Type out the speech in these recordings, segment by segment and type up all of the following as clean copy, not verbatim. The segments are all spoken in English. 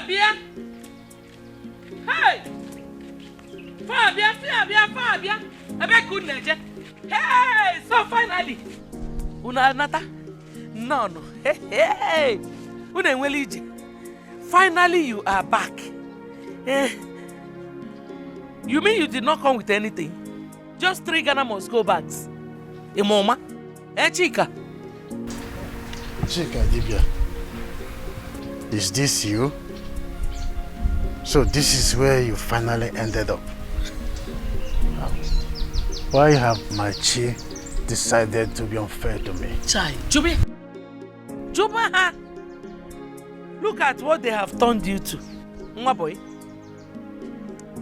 Fabia! Hey! Fabia! I beg good nature. Hey! So finally! Una nata? No. Hey! Una nwelije. Finally you are back. You mean you did not come with anything? Just 3 Ghana must go bags. Mama? Chika? Chika, Dibia. Is this you? So this is where you finally ended up. Why have my chi decided to be unfair to me? Chai, Juba, look at what they have turned you to. Mwa boy.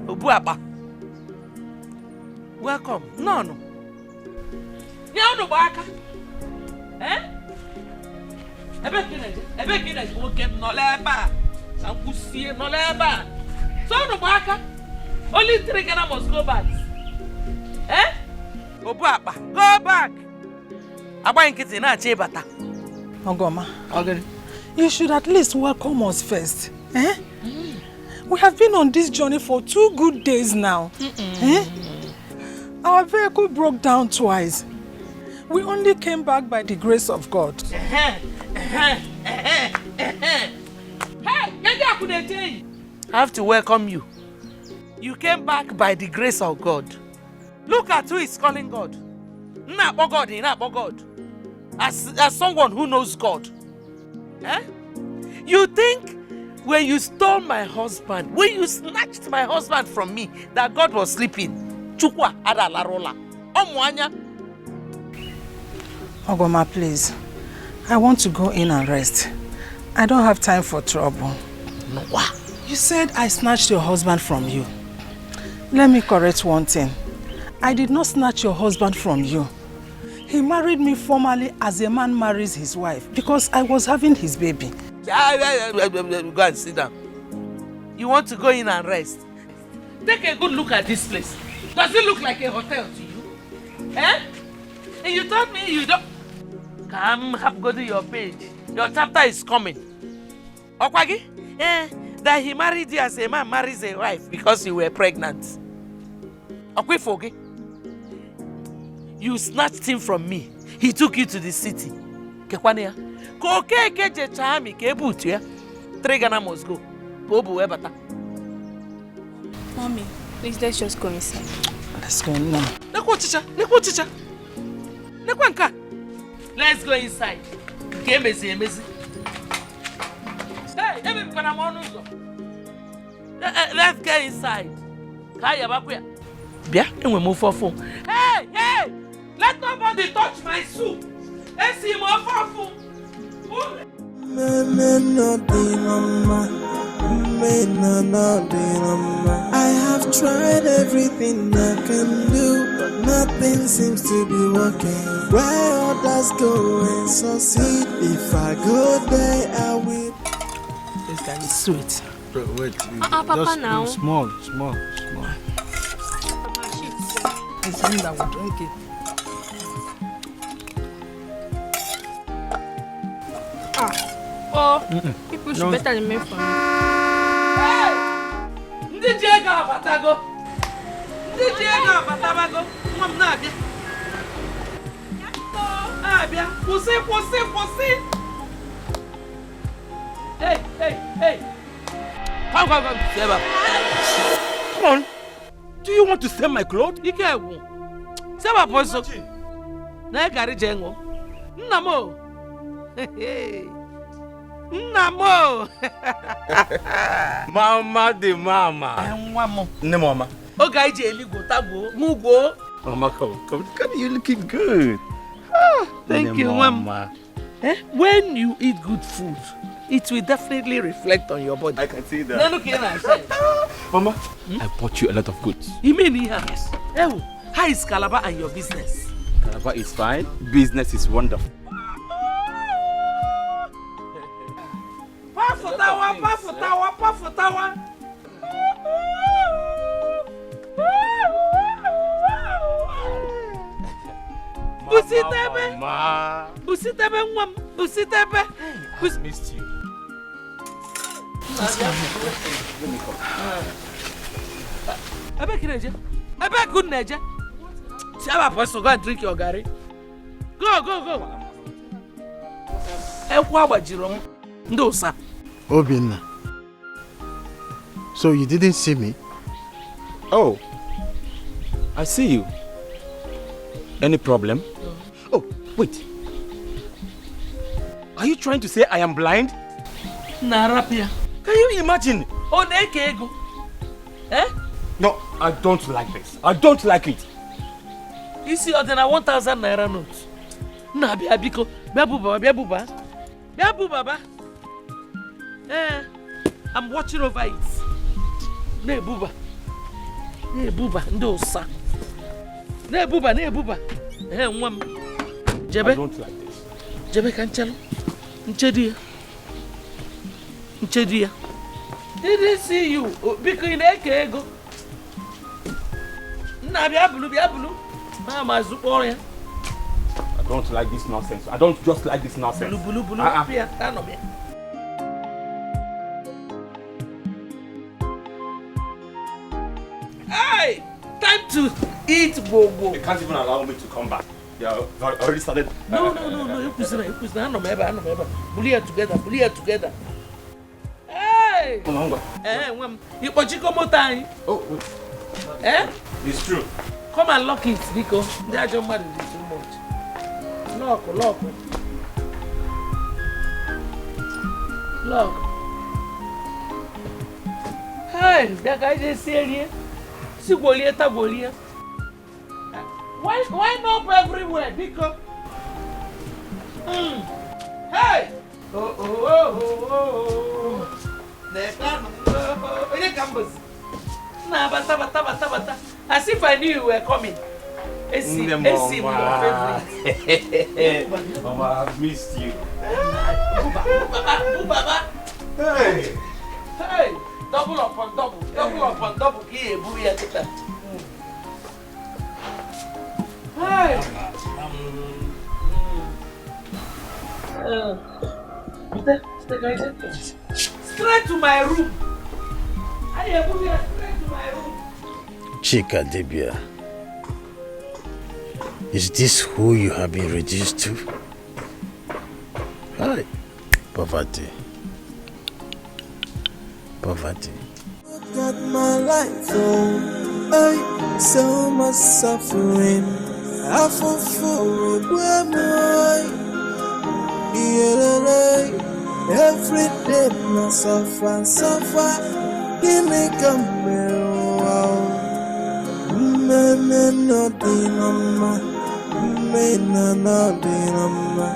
Obuaba. Welcome. No. Nyano baka. Ebe kina woke no leba. Sankusie no leba. So no baka. Only 3 Ghana must go back. Obuaba, go back. Aba nkiti na ache bata. Ogoma. Okay. You should at least welcome us first. We have been on this journey for 2 good days now. Our vehicle broke down twice. We only came back by the grace of God. Hey, I have to welcome you. You came back by the grace of God. Look at who is calling God. Not God. As someone who knows God. You think when you stole my husband, when you snatched my husband from me, that God was sleeping? Chukwa ada la rola. Omwanya. Ogoma, please. I want to go in and rest. I don't have time for trouble. No. You said I snatched your husband from you. Let me correct one thing. I did not snatch your husband from you. He married me formally as a man marries his wife because I was having his baby. Go and sit down. You want to go in and rest? Take a good look at this place. Does it look like a hotel to you? And you told me you don't... Come, go to your page. Your chapter is coming. Okwagi? That he married you as a man marries a wife because you were pregnant. Okwifoge? You snatched him from me. He took you to the city. Kekwania? Koke keje chami kebutu ya. 3 Ghana must go. Bobu ebata. Mommy, please let's just go inside. Let's go now. Nekwo chicha. Nekwanka. Let's go inside. Kemezi. Hey, let's get inside. Kaya bakuya. Bia, enwe mo fofo. Hey! Let nobody touch my soup. Esi mo fofo. I have tried everything I can do, but nothing seems to be working. Where others go and succeed, if I go there, I will. This guy is sweet. Wait, Papa just now. Small. It's him that will drink it. People should better remain for me. Hey! Ndijega batago. Mom na abia. Abia. Pussy. Hey. Come. Seba. Come on. Do you want to sell my clothes? Ike wu. Seba poso. Na gari jengo. Nnamo. Mama de mama. Nwamo. Ne mama. Oga ije eligo tagbo. Mugo. Mama, come. You're looking good. Thank you, Mama. When you eat good food, it will definitely reflect on your body. I can see that. Now look here and say, Mama, I bought you a lot of goods. You mean here? Yes. How is Calabar and your business? Calabar is fine. Business is wonderful. Pafutawa. Busitebe. I missed you. Just come here. Let me come. I beg you, I beg good Naija. See how I'm supposed to go and drink your gari. Go. Obinna. So you didn't see me? Oh, I see you. Any problem? No. Oh, wait. Are you trying to say I am blind? Narapia. Can you imagine? Oh, nekego. Eh? No, I don't like this. I don't like it. You see, other than 1,000 naira notes. Na biabiko, biabuba. I'm watching over it. Nebuba, ndosa. Nebuba. Mwam. Jebe. I don't like this. Jebe kanchalo. Nchedia. Didn't see you. Because in ekego. Na biabulu. Mama zuporia. I don't like this nonsense. I don't just like this nonsense. Bulu. Pia, kanomia. Hey! Time to eat bobo. You can't even allow me to come back. Yeah, I already started. No. You eba. Bulia together. Hey! You pochiko motai. Oh, wait. Eh? It's true. Come and lock it, Nico. They are just married too much. Lock. Hey, that guy just here. See Golia. Why not everywhere, Nico? Hey! Oh. Bata. As if I knew you were coming. Esi, your favorite. Mama, I've missed you. Baba. Hey! Double upon double. Here, booyah. Hey! Straight to my room. Straight to my room. Chika Debia. Is this who you have been reduced to? Hi. Poverty. Look at my life, so much suffering. I fall for it, where am I? Every day I suffer. Give me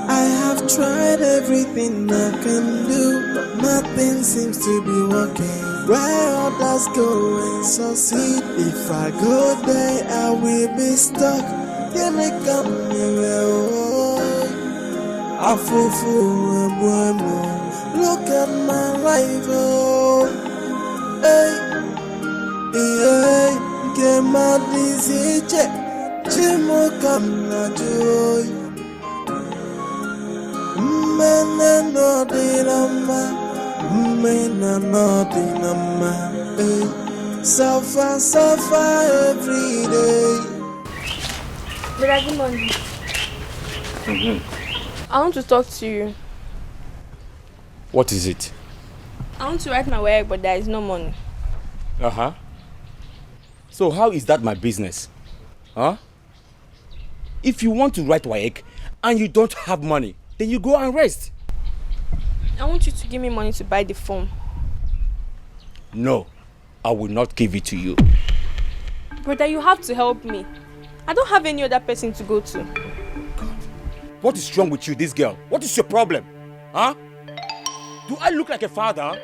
I have tried everything I can do, but nothing seems to be working. Where others go and succeed, if I go there, I will be stuck. Give me look at my life, get my disease, Chimo come na joy. No dinama. Suffer every day. Good morning. I want to talk to you. What is it? I want to write my work, but there is no money. So how is that my business? Huh? If you want to write WAEC and you don't have money, then you go and rest. I want you to give me money to buy the form. No, I will not give it to you. Brother, you have to help me. I don't have any other person to go to. What is wrong with you, this girl? What is your problem? Huh? Do I look like a father?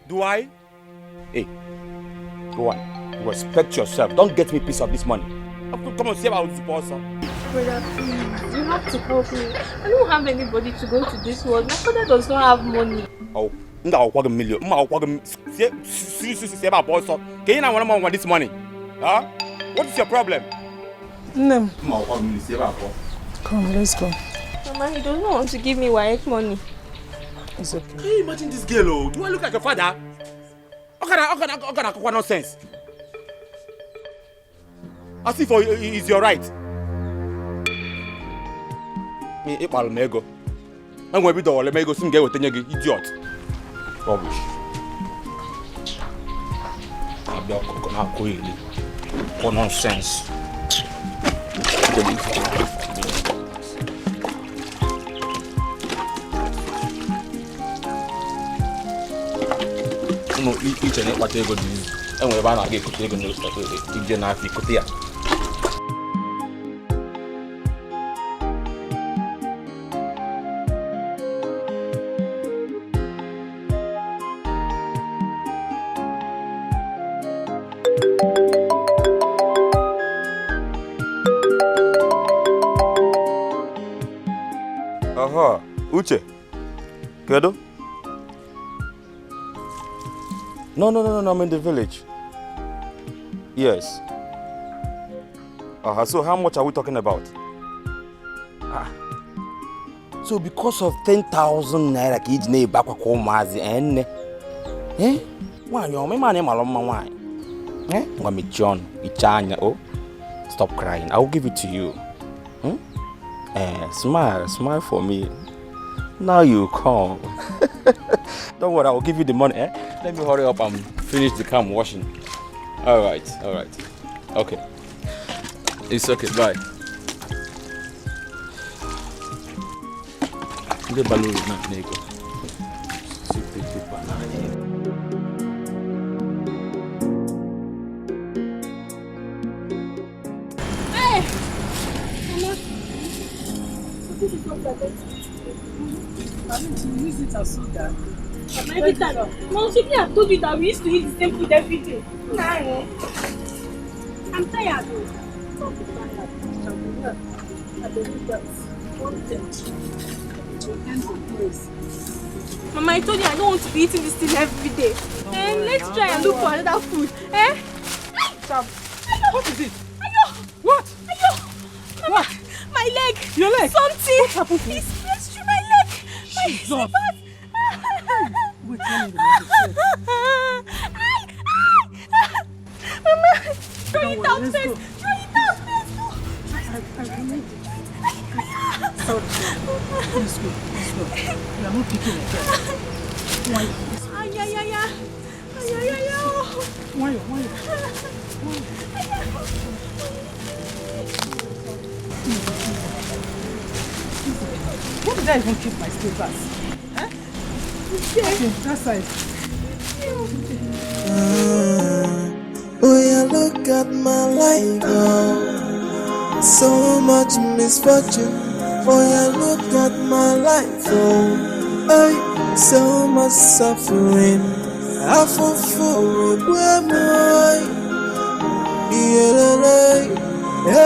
Do I? Hey, go on. Respect yourself. Don't get me a piece of this money. Come on, see about the sponsor. Brother, please, you have to help me. I don't have anybody to go to this world. My father does not have money. Oh, I'll $1 million. Can you not want this money? Huh? What is your problem? Come, let's go. Mama, he does not want to give me WAEC money. It's okay. Hey, imagine this girl, oh. Do I look like a father? How can I nonsense? As if it's your right. Me, it will me go. I'm going to be the one. Let me go. Some guy will tell you, idiot. Rubbish. I'm not going to go nonsense. No, each and what they go do. And we're going to get to take a new stuff. If you're not, you could hear. Aha, Uche. Kedo? No, I'm in the village. Yes. So how much are we talking about? So because of 10,000 naira each day back home as and why you my money maloma why? I'm John, Ichanya. Oh, stop crying. I will give it to you. Smile for me. Now you come. Don't worry, I will give you the money. Let me hurry up and finish the car washing. All right. Okay. It's okay. Bye. The balloon is not naked. Use it as soda. Every time. Mom, Shiki, I told you that we used to eat the same food every day. Nah, I'm tired. Mama, I told you I don't want to be eating this thing every day. Let's try and look for another food. What is it? Ayo! What? Ayo! Mama, What? my leg. Your leg? Something. What happened to you? It's pressed through my leg. My Jesus. slippers. Wait, tell me the medicine. Mama, throw Don't it worry, out let's first. go. Throw it out first. Sorry. Let's go. You are not picking it. Why? Why? Why did I even keep my slippers? Okay, that side. Oh yeah, look at my life, oh. So much misfortune. Oh yeah, look at my life, oh. Hey, so much suffering. I fall for boy. Yeah,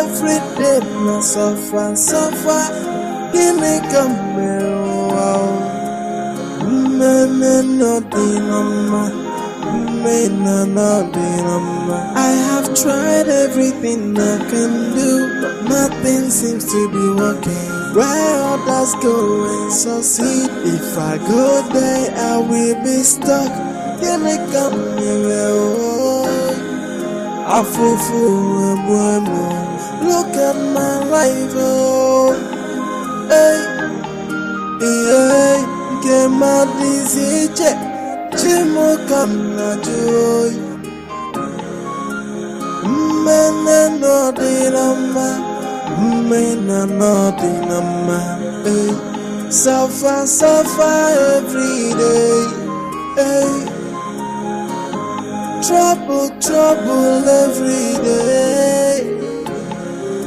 every day I suffer. Give me come wow. I have tried everything I can do, but nothing seems to be working. Where others go and succeed, if I go there, I will be stuck. Can I come here? I look at my life, oh, hey, get my disease. Chimo kamna joy, mena no dinama, hey. Suffer every day, hey. Trouble every day.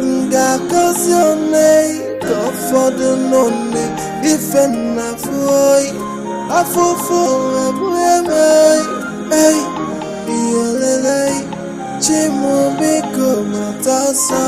Ngakosione, God for the lonely, if enough boy. Afofo hey, yelele, chimu biko matasa.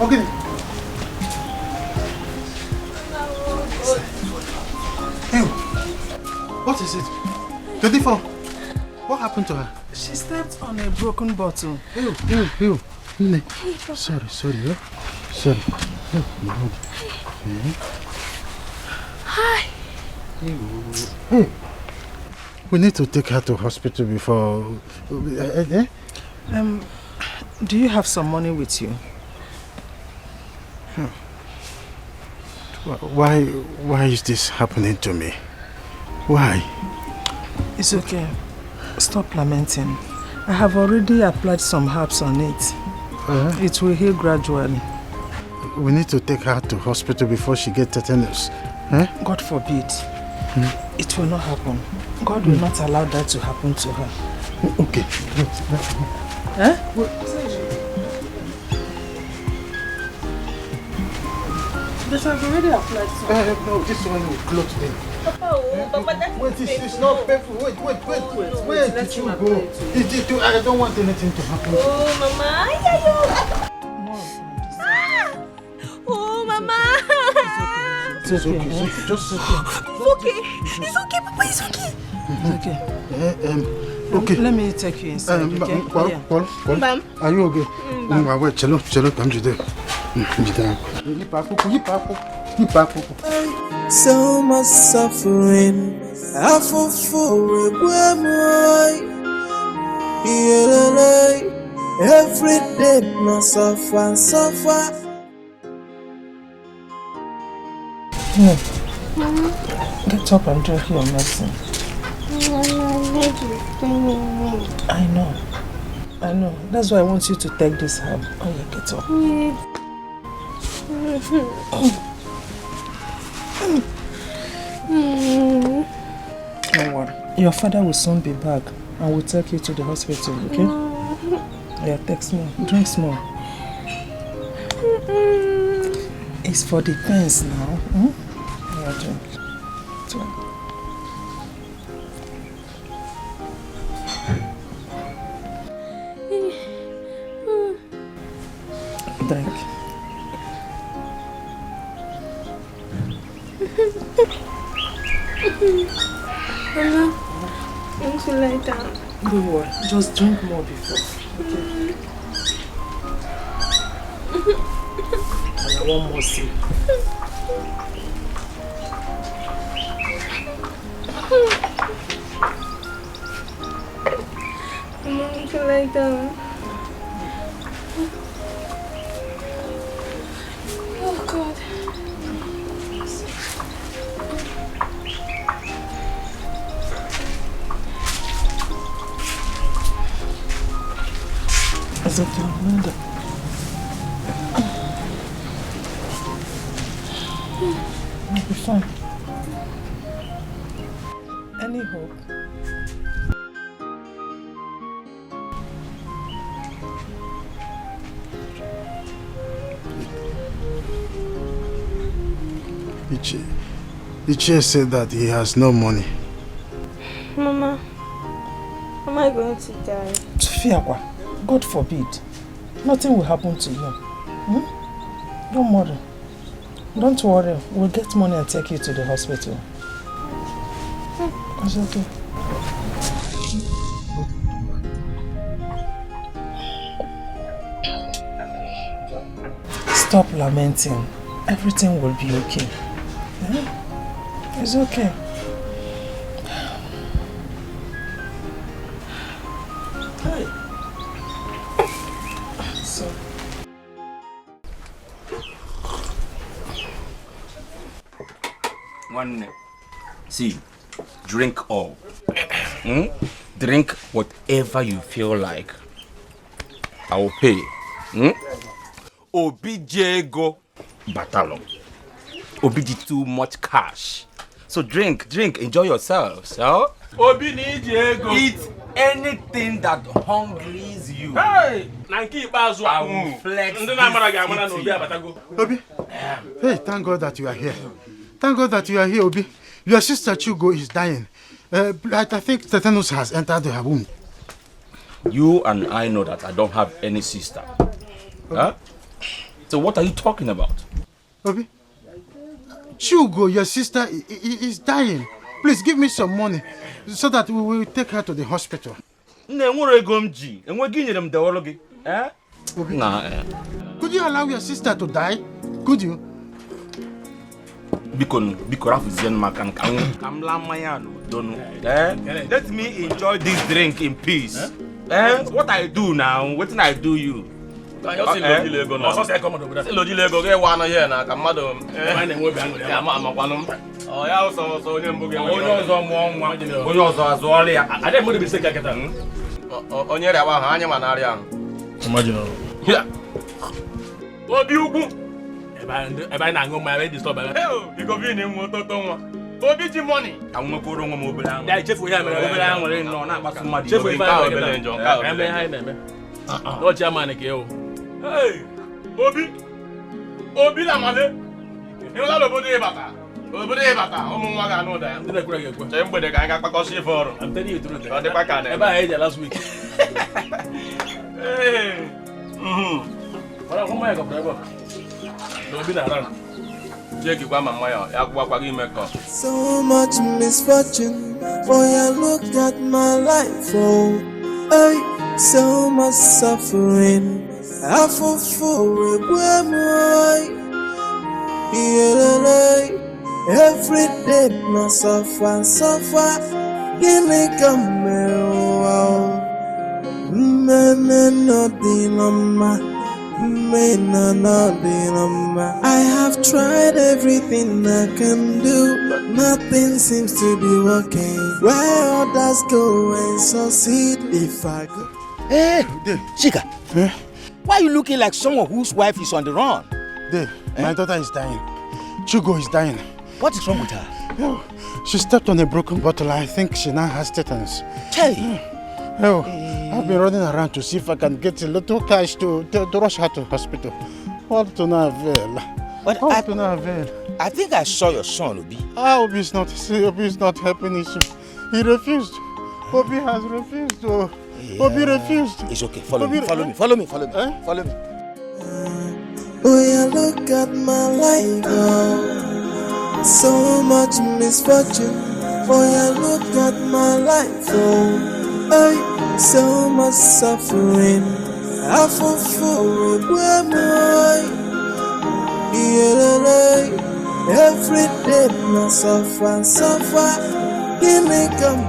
Okay. Hey, what is it? Beautiful. What happened to her? She stepped on a broken bottle. Ew. Sorry. Sorry. Hi. Hey. We need to take her to hospital before... Do you have some money with you? Why is this happening to me? Why? It's okay. Stop lamenting. I have already applied some herbs on it. It will heal gradually. We need to take her to hospital before she gets tetanus. God forbid. It will not happen. God will not allow that to happen to her. Okay. But I've already applied some. No, this one will close me. Papa, that Wait, it's not painful. Wait. Where did you go? I don't want anything to happen. Oh, Mama. Oh, Mama. It's okay. Just It's okay, Papa. It's okay. It's okay. okay. Let me take you inside, okay? Paul, are you okay? Wait, chelo, come today. So much suffering, I fall for a boy. Every day, I suffer. Get up and drink your medicine. I know. That's why I want you to take this herb. Oh yeah, get up. Don't worry. Your father will soon be back and will take you to the hospital, okay? Yeah, take small. Drink small. It's for the pains now. Yeah, drink. Drink. Mama, I want to lie down. Don't worry, just drink more before. Okay? And one more sip. I want to lie down. Oh God. It's okay, Amanda. You'll be fine. Any hope? Ichie said that he has no money. Mama, am I going to die? Fiakwa, God forbid. Nothing will happen to you. Don't worry. Don't worry. We'll get money and take you to the hospital. It's okay. Stop lamenting. Everything will be okay. It's okay. Hi. So. One, see, drink all. Drink whatever you feel like. I will pay. Obijego Batalo. Obiji too much cash. So drink, enjoy yourselves. Huh? Eat anything that hungries you. Hey! I will flex this Obi, hey, thank God that you are here. Thank God that you are here, Obi. Your sister Chugo is dying. I think tetanus has entered her womb. You and I know that I don't have any sister. Huh? So what are you talking about? Obi, Chugo, your sister is dying. Please give me some money so that we will take her to the hospital. Obi, could you allow your sister to die? Could you? Let me enjoy this drink in peace. What I do now? What I do you? What are you money. Hey, Obi la male. You la lobo de bata. Lobo de bata. Omo nwa ga no da. Ndina kura ge kwa. Che mgbede ka nga kpakosi for. I'm telling you the truth. O de kwa ka na. Eba heje last week. Hey. Wala ko ma ga bravo. Obi na ran. Je ki kwa mama ya kwa gi meko. So much misfortune, boy, I look at my life, oh, hey, so much suffering. I fall for it, every day, I suffer, give me come, I have tried everything I can do, but nothing seems to be working. Where others go and succeed if I go. Hey, Chika. Why are you looking like someone whose wife is on the run? My daughter is dying. Chugo is dying. What is wrong with her? Oh, she stepped on a broken bottle. I think she now has tetanus. Hey. Oh, I've been running around to see if I can get a little cash to rush her to hospital. All to no avail. All to no avail. I think I saw your son, Obi. Obi is not helping his. He refused. Obi has refused. Oh. Yeah. Obi refused. It's okay. Follow me. Follow me. Eh? Follow me. Oh, yeah, look at my life. So much misfortune. Oh, yeah, look at my life. Oh, so much suffering. I fall for it. Every day, I suffer. Give me come.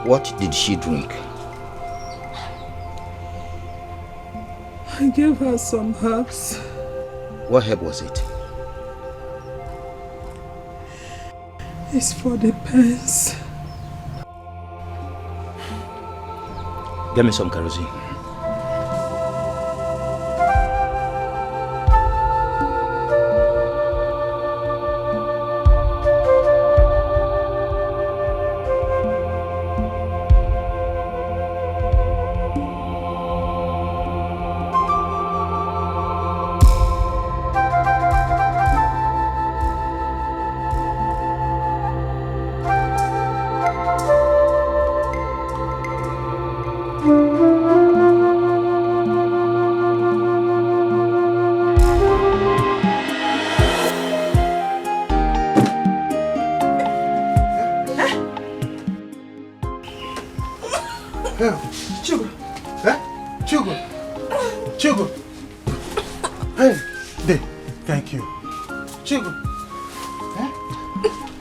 What did she drink? I gave her some herbs. What herb was it? It's for the pens. Get me some kerosene.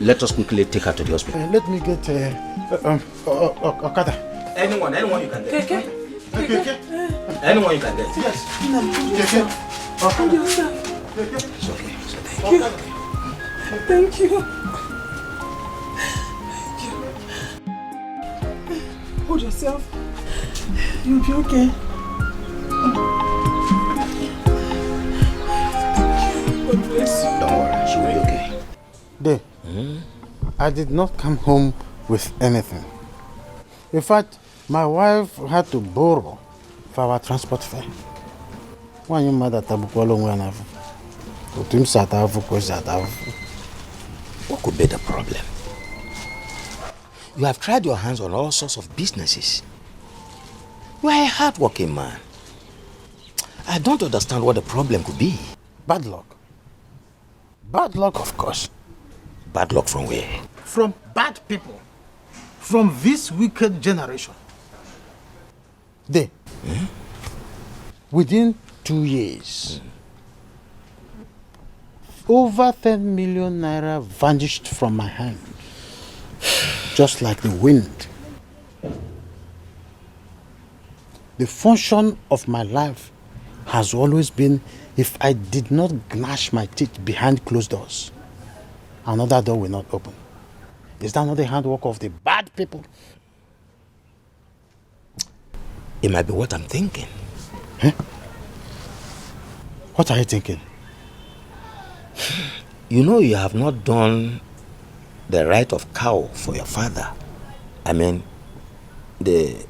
Let us quickly take her to the hospital. Let me get Okada. Anyone you can get. Okay. Anyone you can get. Yes. It's okay. Thank you. Hold yourself. You'll be okay. God bless you. Don't worry, she will be okay. Day. I did not come home with anything. In fact, my wife had to borrow for our transport fare. Why you mad at What could be the problem? You have tried your hands on all sorts of businesses. You are a hard-working man. I don't understand what the problem could be. Bad luck. Bad luck, of course. Bad luck from where? From bad people. From this wicked generation. Within 2 years, over 10 million naira vanished from my hand. Just like the wind. The function of my life has always been, if I did not gnash my teeth behind closed doors, another door will not open. Is that not the handwork of the bad people? It might be what I'm thinking. Huh? What are you thinking? You know you have not done the right of cow for your father. I mean, the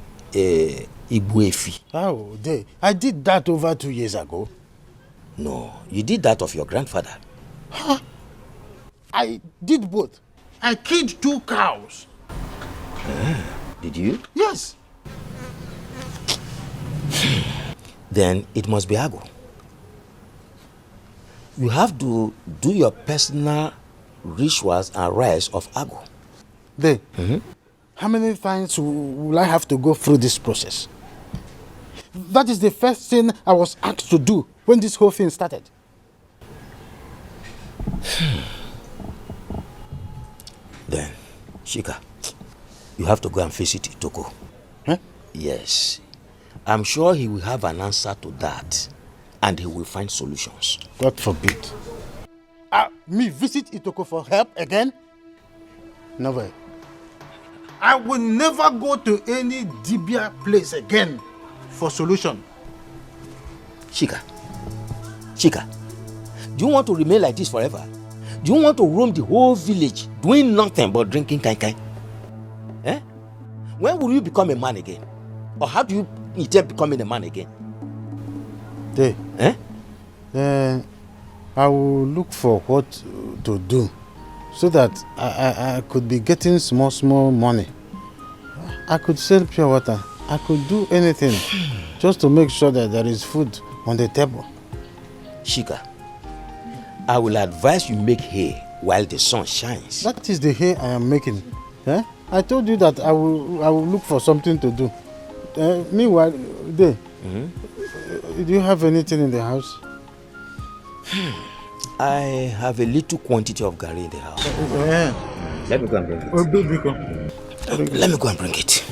Igwefi. Oh, I did that over 2 years ago. No, you did that of your grandfather. Huh? I did both. I killed 2 cows. Did you? Yes. Then it must be Ago. You have to do your personal rituals and rites of Ago. How many times will I have to go through this process? That is the first thing I was asked to do when this whole thing started. Then, Shika, you have to go and visit Itoko. Huh? Yes. I'm sure he will have an answer to that. And he will find solutions. God forbid. Me visit Itoko for help again? Never. I will never go to any Dibia place again for solution. Shika, do you want to remain like this forever? Do you want to roam the whole village doing nothing but drinking kai? Eh? When will you become a man again? Or how do you intend becoming a man again? I will look for what to do so that I could be getting small money. I could sell pure water. I could do anything just to make sure that there is food on the table. Shika, I will advise you make hay while the sun shines. That is the hay I am making. I told you that I will look for something to do. Meanwhile, do you have anything in the house? I have a little quantity of garri in the house. Yeah. Let me go and bring it. Let me go and bring it.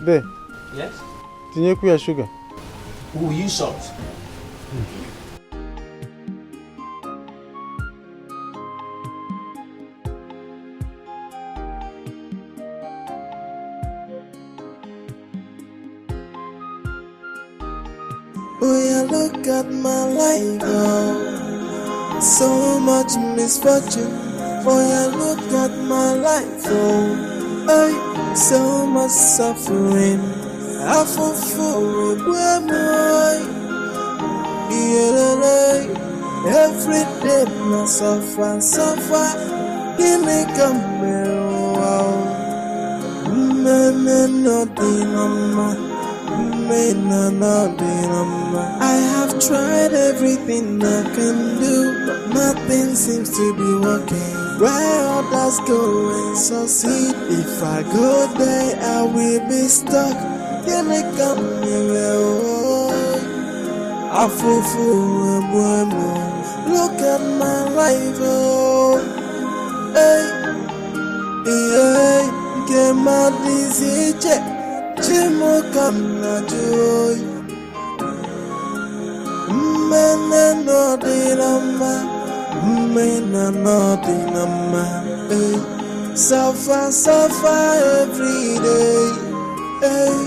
Babe. Yes? Tinyeku ya sugar. Who will use salt? Oh yeah, look at my life, oh. So much misfortune. Oh yeah, look at my life, oh. Hey, so much suffering. I fall for it, where boy. Yeah, every day I suffer. Give me come wow. I have tried everything I can do, but nothing seems to be working. Where others go and succeed, if I go there, I will be stuck. Can I come here? I fool, look at my life, oh, hey, get my disease, Chimo come na joy. Mena no dinama, mena no dinama. Suffer every day. Hey.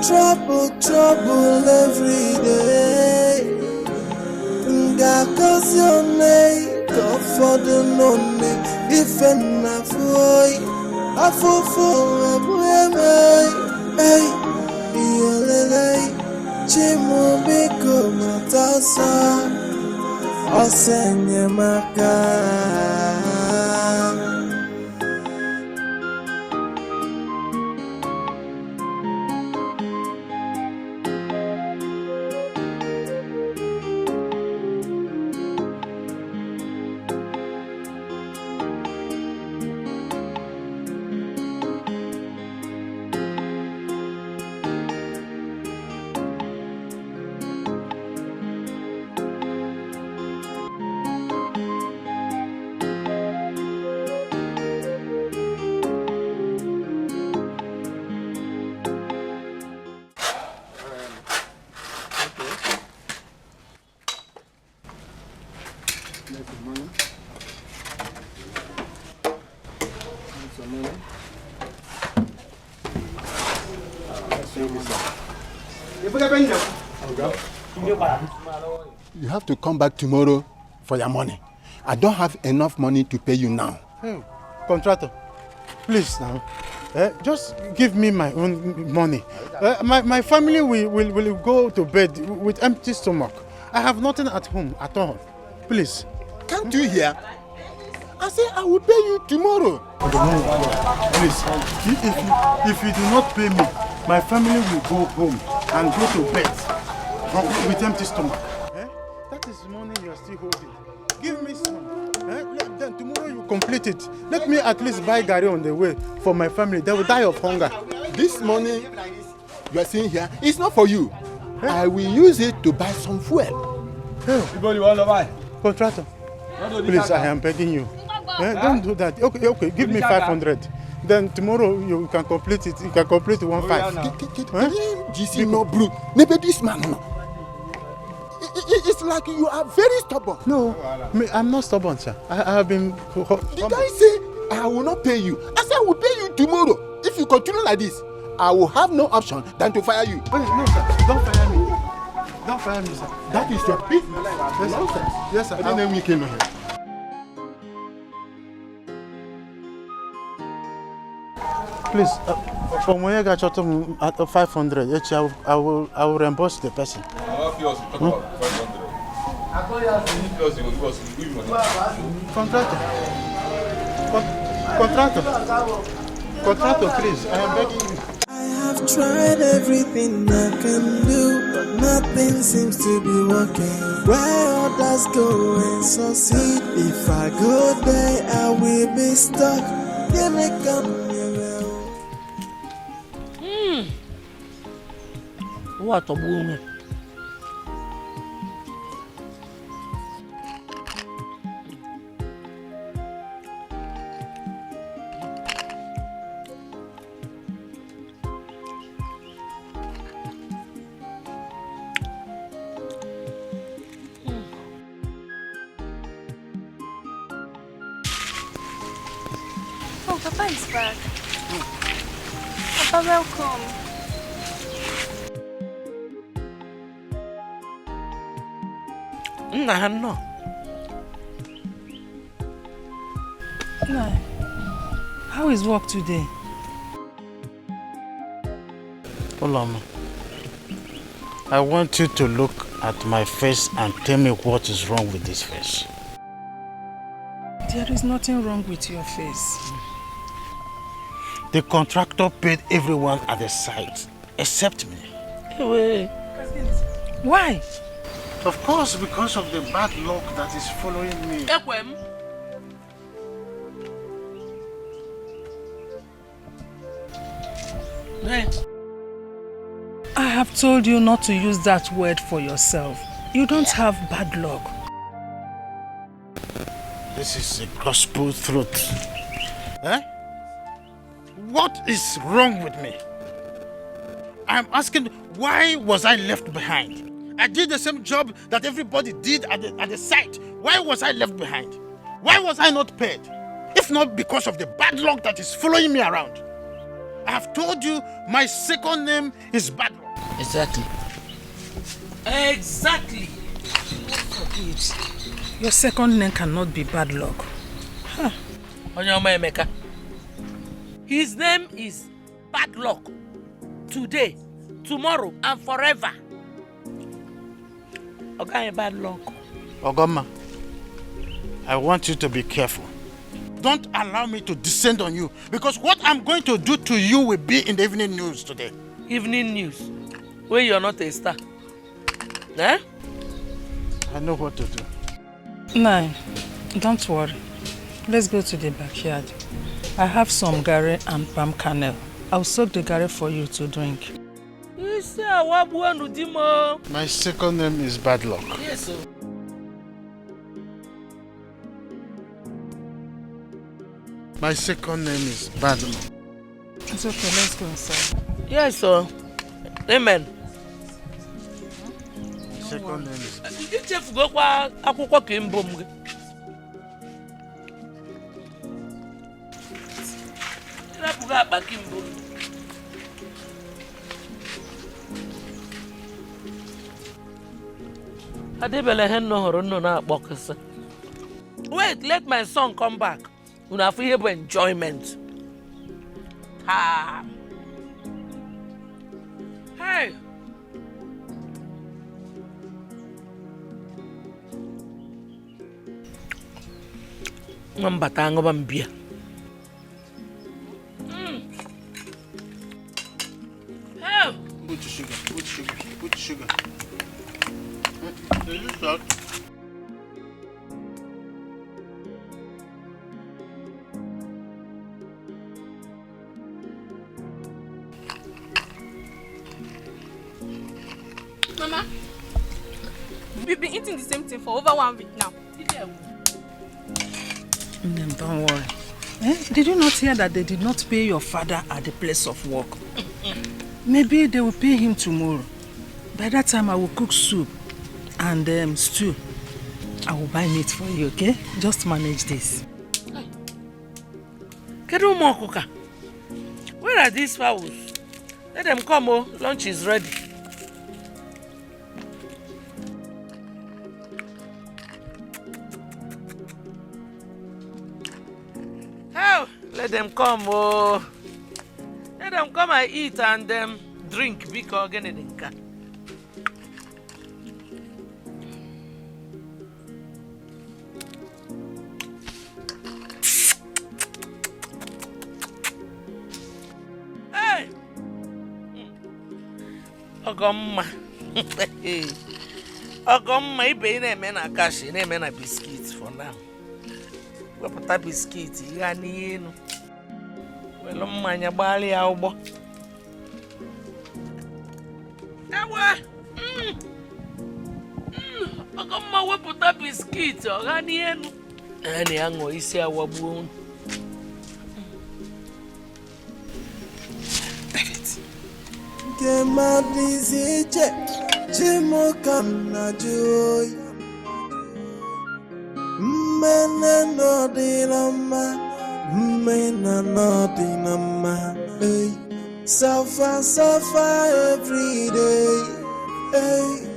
Trouble every day. Ngakosione, God for the lonely. If enough boy. I fall for a hey, Chimu biko matasa, Osenye maka. You have to come back tomorrow for your money. I don't have enough money to pay you now. Hey, contractor, please now. Just give me my own money. My family will go to bed with empty stomach. I have nothing at home at all. Please. Can't you hear? I say I will pay you tomorrow. Please, if you do not pay me, my family will go home and go to bed with empty stomach. That is money you are still holding. Give me some. Then tomorrow you complete it. Let me at least buy Gary on the way for my family. They will die of hunger. This money you are seeing here is not for you. I will use it to buy some fuel. Everybody want to buy? Contractor, please, I am begging you. Don't do that. Okay, give me 500. Then tomorrow you can complete it. You can complete 1.5. This is no blue. Maybe this man. It's like you are very stubborn. No, I'm not stubborn, sir. I have been. Did I say I will not pay you? I said I will pay you tomorrow. If you continue like this, I will have no option than to fire you. No, sir. Don't fire me. Don't fire me, sir. That is your business. Yes, sir. Yes, sir. I didn't know we came here. Please, from where you got at 500, I will reimburse the person. Contractor, please, I am begging you. I have tried everything I can do, but nothing seems to be working. Where others go and succeed, if I go there, I will be stuck. Can I come here? What a woman. Papa is back. Papa, welcome. No. Nah. How is work today? Olama, I want you to look at my face and tell me what is wrong with this face. There is nothing wrong with your face. The contractor paid everyone at the site, except me. Why? Of course, because of the bad luck that is following me. I have told you not to use that word for yourself. You don't have bad luck. This is a gospel truth. Eh? What is wrong with me? I'm asking, why was I left behind? I did the same job that everybody did at the site. Why was I left behind? Why was I not paid? If not because of the bad luck that is following me around. I have told you my second name is bad luck. Exactly. Your second name cannot be bad luck. Huh. Onyoma Emeka. His name is bad luck. Today, tomorrow, and forever. Okay, bad luck. Ogoma, I want you to be careful. Don't allow me to descend on you, because what I'm going to do to you will be in the evening news today. Evening news? Where you're not a star. Eh? I know what to do. No, don't worry. Let's go to the backyard. I have some garri and palm kernel. I'll soak the garri for you to drink. My second name is bad luck. Yes, sir. My second name is bad luck. It's okay, let's go inside. Yes, sir. Amen. My second name is bad luck. Chef go kwa akwụkwọ ka mbom gị. Rapụ ga akpa ka mbom. Adebele hen no horo no na akpọkịsị. Wait, let my son come back. Una for here enjoyment. Hey. Ngambata ngoba mbia. Hey. Put sugar. Is this salt? Mama, we've been eating the same thing for over 1 week now. Don't worry. Did you not hear that they did not pay your father at the place of work? Maybe they will pay him tomorrow. By that time, I will cook soup and stew. I will buy meat for you, okay? Just manage this. Kedu mo kuka? Where are these fowls? Let them come, oh. Lunch is ready. Oh, let them come, oh. Let them come and eat and drink because again. Hey! Ogomma. Ogomma, ibe na-eme na kashi, na-eme na biscuits for now. Wepụta biscuit ya n'elu. Welu mmanya gbali ya ụgbọ. Ewe! Ogomma wepụta biscuit ọ ga n'elu. Ani aṅụ isi awagbuo unu. Kemadizije Chimokana joy Mene no dilama Mena nothing on my hey. Suffer, suffer every day. Hey.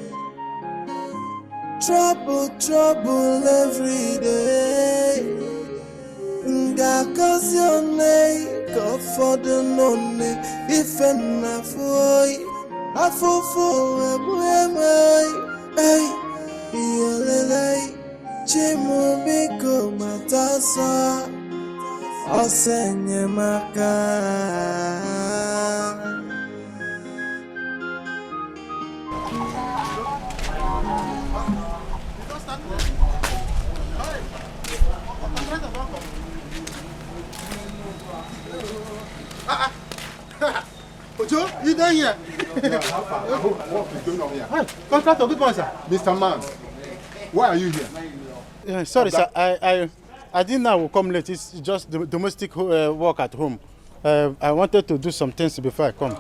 Trouble, trouble every day. Ngakazione, God for the nonne. If I'm not for I fall for hey. Yelele, Chimu Biko Matasa. Osenye maka. Ojo, you there here? What is going on here? Hi, contractor, good morning, sir. Mr. Man, why are you here? Sorry, sir. I didn't know I would come late. It's just the domestic work at home. I wanted to do some things before I come.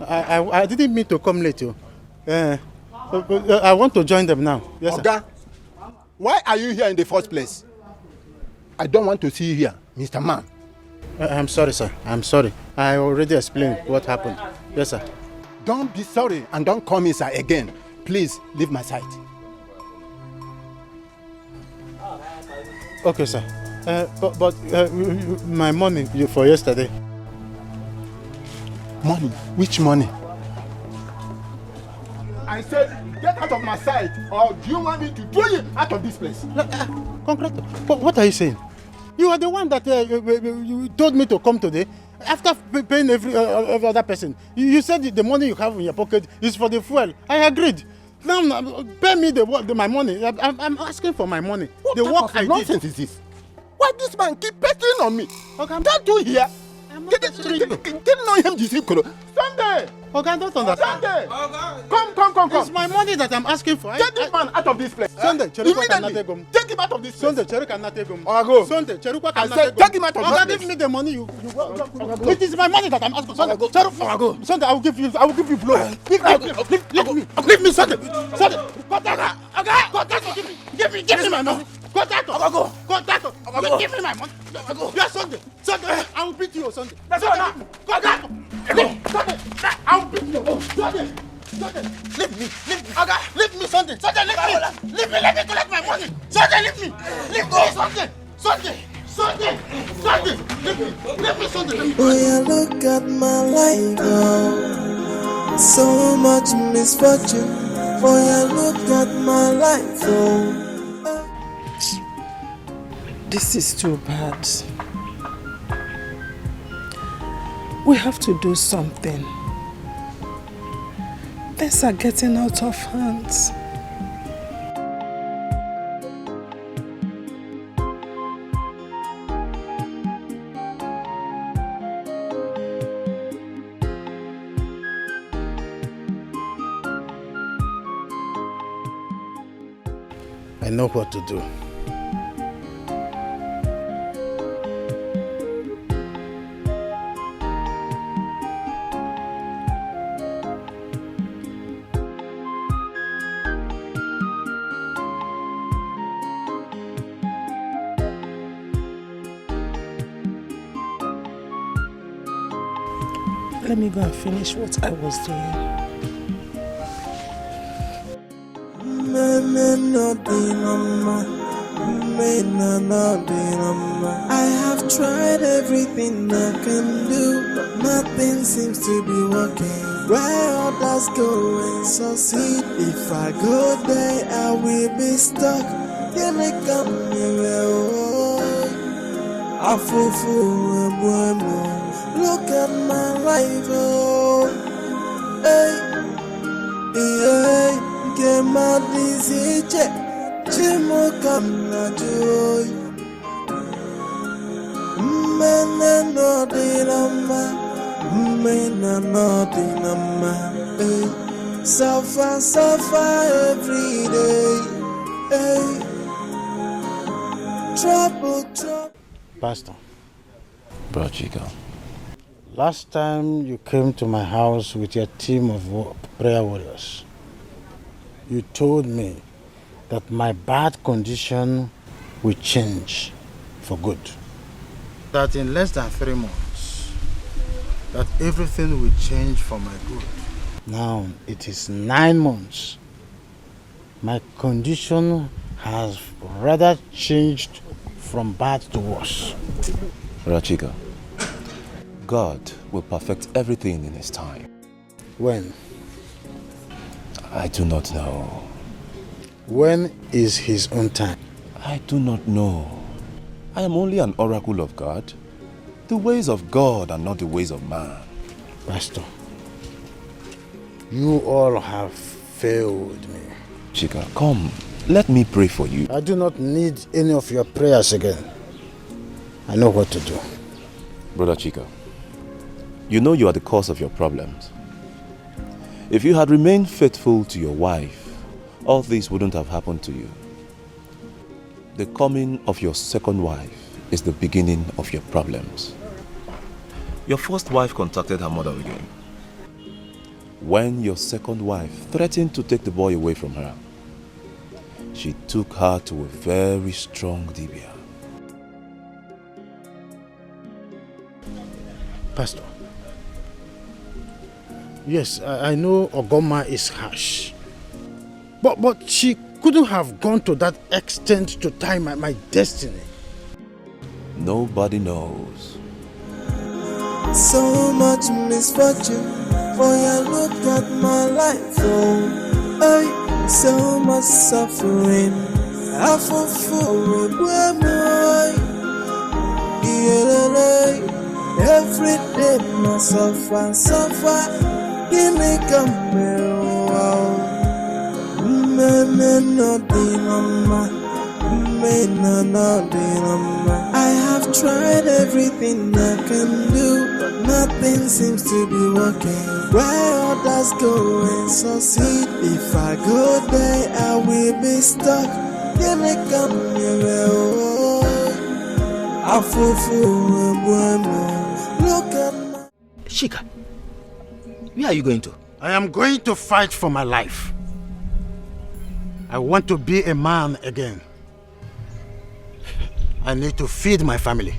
I didn't mean to come late. I want to join them now. Yes, sir. Oga, why are you here in the first place? I don't want to see you here, Mr. Man. I'm sorry, sir. I'm sorry. I already explained what happened. Yes, sir. Don't be sorry and don't come inside again. Please leave my sight. Okay, sir. But my money for yesterday. Money? Which money? I said, get out of my sight, or do you want me to throw you out of this place? Contractor, what are you saying? You are the one that you told me to come today. After paying every other person, you said the money you have in your pocket is for the fuel. I agreed. Now pay me my money. I'm asking for my money. What the type work of I nonsense did. is this? Why this man keep pestering on me? Okay, Can't you hear? Didn't know him this Sunday! Okay, I don't understand. Sunday! Come. It's my money that I'm asking for. Get this man out of this place. Sunday, Immediately. Take him out of this place. Sunday, Cheruka Nategum. Oga, Sunday, Cheruka I said, take him out of this Oga, place. give me the money. It is my money that I'm asking. Sunday, Cheruka. Sunday, I will give you blow. Leave me, Sunday. Give me my money. Contractor. Give me my money. Yes, Sunday. I will beat you, Sunday. That's all now. Contractor. Sunday, I will beat you. Sunday. Leave me. Leave me, Sunday. Leave me to collect my money. Sunday, leave me, Sunday. Leave me, Sunday. Oh yeah, look at my life, oh. So much misfortune. Oh yeah, look at my life, oh. This is too bad. We have to do something. Things are getting out of hands. I know what to do. Let me go and finish what I was doing. I have tried everything I can do, but nothing seems to be working. Where others go and succeed, if I go there, I will be stuck. Here they come, look at my life, oh, hey, get my disease check, Jimo come na joy, no dinama, no dinama, hey, suffer every day, hey, trouble. Pastor. Bro, Chico. Last time you came to my house with your team of prayer warriors, you told me that my bad condition will change for good. that in less than 3 months, that everything will change for my good. Now it is 9 months. My condition has rather changed from bad to worse. Rachika, God will perfect everything in His time. When? I do not know. When is His own time? I do not know. I am only an oracle of God. The ways of God are not the ways of man. Pastor, you all have failed me. Chika, come, let me pray for you. I do not need any of your prayers again. I know what to do. Brother Chika, you know you are the cause of your problems. If you had remained faithful to your wife, all this wouldn't have happened to you. The coming of your second wife is the beginning of your problems. Your first wife contacted her mother again. When your second wife threatened to take the boy away from her, she took her to a very strong dibia. Pastor, yes, I know Ogoma is harsh. But she couldn't have gone to that extent to tie my destiny. Nobody knows. So much misfortune, for you look at my life, oh, hey, so much suffering. I fall for every day, my suffer, give me come I have tried everything I can do, but nothing seems to be working. Where others go and succeed, if I go there, I will be stuck. Give me come here, look at my... Chika, where are you going to? I am going to fight for my life. I want to be a man again. I need to feed my family.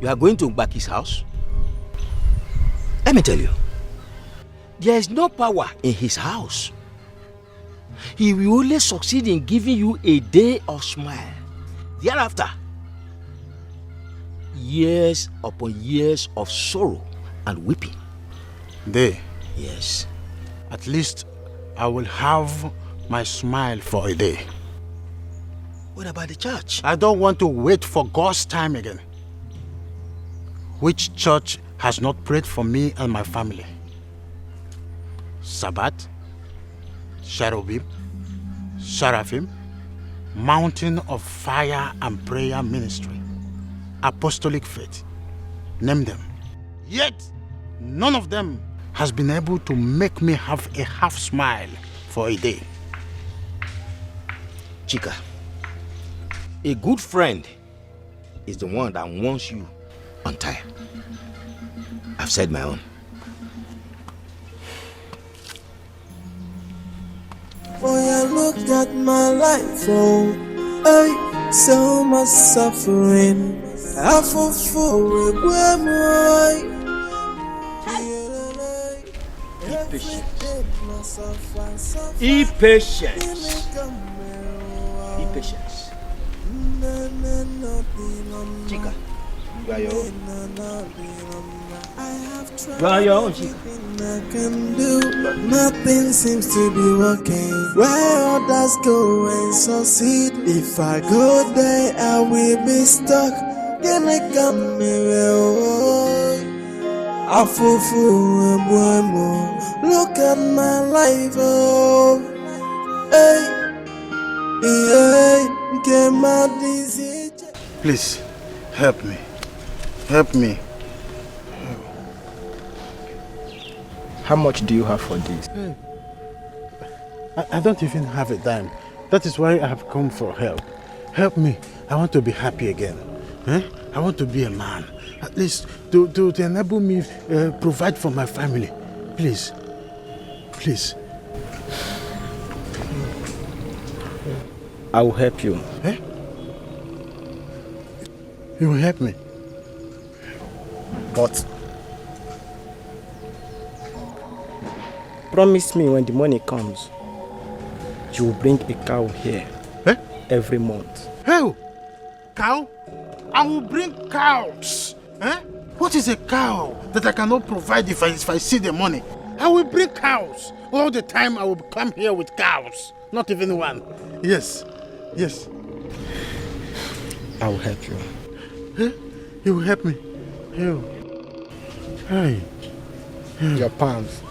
You are going to Baki's house? Let me tell you, there is no power in his house. He will only succeed in giving you a day of smile. Thereafter, years upon years of sorrow and weeping. Day? Yes. At least I will have my smile for a day. What about the church? I don't want to wait for God's time again. Which church has not prayed for me and my family? Sabbath, Cherubim, Seraphim, Mountain of Fire and Prayer Ministry, Apostolic Faith. Name them. Yet, none of them has been able to make me have a half smile for a day. Chika, a good friend is the one that wants you on time. I've said my own. For you look at my life, oh, hey, so much suffering. I fall for Be patient. Be patient. Chika, you are your own. You are your own, Chika. I can do, but nothing seems to be working. Where others go and succeed, if I go there, I will be stuck. Can I come here? I fall for look at my life, oh, hey. Please, help me. Help me. How much do you have for this? I don't even have a dime. That is why I have come for help. Help me. I want to be happy again. I want to be a man. At least to enable me provide for my family. Please. Please. I will help you. You will help me. But promise me when the money comes, you will bring a cow here every month. Hey, cow? I will bring cows. What is a cow that I cannot provide if I see the money? I will bring cows. All the time I will come here with cows. Not even one. Yes. Yes. I will help you. You will help me. You. Hey. Your palms.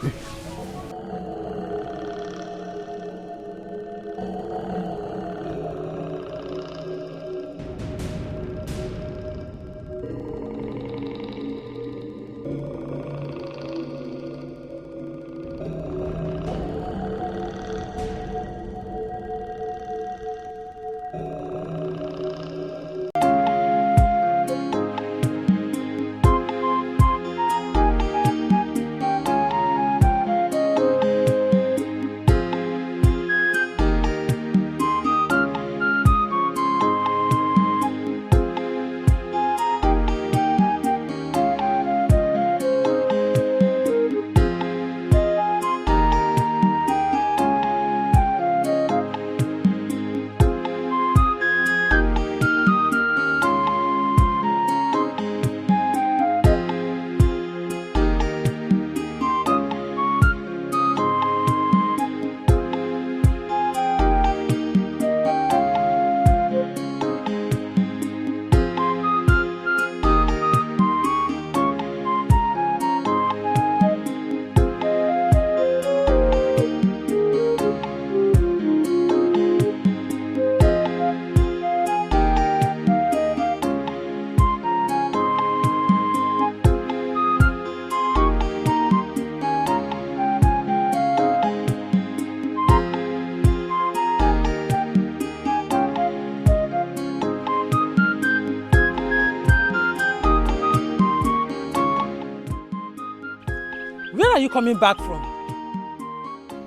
Where are you coming back from?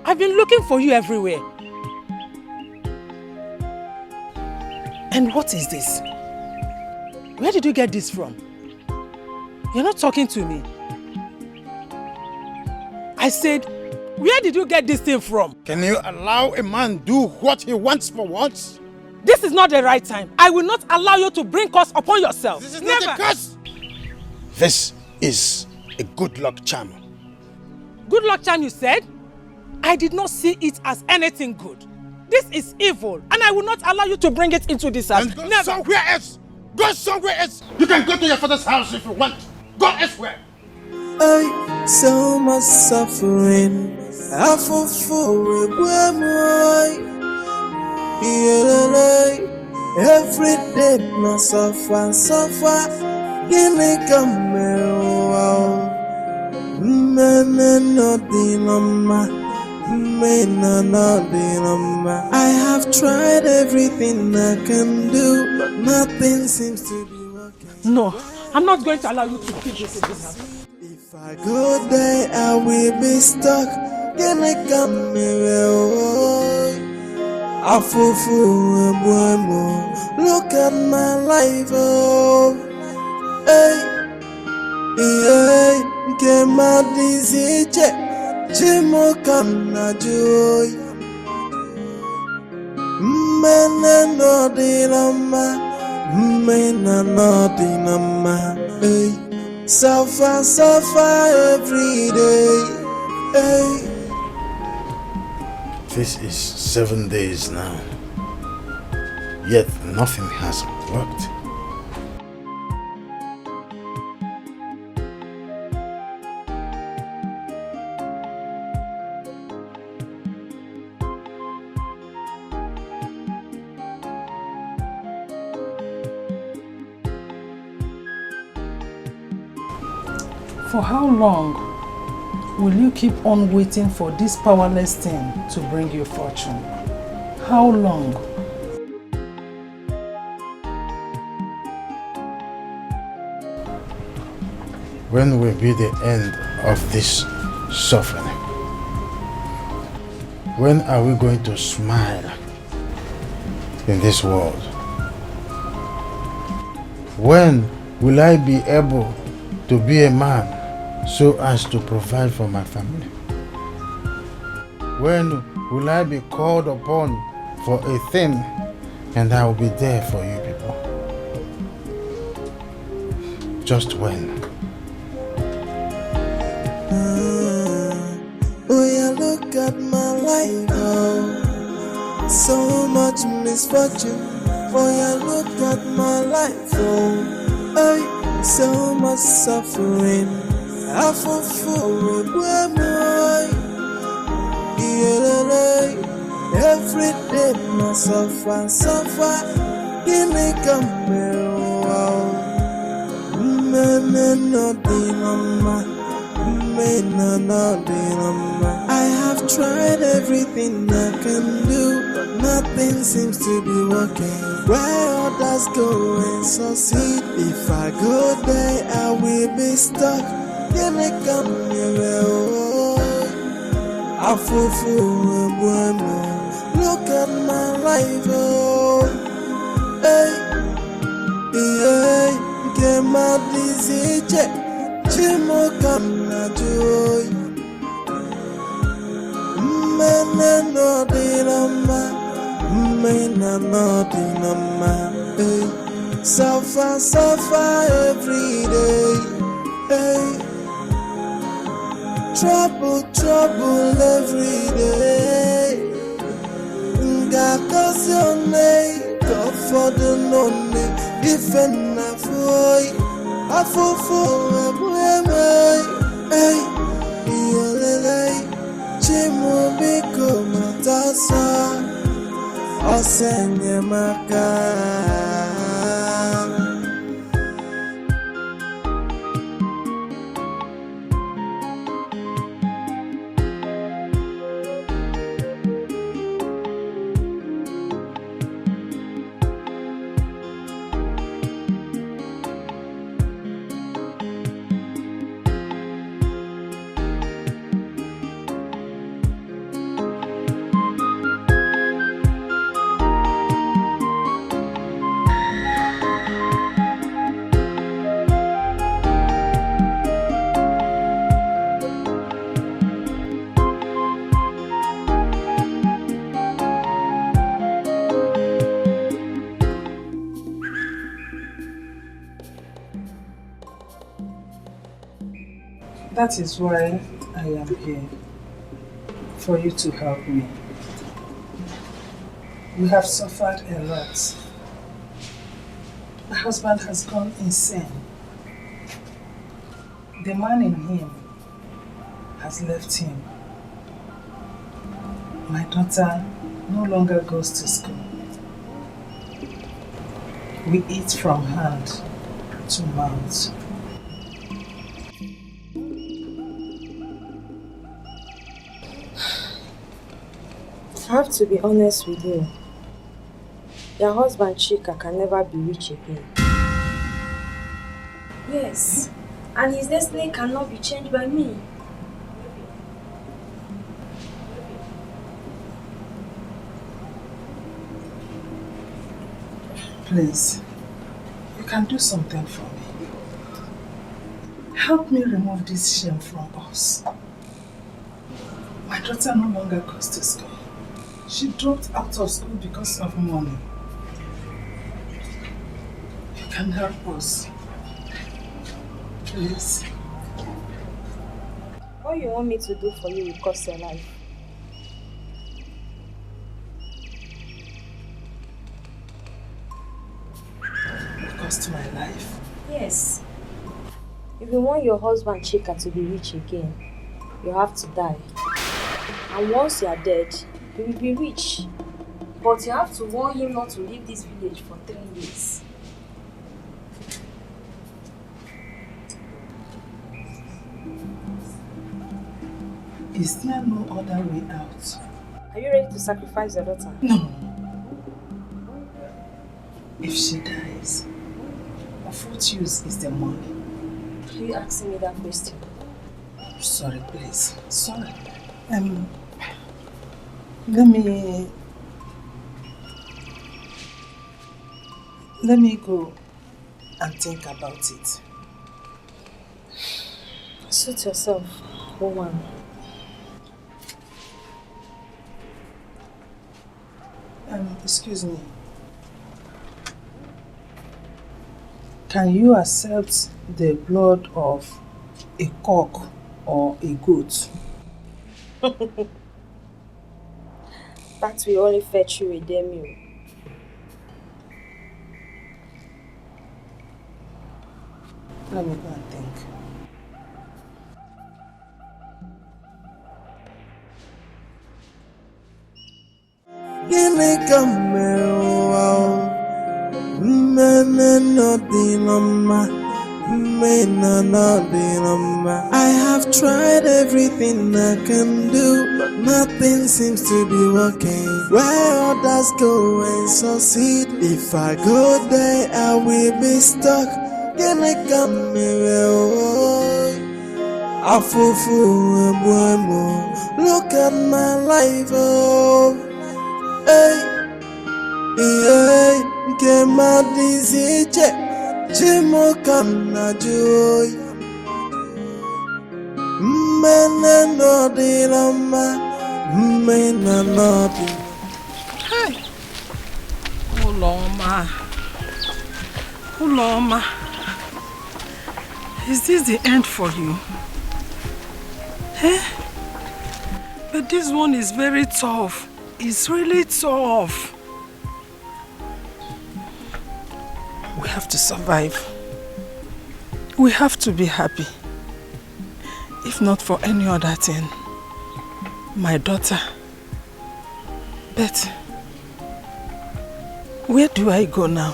I've been looking for you everywhere. And what is this? Where did you get this from? You're not talking to me. I said, where did you get this thing from? Can you allow a man do what he wants for once? This is not the right time. I will not allow you to bring curse upon yourself. This is Never. not a curse. This is a good luck charm. Good luck charm, you said? I did not see it as anything good. This is evil, and I will not allow you to bring it into this house. And go somewhere else. Go somewhere else. You can go to your father's house if you want. Go elsewhere. So much suffering. I fall for it. Every day, no suffer. Give me come I have tried everything I can do, but nothing seems to be working. No, I'm not going to allow you to keep this in this house. If I go there, I will be stuck. Can I come look at my life, oh, hey, get my disease, Jimo kana joy, mena no dinama, hey, suffer every day, hey. This is 7 days now, yet nothing has worked. For how long will you keep on waiting for this powerless thing to bring you fortune? How long? When will be the end of this suffering? When are we going to smile in this world? When will I be able to be a man so as to provide for my family? When will I be called upon for a thing and I will be there for you people? Just when? Oh yeah, look at my life, oh. So much misfortune. Oh yeah, look at my life, oh. Hey, so much suffering. I feel for boy. Yeah, every day I suffer. Give me come wow. I have tried everything I can do, but nothing seems to be working. Where others go and succeed, if I go there, I will be stuck. Can I come here? I feel look at my life, oh. Hey, yeah, get my disease. Chimo come na joy. Mena no dinama, mena no dinama. Hey, suffer every day. Hey, trouble every day. Ngakosione, God for the lonely, defend na boy. I fall for hey, Chimu biko matasa, Osenye maka. That is why I am here, for you to help me. We have suffered a lot. My husband has gone insane. The man in him has left him. My daughter no longer goes to school. We eat from hand to mouth. I have to be honest with you. Your husband Chika can never be rich again. Yes, and his destiny cannot be changed by me. Please, you can do something for me. Help me remove this shame from us. My daughter no longer goes to school. She dropped out of school because of money. You can help us. Please. What you want me to do for you will cost your life. It cost my life? Yes. If you want your husband Chika to be rich again, you have to die. And once you are dead, he will be rich. But you have to warn him not to leave this village for 3 years. Is there no other way out? Are you ready to sacrifice your daughter? No. If she dies, of what use is the money? Are you asking me that question? Sorry, please. Sorry. Let me go and think about it. Suit yourself, woman. Excuse me. Can you accept the blood of a cock or a goat? That will only fetch you a demi. Let me go and think. Gịnị ka m mere ụwa o? Mmemme n'ọdịna mma, mmemme n'ọdịna mma. I have tried everything I can do, but nothing seems to be working. Where others go and succeed, if I go there I will be stuck. Gịnị ka m mere o? Afụfụ egbu emu. Look at my life, oh. Hey, hey, nke madizi iche, chimo ka m na-ajụ. Mmene n'ọdịna mma, mmene n'ọdịna. Hey, Uloma. Uloma. Is this the end for you? Eh? But this one is very tough. It's really tough. We have to survive. We have to be happy. If not for any other thing, my daughter. But where do I go now?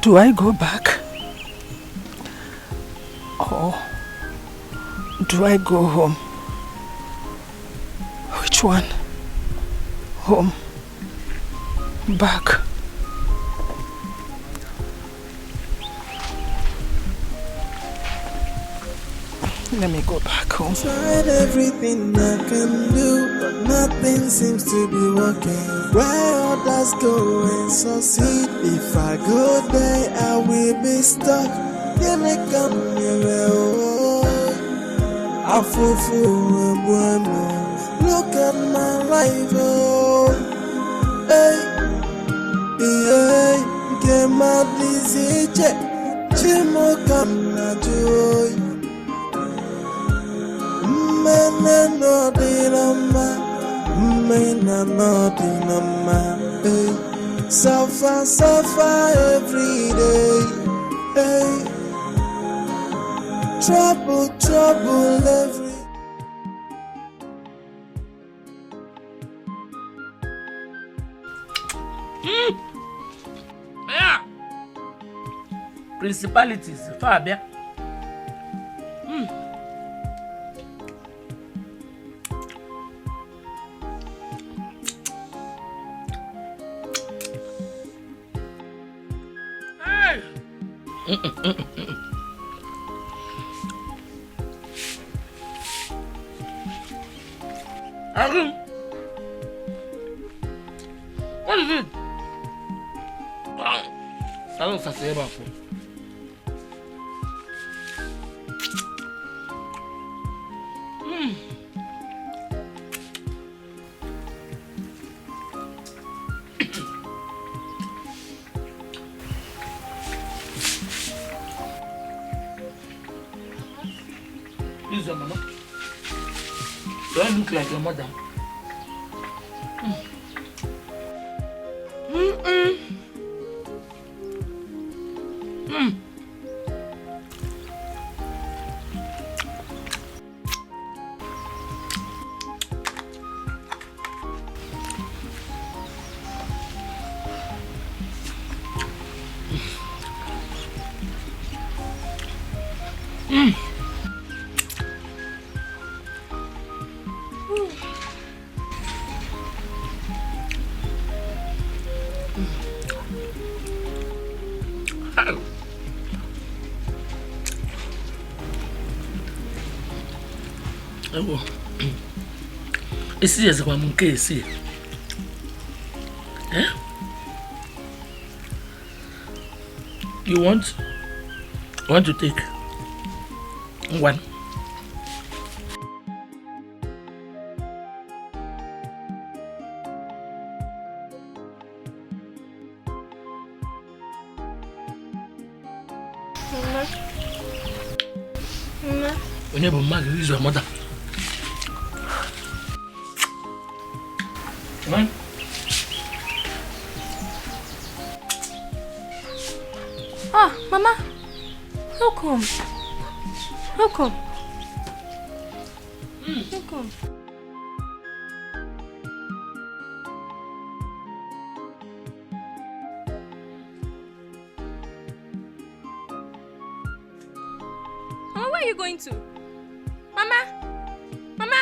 Do I go back? Or do I go home? Which one? Home? Back? Let me go back home. Tried everything I can do, but nothing seems to be working. Where others go and succeed, if I go there I will be stuck. Gịnị ka m mere o? Afụfụ egbu emu. Look at my life, oh. Hey, hey, nke madizi iche, chimo ka m na-ajụ. Mmene n'ọdịna mma, mmene n'ọdịna mma. Hey, suffer, suffer every day. Hey, trouble, trouble every. Yeah. Principalities, Fabia. Hey. Arun. What is it? I don't say about food. This is your mama. Do I look like your mother? Esse é uma monquê, esse. É? You want to take one? Whenever Maggie is your mother. One. Ah, Mama. How come? How come? How come? Mama, where are you going to? Mama? Mama?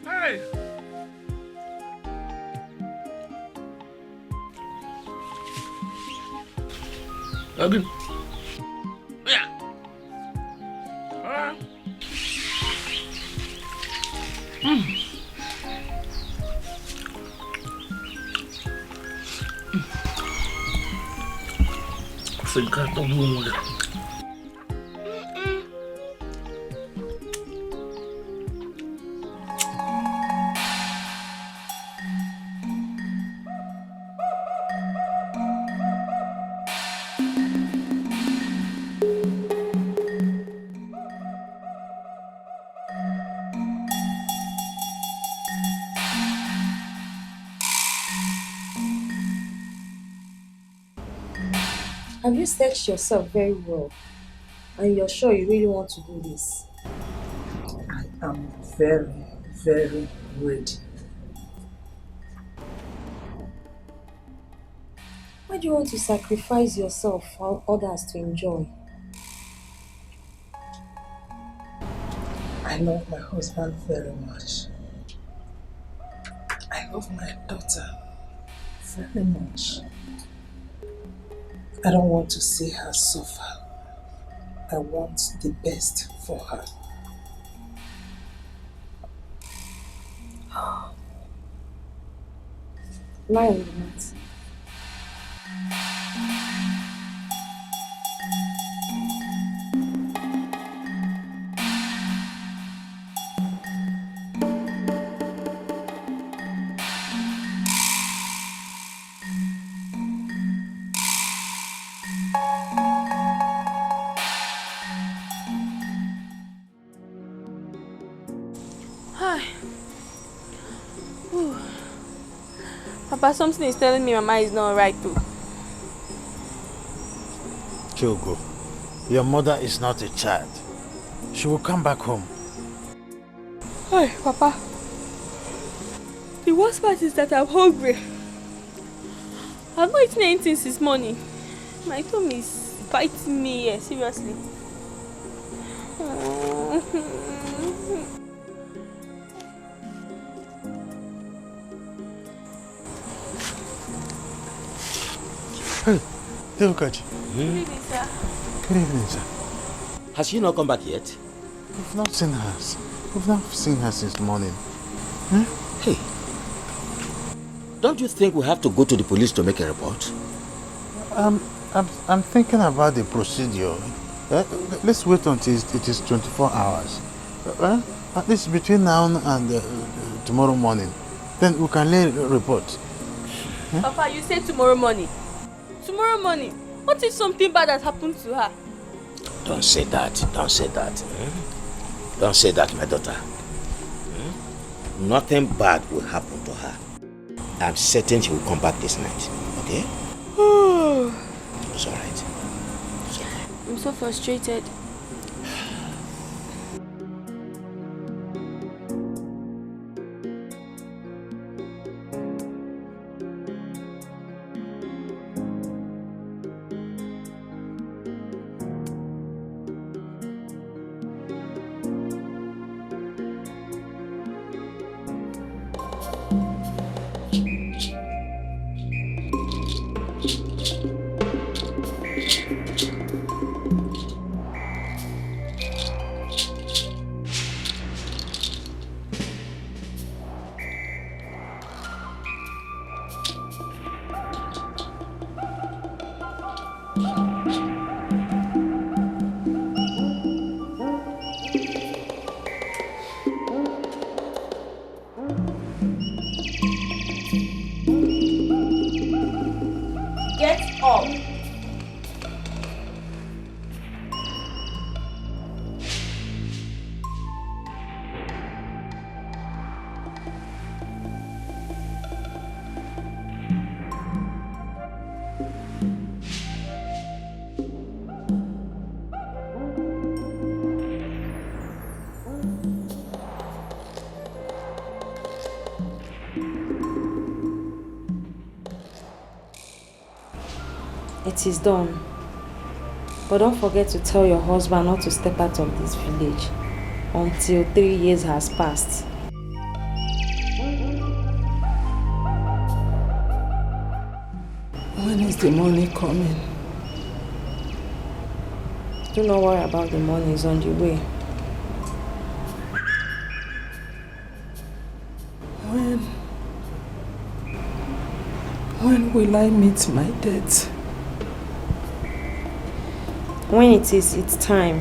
Hey! Again. Yeah. Think I don't know what. Have you searched yourself very well? And you're sure you really want to do this? I am very, very ready. Why do you want to sacrifice yourself for others to enjoy? I love my husband very much. I love my daughter very much. I don't want to see her suffer. I want the best for her. Lie on the mat. Papa, something is telling me Mama is not right too. Kyogo, your mother is not a child. She will come back home. Hey, Papa. The worst part is that I'm hungry. I've not eaten anything since morning. My tummy is biting me here, seriously. Hey, Devukachi. Good evening, sir. Good evening, sir. Has she not come back yet? We've not seen her. We've not seen her since morning. Hey, don't you think we have to go to the police to make a report? I'm thinking about the procedure. Let's wait until it is 24 hours. At least between now and tomorrow morning. Then we can lay a report. Papa, you said tomorrow morning. Tomorrow morning? What if something bad has happened to her? Don't say that. Don't say that. Don't say that, my daughter. Nothing bad will happen to her. I'm certain she will come back this night. Okay? It's alright. It's okay. I'm so frustrated. It is done. But don't forget to tell your husband not to step out of this village until 3 years has passed. When is the money coming? Do not worry about the money, it's on the way. When will I meet my debt? When it is its time,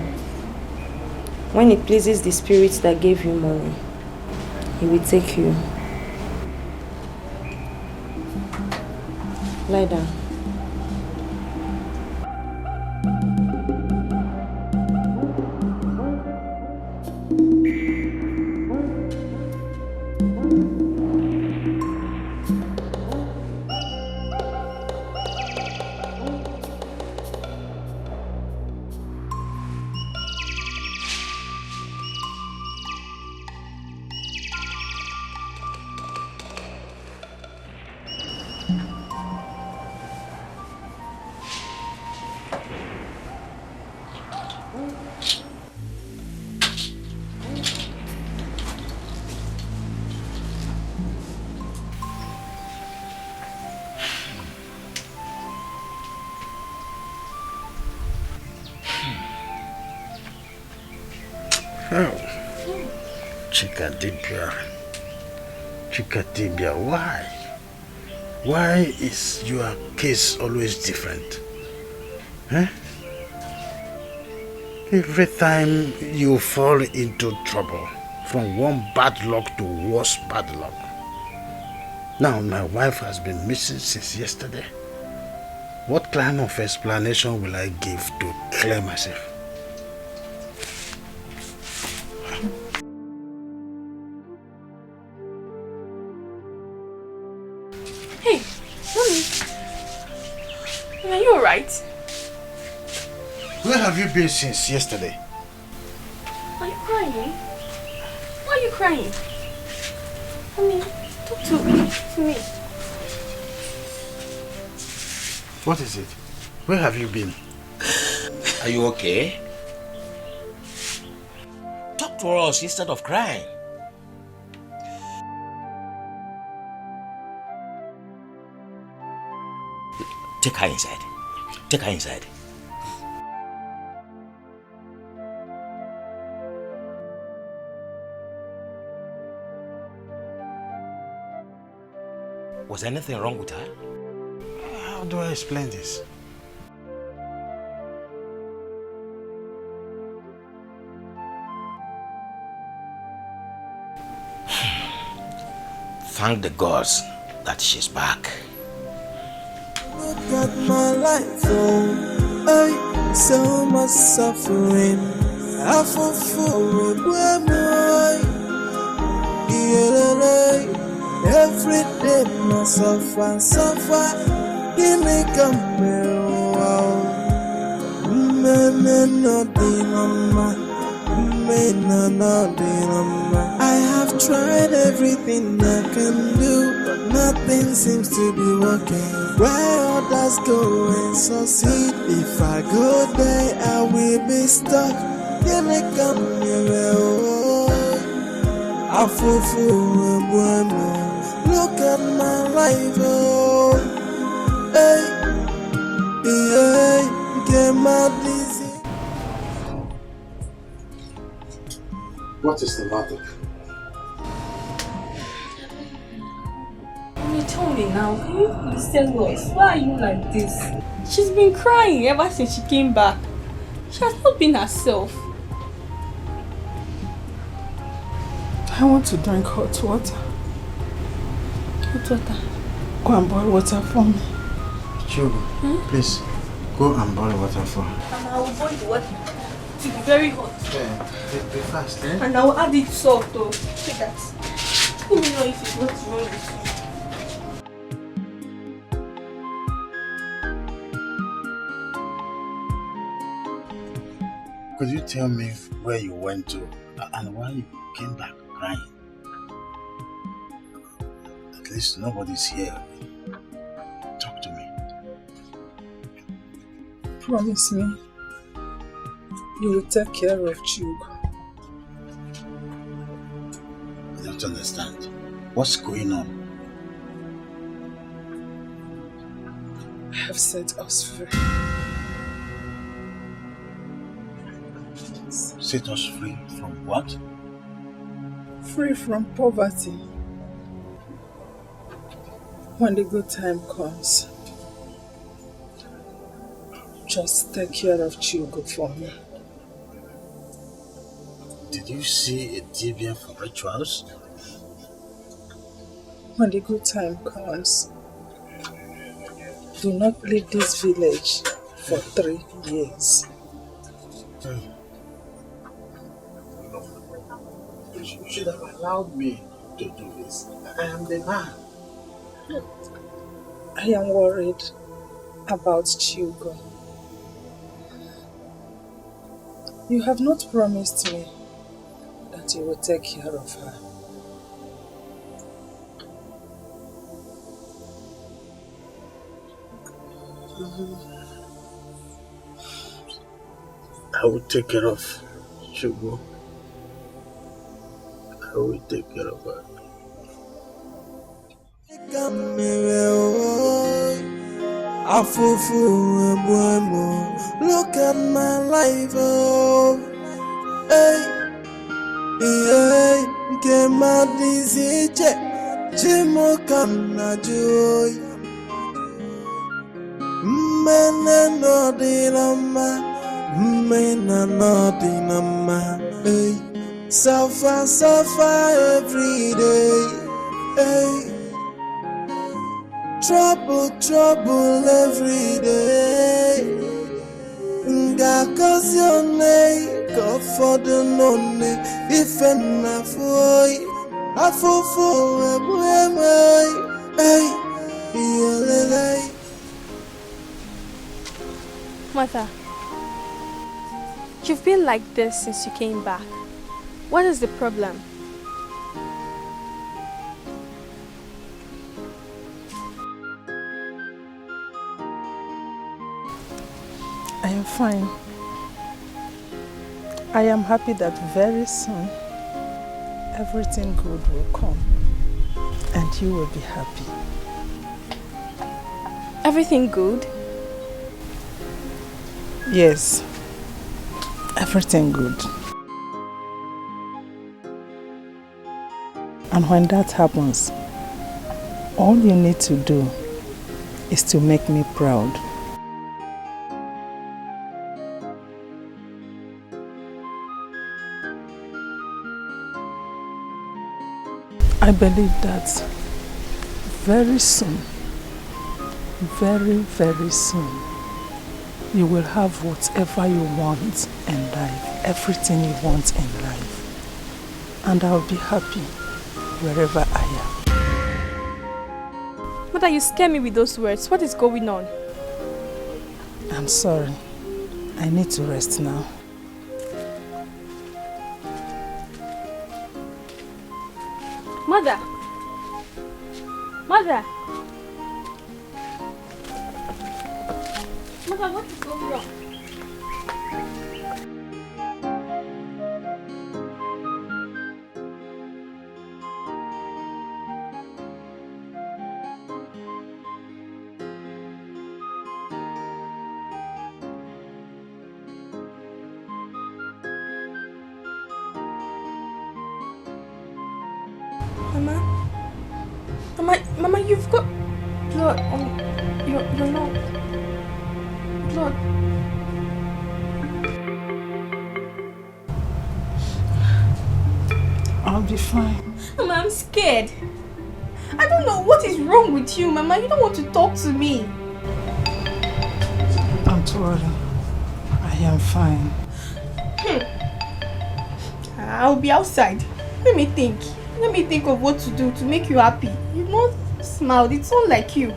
when it pleases the spirit that gave you money, he will take you. Lie down. Chikatibia, why? Why is your case always different? Huh? Every time you fall into trouble, from one bad luck to worse bad luck. Now my wife has been missing since yesterday. What kind of explanation will I give to clear myself? Hey, Mommy. Are you alright? Where have you been since yesterday? Are you crying? Why are you crying? Mommy, talk to me. What is it? Where have you been? Are you okay? Talk to us instead of crying. Take her inside. Take her inside. Was anything wrong with her? How do I explain this? Thank the gods that she's back. Look at my life, oh, so much suffering. I fall forward, where am I? Every day, I suffer. Give me I have tried everything I can do, but nothing seems to be working. Where others go and succeed, if I go there, I will be stuck. Can I come here? I fall for look at my life, oh, hey, get my dizzy. What is the matter? Mommy, tell me now. Can you please tell us? Why are you like this? She's been crying ever since she came back. She has not been herself. I want to drink hot water. Hot water? Go and boil water for me. Chubu, please, go and boil water for her. And I will boil the water to be very hot. Yeah, be fast, eh? And I will add it salt though. Take that. Let me know if it's what's wrong with you. Could you tell me where you went to and why you came back crying? At least nobody's here. Talk to me. promise me you will take care of Chugo? I don't understand. What's going on? I have set us free. Set us free from what? Free from poverty. When the good time comes, just take care of Chugo for me. Did you see a Dibia for rituals? When the good time comes, do not leave this village for 3 years. You should have allowed me to do this. I am the man. I am worried about Chugo. You have not promised me that you will take care of her. I will take care of Chugo. I will take care of her. Look at my life, oh, hey, yeah, get my disease, Jimo Kana joy, man, no dinama, man, no dinama, hey, suffer every day, hey. Trouble every day. Cause your name, God for the nonny, if enough boy, I fall for a hey, Mother, you've been like this since you came back. What is the problem? I am fine. I am happy that very soon everything good will come and you will be happy. Everything good? Yes, everything good. And when that happens, all you need to do is to make me proud. I believe that very soon, very soon, you will have whatever you want in life, everything you want in life. And I'll be happy wherever I am. Mother, you scare me with those words. What is going on? I'm sorry. I need to rest now. Mother! Mother! Mother, what is going on? Mama, you've got blood on your nose. Blood. I'll be fine. Mama, I'm scared. I don't know what is wrong with you, Mama. You don't want to talk to me. Don't worry. I am fine. I'll be outside. Let me think. Let me think of what to do to make you happy. You've not smiled. It's not like you.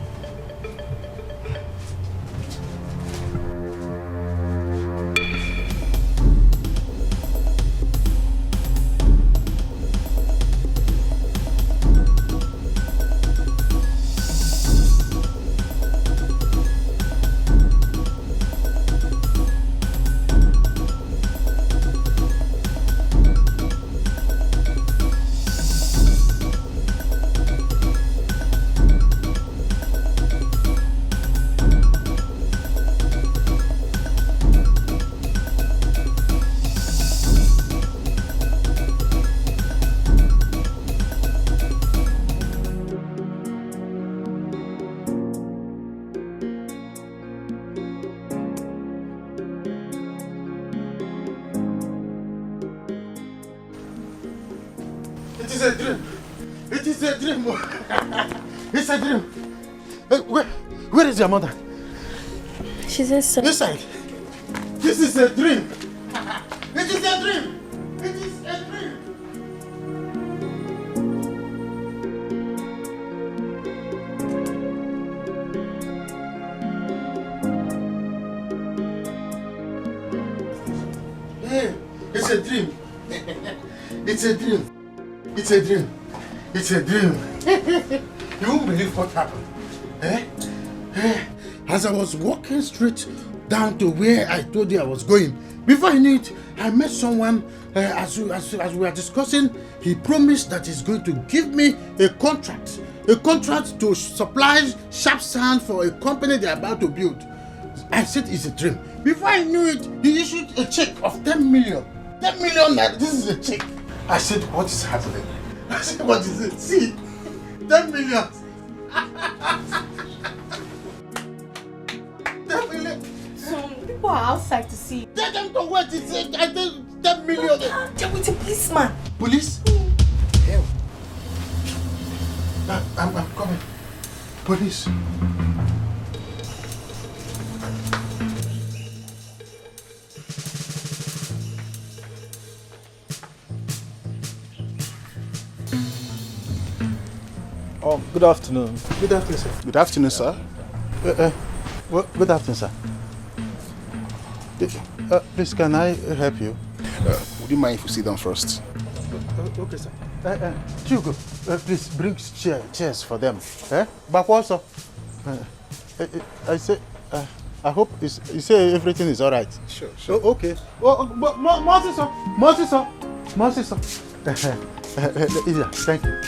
a dream. It is a dream. It's a dream. Where is your mother? She's inside. Inside. This is a dream. It is a dream. It is a dream. Hey, it's a dream. It's a dream. It's a dream. It's a dream. You won't believe what happened. As I was walking straight down to where I told you I was going, before I knew it, I met someone. As we were discussing, he promised that he's going to give me a contract to supply sharp sand for a company they're about to build. I said it's a dream. Before I knew it, he issued a check of 10 million. 10 million naira. This is a check. I said, what is happening? I said, what is it? See, 10 million. 10 million. Some people are outside to see. Tell them to wait. It's I think 10 million. They're with a policeman. Police? Hell. I'm coming. Police. Oh, good afternoon. Good afternoon, sir. Good afternoon, sir. Good afternoon, sir. Please, can I help you? Would you mind if we sit down first? Okay, sir. Hugo, please bring chairs for them. Back also. I say, I hope you say everything is all right. Sure, sure. Oh, okay. Moses. Yeah, thank you.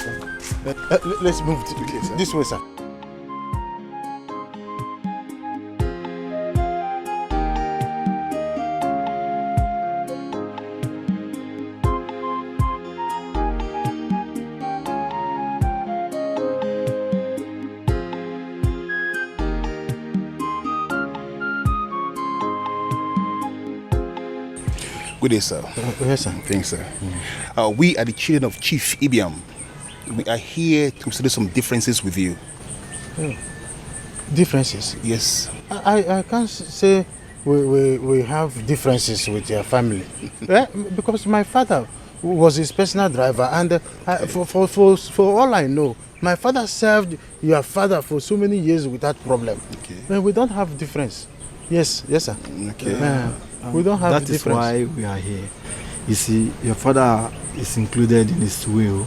Let's move this way, sir. Good day, sir. Yes, sir. Thanks, sir. We are the children of Chief Ibiam. We are here to settle some differences with you. Differences? Yes. I can't say we have differences with your family. Because my father was his personal driver, and for all I know, my father served your father for so many years without problem. Okay. We don't have difference. Yes, sir. Okay. We don't have that difference. Is why we are here. You see, your father is included in his will.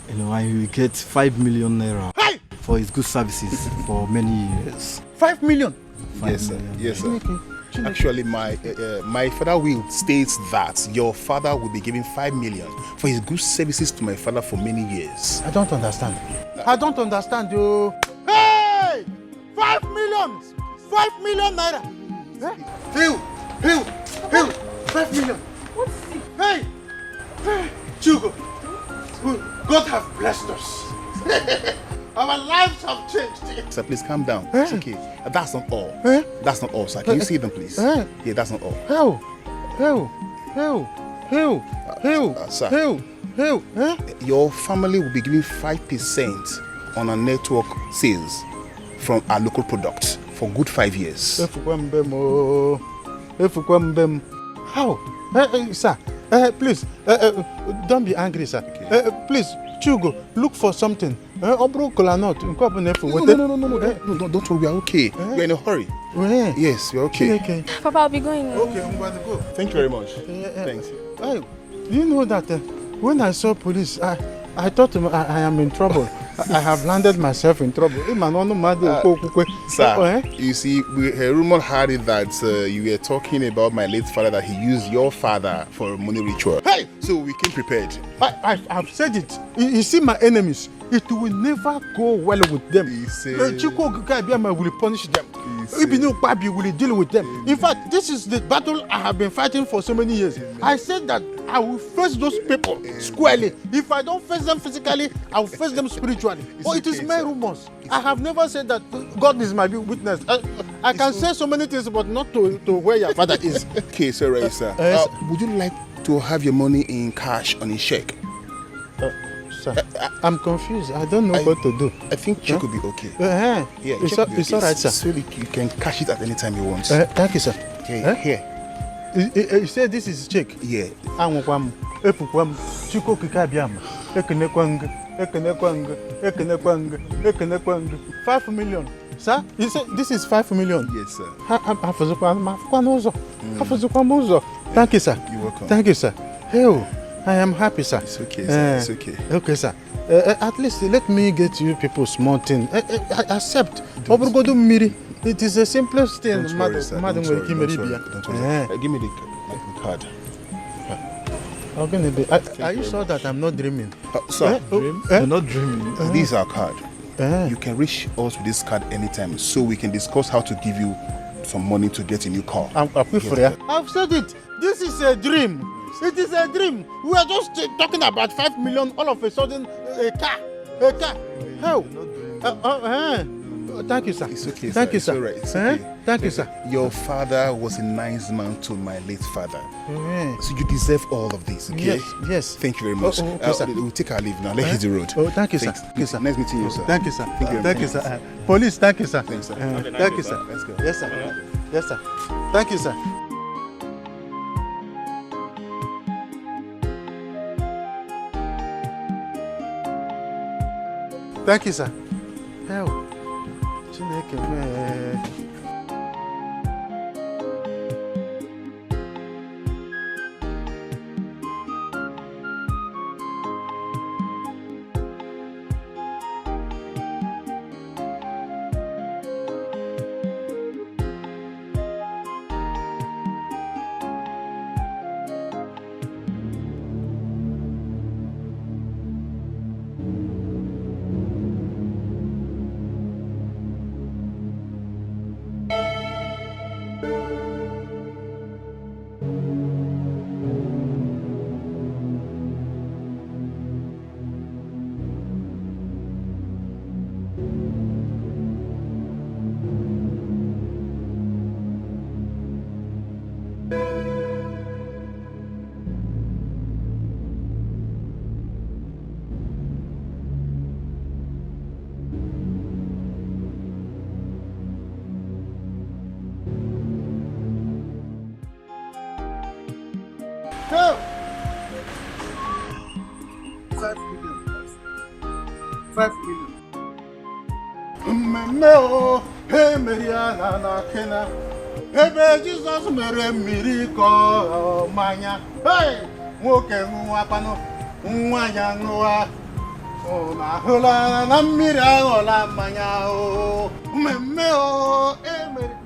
You know, and he will get 5 million naira for his good services for many years. 5 million? Yes, sir. Yes, sir. Actually, my father will states that your father will be giving 5 million for his good services to my father for many years. I don't understand. I don't understand you. Hey! 5 million! 5 million naira! Hey! 5 million! Hey! Chugo! God have blessed us. Our lives have changed. Sir, please calm down. It's okay. That's not all. That's not all, sir. Can you see them, please? Yeah, that's not all. Sir. Your family will be giving 5% on our network sales from our local products for good 5 years. How? Sir, please, don't be angry, sir. Okay. Please, Chugo, look for something. No, don't worry, we are okay. We're in a hurry. Yes, we're okay. Okay. Papa, I'll be going now. Okay, I'm going to go. Thank you very much. Thanks. You know that when I saw police, I thought I am in trouble. I have landed myself in trouble. Sir, you see, a rumor had it that you were talking about my late father, that he used your father for a money ritual. Hey! So we came prepared. I've said it. You see my enemies, it will never go well with them. Chiko will punish them. Ibinu Pabi will deal with them. In fact, this is the battle I have been fighting for so many years. I said that I will face those people squarely. If I don't face them physically, I will face them spiritually. It is my rumors. I have never said that. God is my witness. I can say so many things, but not to where your father is. Okay, sir. Would you like to have your money in cash on a check? sir. I'm confused. I don't know what to do. I think check will be okay. Yeah, It's all right, sir. So you can cash it at any time you want. Thank you, sir. Here. You said this is check? Yeah. Anwukwam, epukwam, Chuko Kikabiam, Ekenekwang, 5 million. Sir, you said this is 5 million? Yes, sir. Thank you, sir. You're welcome. Thank you, sir. Hey, I am happy, sir. It's okay, sir. It's okay. Okay, sir. At least let me get you people small thing. Accept. It is the simplest thing. Don't worry, sir. Don't worry. Give me the card. Are you sure that I'm not dreaming? Sir, You're not dreaming. this is our card. You can reach us with this card anytime, so we can discuss how to give you some money to get a new car. I've said it. This is a dream. It is a dream. We are just talking about 5 million. All of a sudden, a car. How? Thank you, sir. It's okay, Thank sir. you, sir. It's all right. It's okay. Thank you, sir. Your father was a nice man to my late father. So you deserve all of this, okay? Yes. Thank you very much. Okay, sir. We'll take our leave now. Let's hit the road. Oh, thank you, sir. Thanks. Thank you, sir. Nice meeting you, sir. Thank you, sir. Thank you, sir. Police, thank you, sir. Thanks, sir. Thank you, sir. Let's go. Yes, sir. Yes, sir. Thank you, sir. Thank you, sir. Hell. Chineke me. Go! 5 million. 5 million. Mmeo, hey Mariana na kena. Ebe Jesus mere mmiri ko manya. Hey, nwoke nwa pano, nwa ya nwa. O na hula na mmiri aghọla mmanya o. Mmeo, hey Mariana.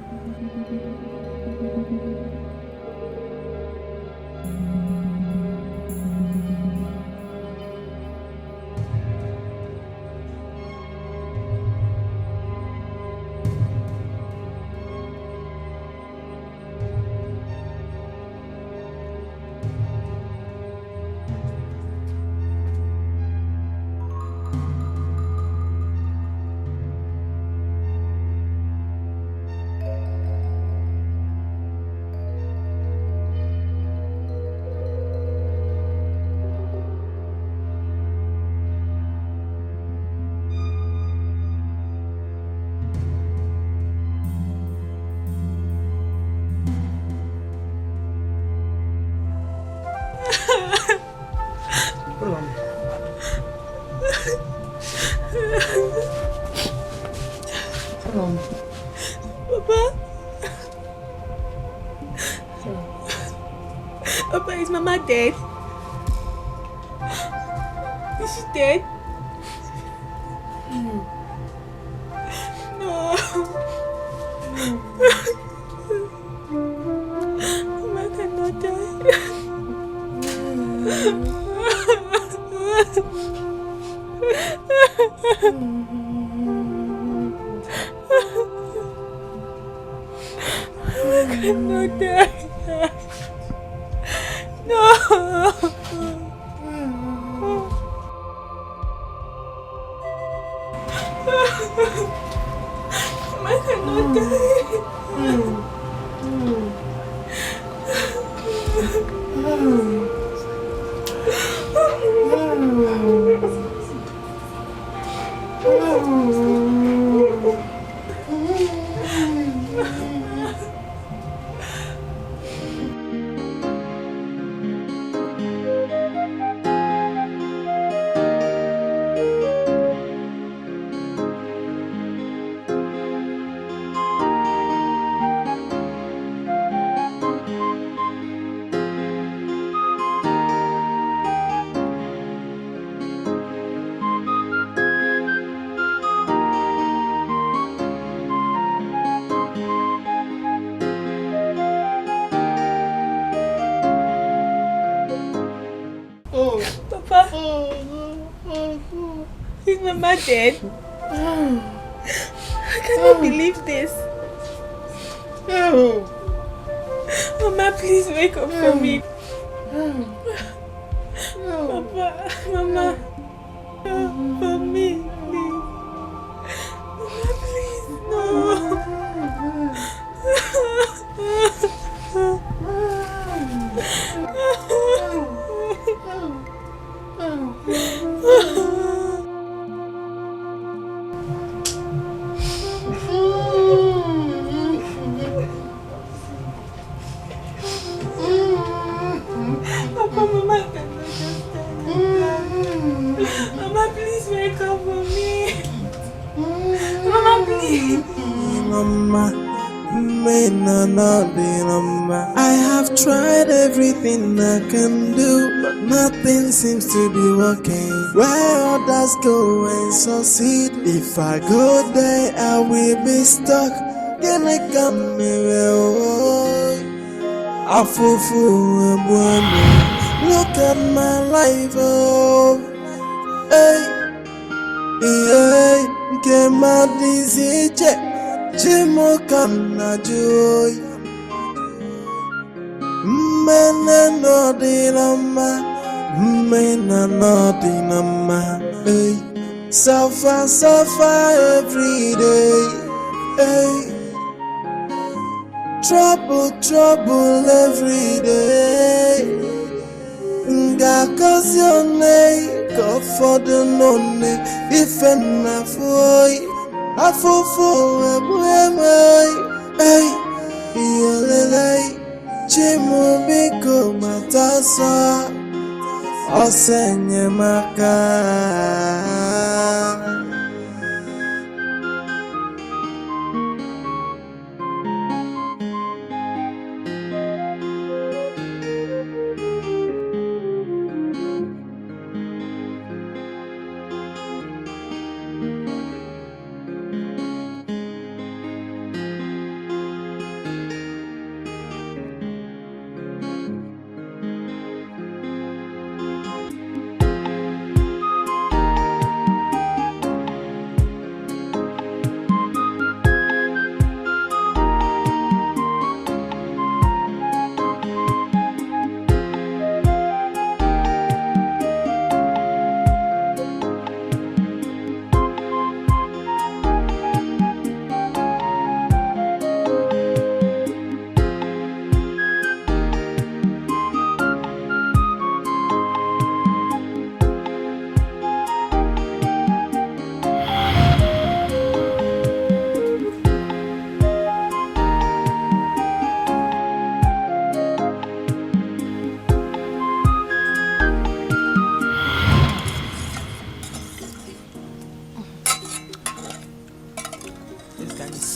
Papa, is Mama dead? Is she dead? No. Mama cannot die. Mama cannot die. No. I cannot die. Is Mama dead? I cannot believe this. Mama, please wake up for me. Papa, Mama, for me, please. Mama, please, no. Papa, Mama cannot just Mama, please wake up for me. Mama, please. Mama, I have tried everything I can do, but nothing seems to be working. Where others go and succeed, if I go there, I will be stuck. Can I come here? Look at my life, oh, hey, hey, get my disease, Jimo kana joy, mena no dinama, mena no dinama, hey, suffer every day, hey. Trouble every day. Ngakazi one, God for the none. If enough boy, I for hey, yelele, Chimu biko matasa, osenye maka.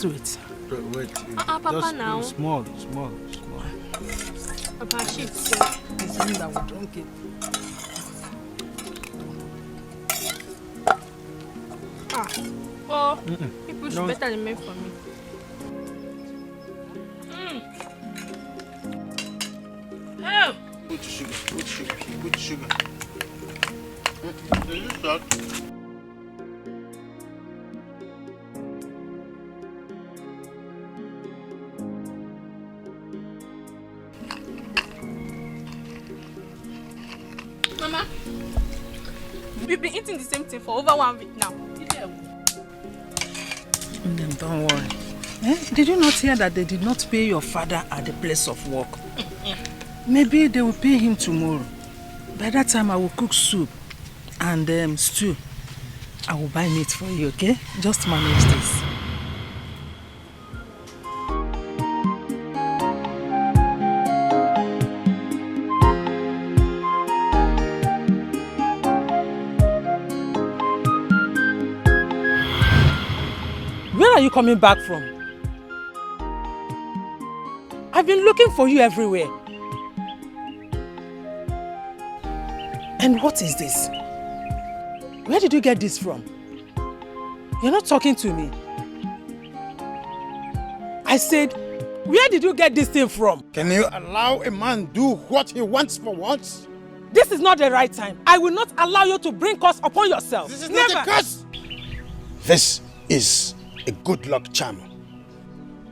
Sweet. Wait. Papa just now. Small. Papa, shit. It's only that we drink it. People should better than me for me. Oh. Put sugar. Is this salt? Mama, we've been eating the same thing for over 1 week now. Don't worry. Did you not hear that they did not pay your father at the place of work? Maybe they will pay him tomorrow. By that time, I will cook soup and stew. I will buy meat for you, okay? Just manage this. Where are you coming back from? I've been looking for you everywhere. And what is this? Where did you get this from? You're not talking to me. I said, where did you get this thing from? Can you allow a man do what he wants for once? This is not the right time. I will not allow you to bring curse upon yourself. This is Never. not a curse. This is a good luck charm.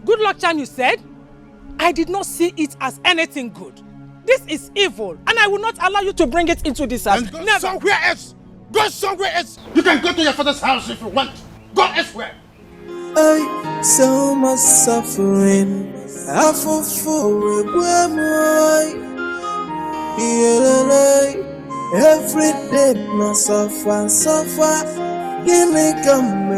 Good luck charm, you said? I did not see it as anything good. This is evil, and I will not allow you to bring it into this house. And go Never. somewhere else. Go somewhere else. You can go to your father's house if you want. Go elsewhere. So much suffering. I fall for it. Every day, I suffer. Give me come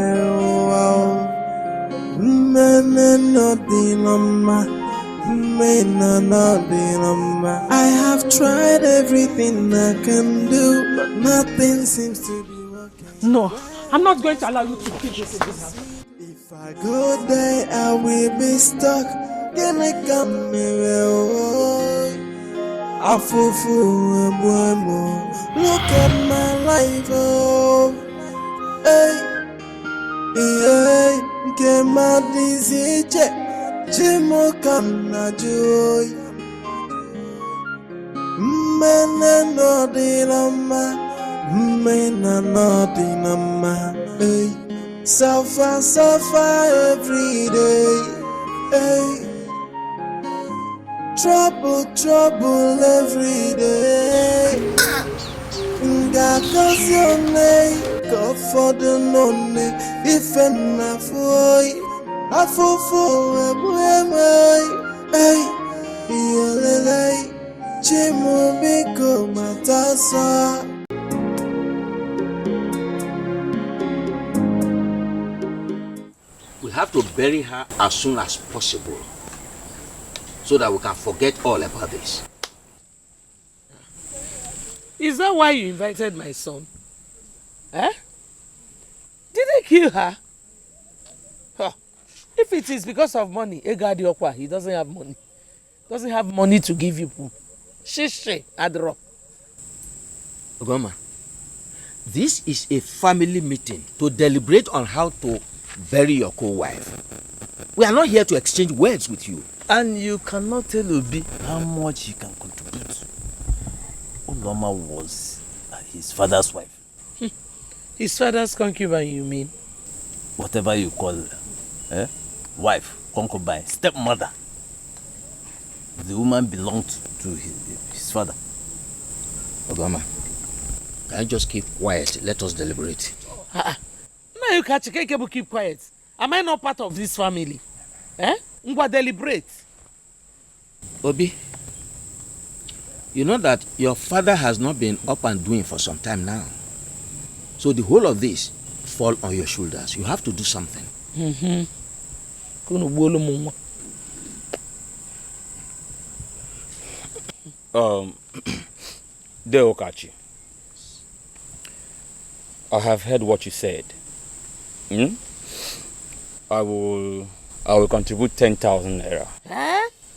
I have tried everything I can do, but nothing seems to be working. No, I'm not going to allow you to keep this in this house. If I go there, I will be stuck. Can I come Look at my life, oh, hey, get my disease, Jimo Kana joy, Mena no dinama, hey, suffer every day, hey. Trouble every day. God cause your name, God for the nonny. If enough boy, I fall for a boy. Hey, Jimo Biko Matasa. We have to bury her as soon as possible, so that we can forget all about this. Is that why you invited my son? Eh? Did they kill her? Huh. If it is because of money, Egadi Okwa, he doesn't have money. Doesn't have money to give you. Shishe, Adro. Ogoma, this is a family meeting to deliberate on how to bury your co-wife. We are not here to exchange words with you. And you cannot tell Obi how much he can contribute. Uloma was his father's wife. His father's concubine, you mean? Whatever you call her. Wife, concubine, stepmother. The woman belonged to his father. Obama, can you just keep quiet? Let us deliberate. Now you catch keep quiet. Am I not part of this family? Eh? Ngwa deliberate. Obi, you know that your father has not been up and doing for some time now. So the whole of this fall on your shoulders. You have to do something. Deokachi, I have heard what you said. I will contribute 10,000 naira.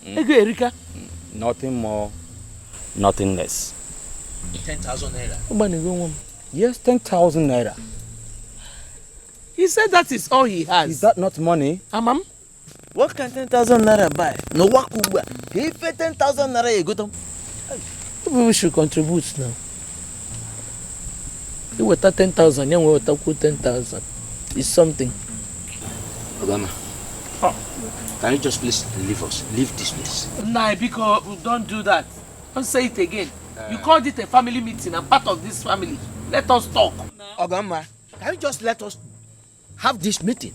Erika? Nothing more, nothing less. 10,000 naira. Yes, 10,000 naira. He said that is all he has. Is that not money? Amam? What can 10,000 naira buy? No wakuba. He pay 10,000 naira you go to. Maybe we should contribute now. You were 10,000, you were 10,000. It's something. Obama, can you just please leave us? Leave this place. Nah, because don't do that. Don't say it again. You called it a family meeting. I'm part of this family. Let us talk. Ogama, can you just let us have this meeting?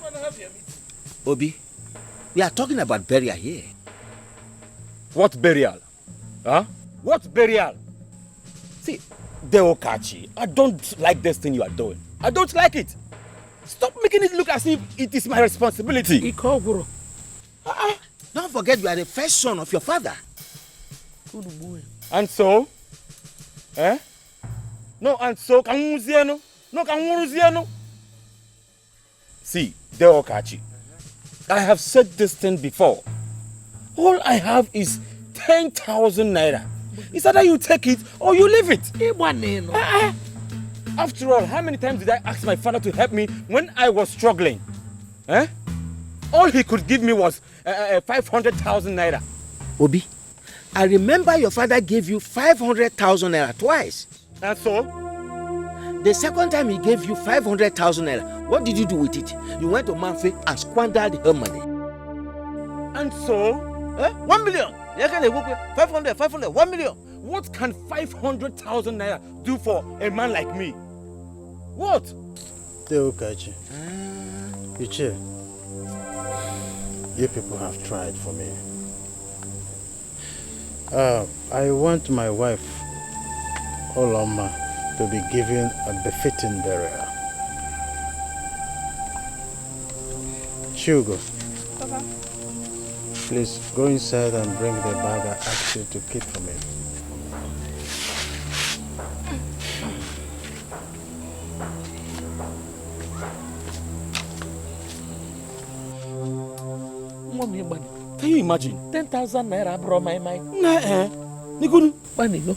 Have your meeting. Obi, we are talking about burial here. What burial? Huh? What burial? See, Deokachi, I don't like this thing you are doing. I don't like it. Stop making it look as if it is my responsibility. Don't forget you are the first son of your father. And so? Eh? No, and so, see, Deokachi, I have said this thing before. All I have is 10,000 naira. It's either you take it or you leave it. After all, how many times did I ask my father to help me when I was struggling? Eh? All he could give me was 500,000 naira. Obi, I remember your father gave you 500,000 naira twice. And so? The second time he gave you 500,000 naira, what did you do with it? You went to Manfe and squandered her money. And so? 1 million. 500, 1 million. What can 500,000 naira do for a man like me? What? Deokachi. Iche, you people have tried for me. I want my wife, Oloma, to be given a befitting burial. Shugo. Papa. Please go inside and bring the bag I asked you to keep for me. Can you imagine? 10,000 naira bro my mind. Nah, Nigunu. Funny, no?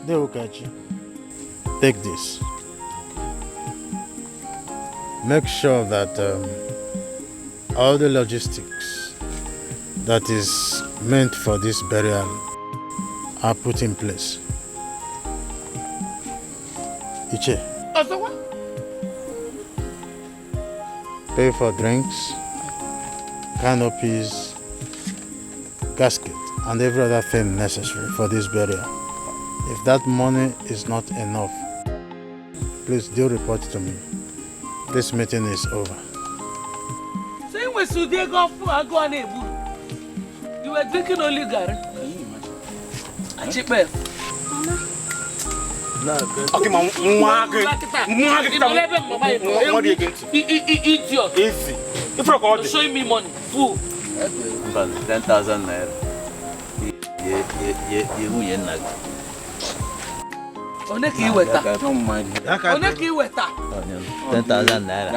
Deokachi, take this. Make sure that all the logistics that is meant for this burial are put in place. Iche, pay for drinks, canopies, casket, and every other thing necessary for this burial. If that money is not enough, please do report to me. This meeting is over. You were drinking only Gary. Achipel. Okay, mama. Idiot. Easy. Showing me money. Fool. 10,000 naira. Oneki iweta. Oneki iweta. 10,000 naira.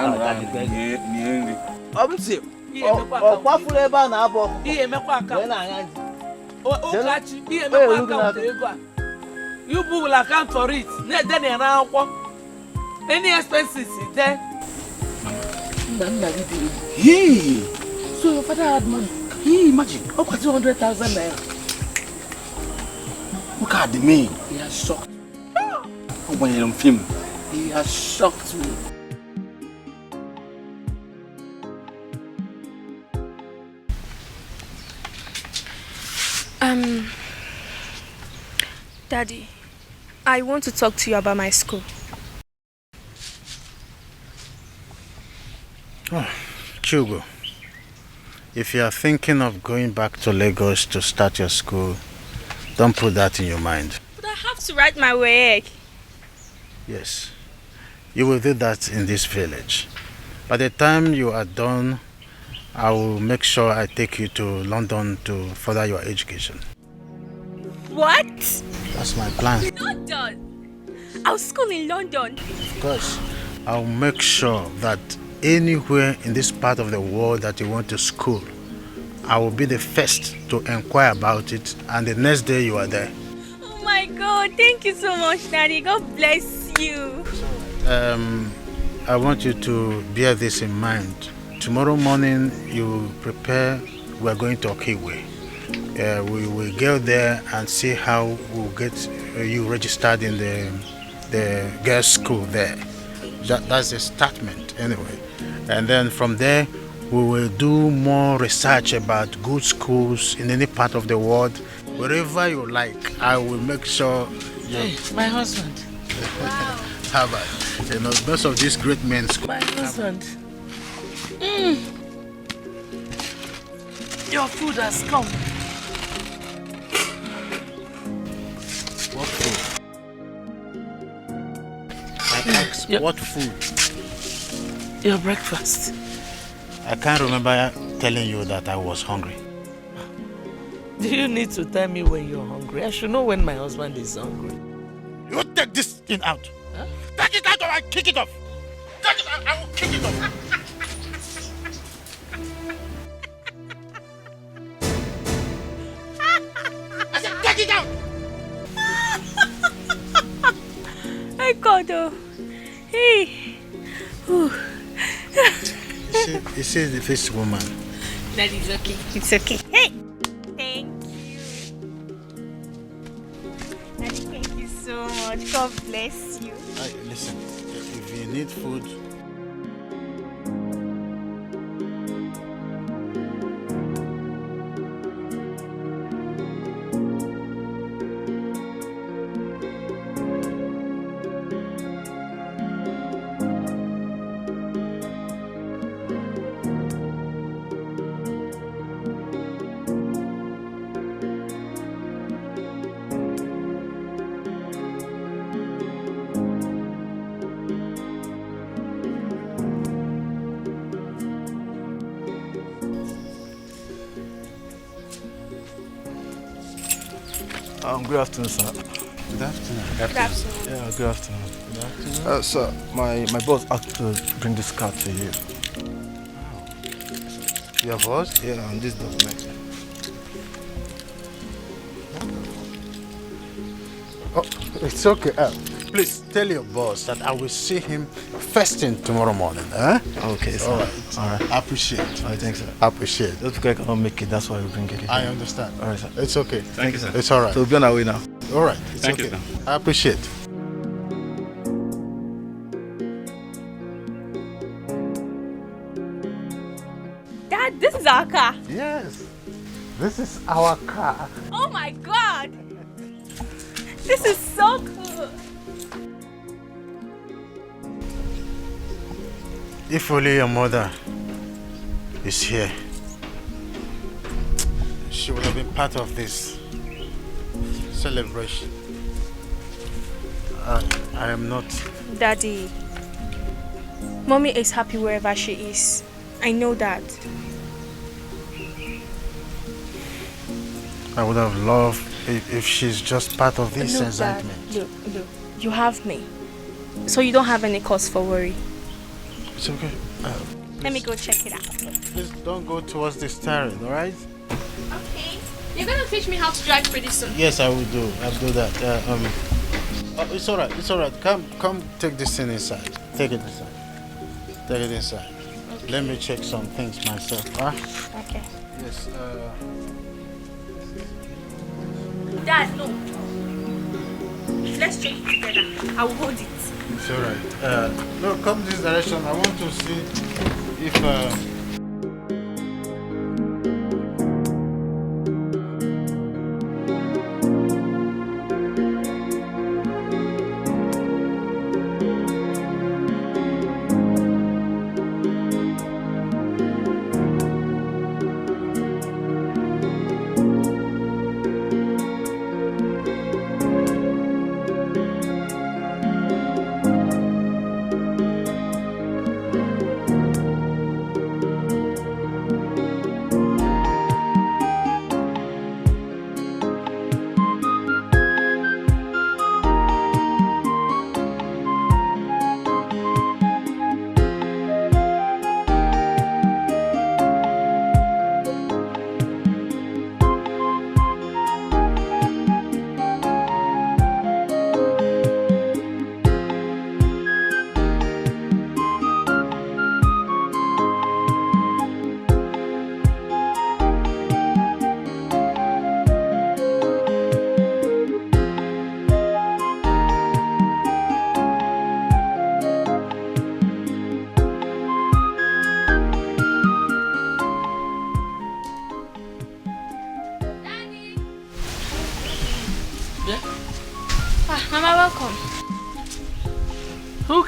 Obisi. Okwafuru ebe a na-abọ. Ihe emekwa account. Okachi, ihe emekwa account ego a. You people will account for it. Then you know any expenses there. Hey. So your father had money. Can you imagine? Over 200,000 naira. Look at me. He has shocked. When you're on film. He has shocked me. Daddy, I want to talk to you about my school. Oh, Chugo, if you are thinking of going back to Lagos to start your school, don't put that in your mind. But I have to write my WAEC. Yes, you will do that in this village. By the time you are done, I will make sure I take you to London to further your education. What? That's my plan. London? I'll school in London. Of course, I'll make sure that anywhere in this part of the world that you want to school, I will be the first to inquire about it, and the next day you are there. Oh my God, thank you so much, Daddy. God bless you. I want you to bear this in mind. Tomorrow morning, you prepare, we're going to Okiwe. We will go there and see how we'll get you registered in the girls' school there. That's the startment anyway. And then from there, we will do more research about good schools in any part of the world. Wherever you like, I will make sure you... Hey, my husband. How about, most of these great men. My husband. Your food has come. What food? I asked, what food? Your breakfast. I can't remember telling you that I was hungry. Do you need to tell me when you're hungry? I should know when my husband is hungry. You take this thing out. Huh? Take it out or I kick it off. Take it out, I will kick it off. I said take it out. My God, oh. Hey. You see the first woman. That is okay. It's okay. Hey. Thank you. Daddy, thank you so much. God bless you. Listen, if you need food, Good afternoon, sir. Good afternoon. Good afternoon. Yeah, good afternoon. Good afternoon. Sir, my boss asked to bring this card to you. Your boss? Yeah, on this document. Oh, it's okay. Please tell your boss that I will see him first thing tomorrow morning. Okay, sir. All right. I appreciate it. All right, thanks, sir. I appreciate it. Just because I cannot make it, that's why we bring it. I understand. All right, sir. It's okay. Thank you, sir. It's all right. So we'll be on our way now. All right. It's Thank okay. you, sir. I appreciate it. Dad, this is our car. Yes. This is our car. Oh my God. This is so cool. If only your mother is here, she would have been part of this celebration. I am not. Daddy, Mommy is happy wherever she is. I know that. I would have loved if she's just part of this Look, excitement. Dad, look, you have me. So you don't have any cause for worry. It's okay. Let me go check it out. Please don't go towards the steering, all right? Okay. You're gonna teach me how to drive pretty soon. Yes, I will do. I'll do that. It's all right. It's all right. Come, take this thing inside. Take it inside. Take it inside. Okay. Let me check some things myself. Huh? Okay. Yes. Dad, no. Let's check it together. I will hold it. It's all right. No, come this direction. I want to see if.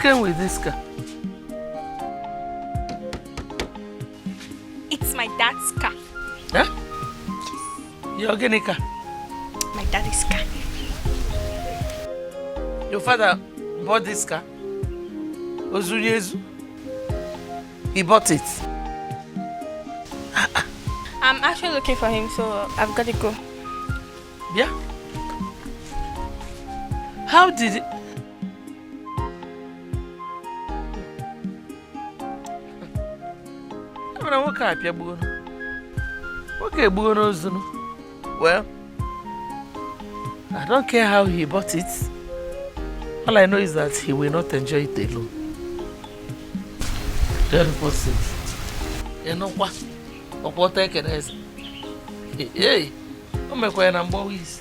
came with this car? It's my dad's car. Huh? Your organic car? My daddy's car. Your father bought this car? Ozuyezu? He bought it? I'm actually looking for him, so I've got to go. Yeah? How did it... Well, I don't care how he bought it. All I know is that he will not enjoy it alone. You know what? What I can ask? Hey, I'm going to go with.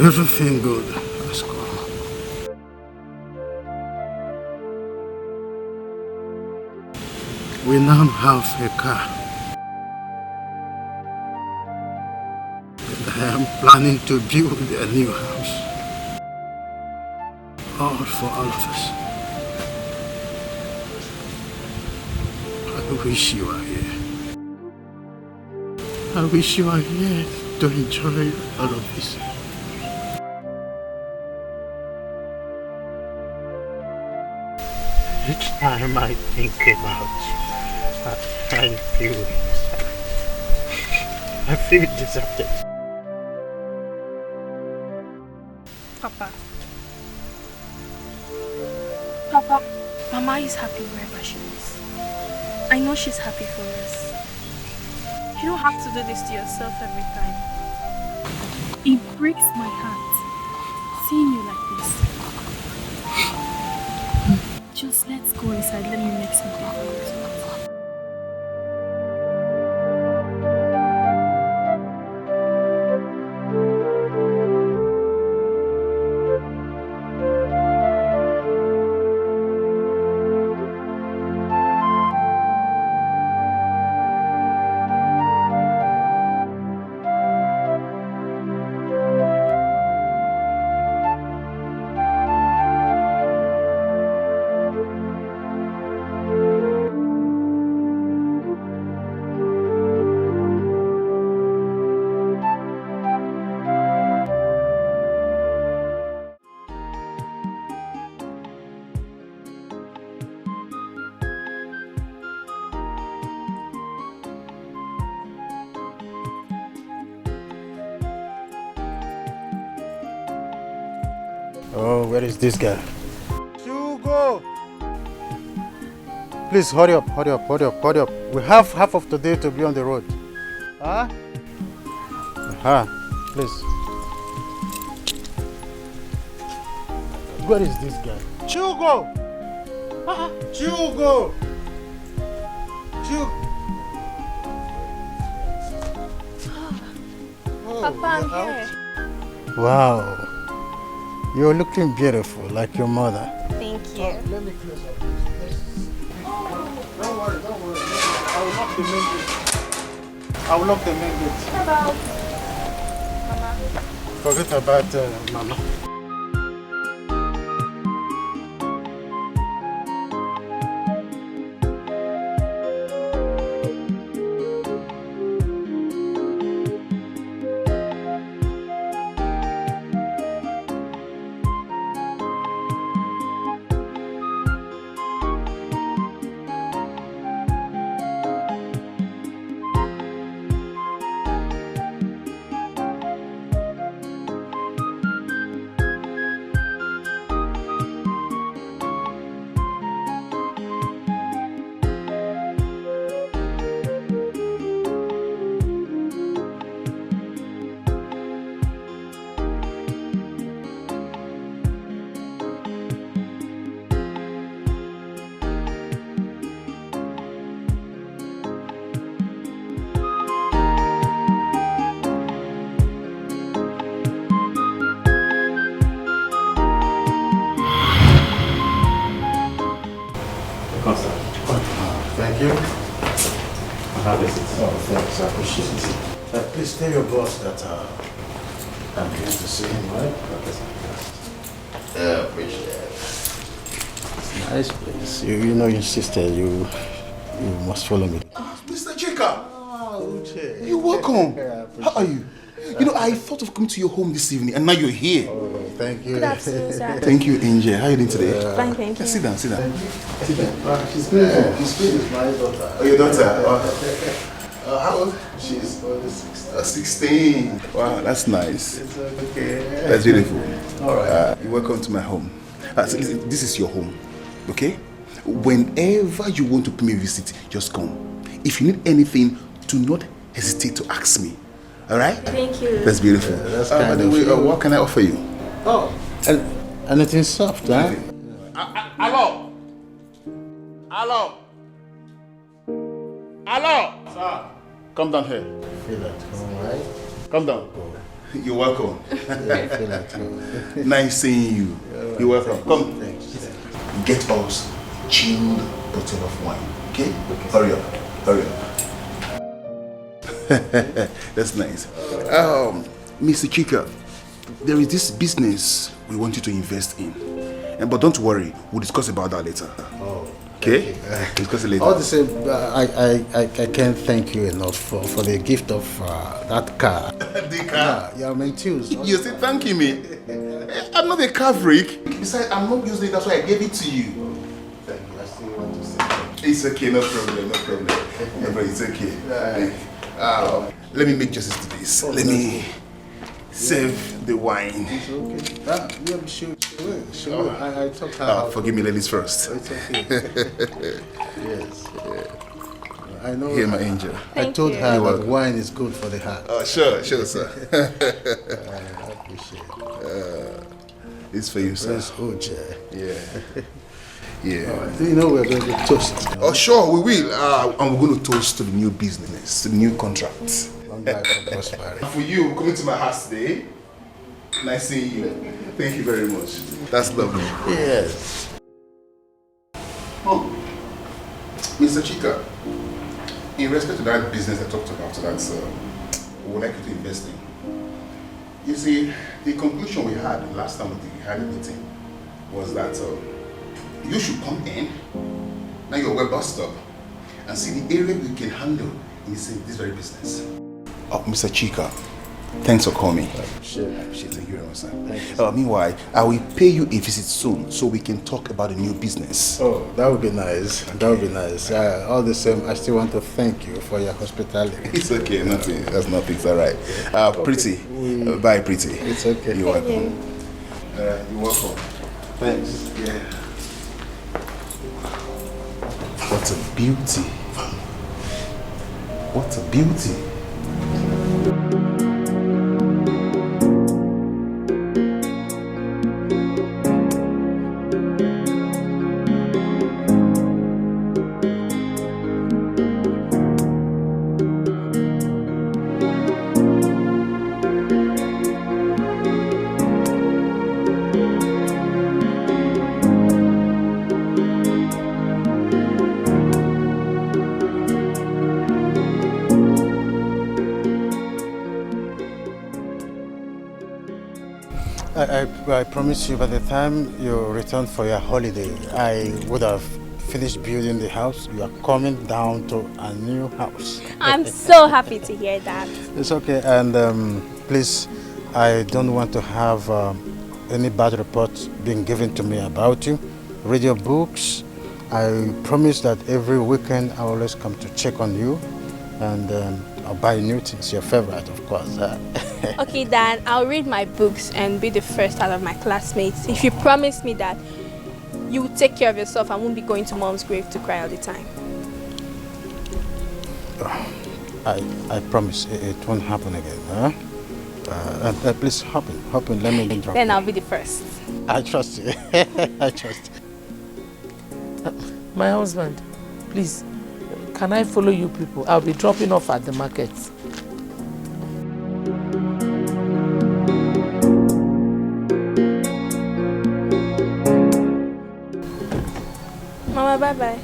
Everything good, Asko. We now have a car. And I am planning to build a new house. All for all of us. I wish you were here. I wish you were here to enjoy all of this. Each time I think about you, I feel deserted. Papa. Papa, Mama is happy wherever she is. I know she's happy for us. You don't have to do this to yourself every time. It breaks my heart seeing you like this. Just let's go inside. Let me make something for you. Oh, where is this guy? Hugo! Please hurry up, hurry up, hurry up, hurry up. We have half of the day to be on the road. Huh? Please. Where is this guy? Hugo! Hugo! Papa, I'm here. Wow. You're looking beautiful, like your mother. Thank you. Let me close up this. Don't worry, don't worry. I will lock the main gate. I will lock the main gate. What about Mama? Forget about Mama. Have a seat. Oh, thanks. I appreciate it. Please tell your boss that I'm here to see him, right? Appreciate it. It's a nice place. You know your sister. You must follow me. Mr. Chika! Oh, Uche. You're welcome. How are you? You know, I thought of coming to your home this evening, and now you're here. Oh, thank you. Good afternoon, sir. Thank you, Angel. How are you doing today? Fine, thank you. Sit down, sit down. Sit down. She's beautiful. She's beautiful. My daughter. Oh, your daughter? How old? She's only 16. 16. Wow, that's nice. It's okay. That's beautiful. All right. You're welcome to my home. So listen, this is your home, okay? Whenever you want to pay me a visit, just come. If you need anything, do not hesitate to ask me. All right? Thank you. That's beautiful. That's By kind the of way, you. what can I offer you? Oh, anything soft, huh? Hello? Hello? Hello? Sir, come down here. Feel at home, right? Come down. You're welcome. Yeah, feel at home. Nice seeing you. You're welcome. Come. Thanks. Get us chilled bottle of wine. Okay? Hurry up. Hurry up. That's nice. Mr. Chika, there is this business we want you to invest in. But don't worry, we'll discuss about that later. Oh, okay? Discuss it later. All the same, I can't thank you enough for the gift of that car. The car? Yeah, I'm enthused. You're still thanking me. I'm not a car freak. Besides, I'm not using it, that's why I gave it to you. Thank you. I still want to say It's okay, no problem, no problem. No problem, it's okay. Let me make justice to this. Let me serve the wine. it's okay. Yeah, sure. I took her. Forgive me, ladies first. It's okay. Yes. I know. Here, my angel. I told her that wine is good for the heart. Oh, sure, sir. I appreciate it. It's for you, sir. It's Uche. Yeah. Yeah. Do you know we're going to toast? Oh, sure, we will. And we're going to toast to the new business, to the new contract. Long life and prosperity. For you, coming to my house today. Nice seeing you. Thank you very much. That's lovely. Yes. Oh, Mr. Chika, in respect to that business I talked about, that we would like you to invest in. You see, the conclusion we had last time we had a meeting was that you should come in, now you're well bust up, and see the area we can handle in this very business. Oh, Mr. Chika, thanks for coming. I appreciate it. Thank you very much, sir. Meanwhile, I will pay you a visit soon so we can talk about the new business. Oh, that would be nice. That would be nice. All the same, I still want to thank you for your hospitality. It's okay, nothing. That's nothing. It's all right. Pretty. Bye, Pretty. It's okay. You're welcome. You're welcome. Thanks. Yeah. What a beauty. What a beauty. I promise you by the time you return for your holiday, I would have finished building the house. You are coming down to a new house. I'm so happy to hear that. It's okay, and please, I don't want to have any bad reports being given to me about you. Read your books. I promise that every weekend I always come to check on you, and I'll buy new things, your favorite, of course. Okay, Dan, I'll read my books and be the first out of my classmates if you promise me that you will take care of yourself and won't be going to mom's grave to cry all the time. I promise it won't happen again. Huh? Please hop in. Let me drop. Then I'll be the first. I trust you. I trust you. My husband, please, can I follow you people? I'll be dropping off at the market. Mama, bye-bye.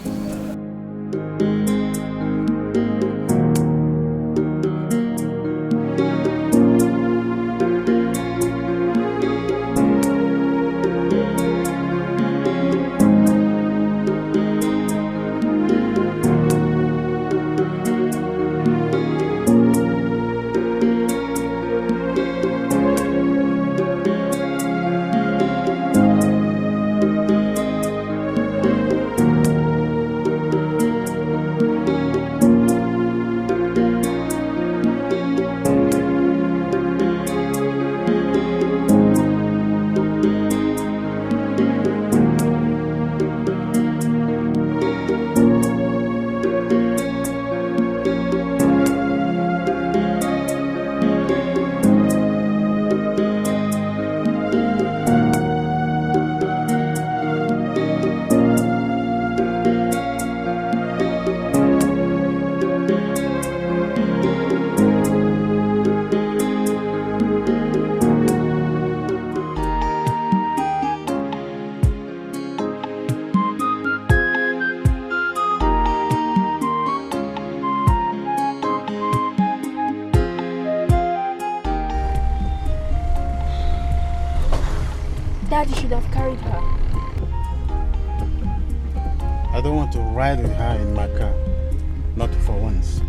Daddy should have carried her. I don't want to ride with her in my car. Not for once.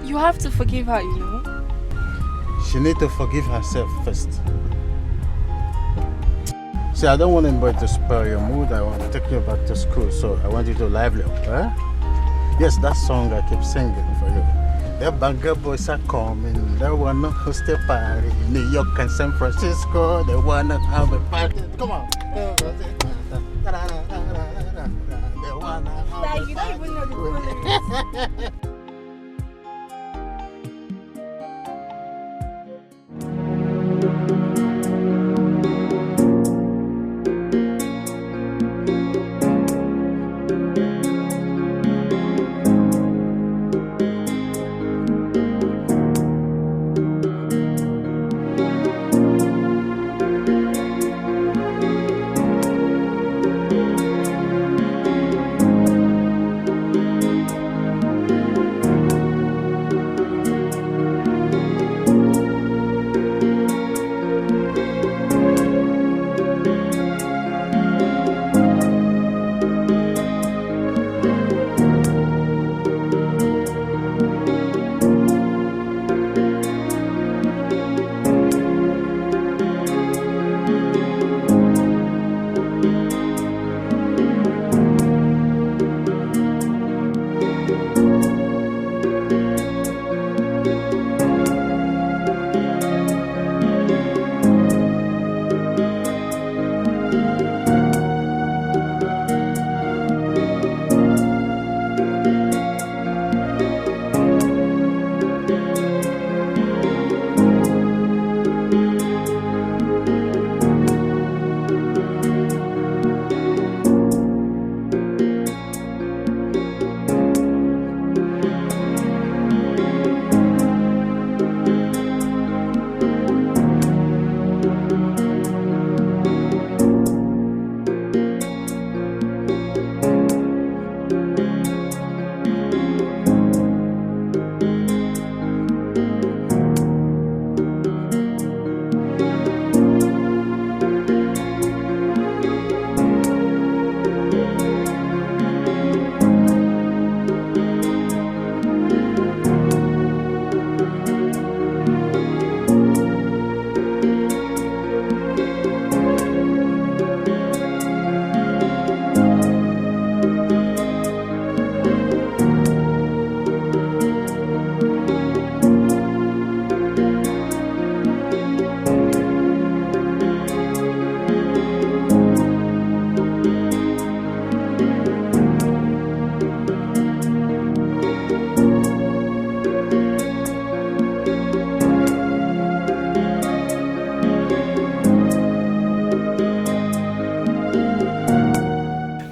You have to forgive her, you know. She needs to forgive herself first. See, I don't want anybody to spoil your mood. I want to take you back to school, so I want you to lively up, huh? Yes, that song I keep singing for you. The bugger boys are coming. They wanna host a party in New York and San Francisco. They wanna have a party. Come on. They wanna have Dad, a you don't even know the lyrics.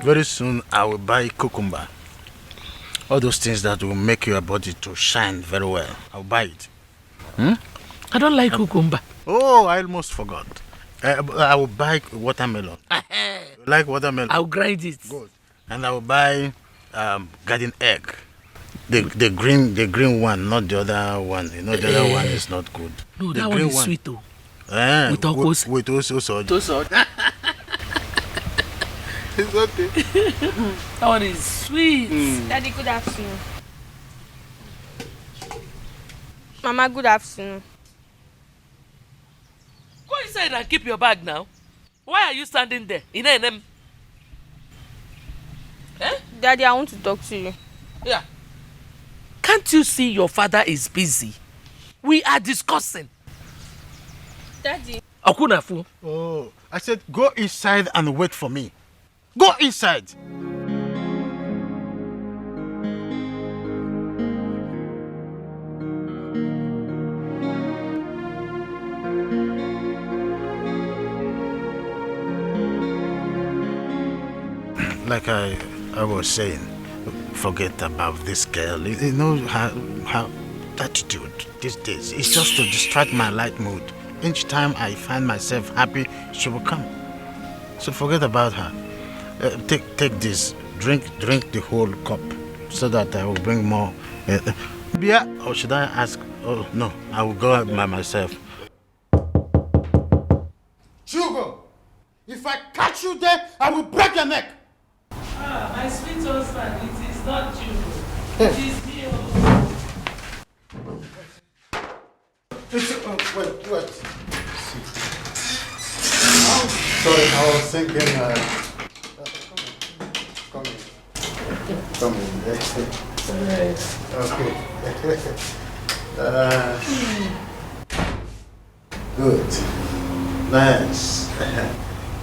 Very soon I will buy cucumber. All those things that will make your body to shine very well. I'll buy it. I don't like cucumber. Oh, I almost forgot. I will buy watermelon. You like watermelon? I'll grind it. Good. And I will buy garden egg. The green one, not the other one. You know the other one is not good. No, the that one is sweet though. With also salt. It's okay. That one is sweet. Daddy, good afternoon. Mama, good afternoon. Go inside and keep your bag now. Why are you standing there? Eh? Daddy, I want to talk to you. Yeah. Can't you see your father is busy? We are discussing. Daddy. Akunafu. Oh, I said go inside and wait for me. Go inside. Like I was saying, forget about this girl. You know her attitude these days. It's just to distract my light mood. Each time I find myself happy, she will come. So forget about her. Take this. Drink the whole cup, so that I will bring more. Beer, or should I ask? Oh no, I will go out by myself. Sugar, If I catch you there, I will break your neck. Ah, my sweet husband, it is not you. It is me. Wait. Sorry, I was thinking. Come in. Okay. Good. Nice.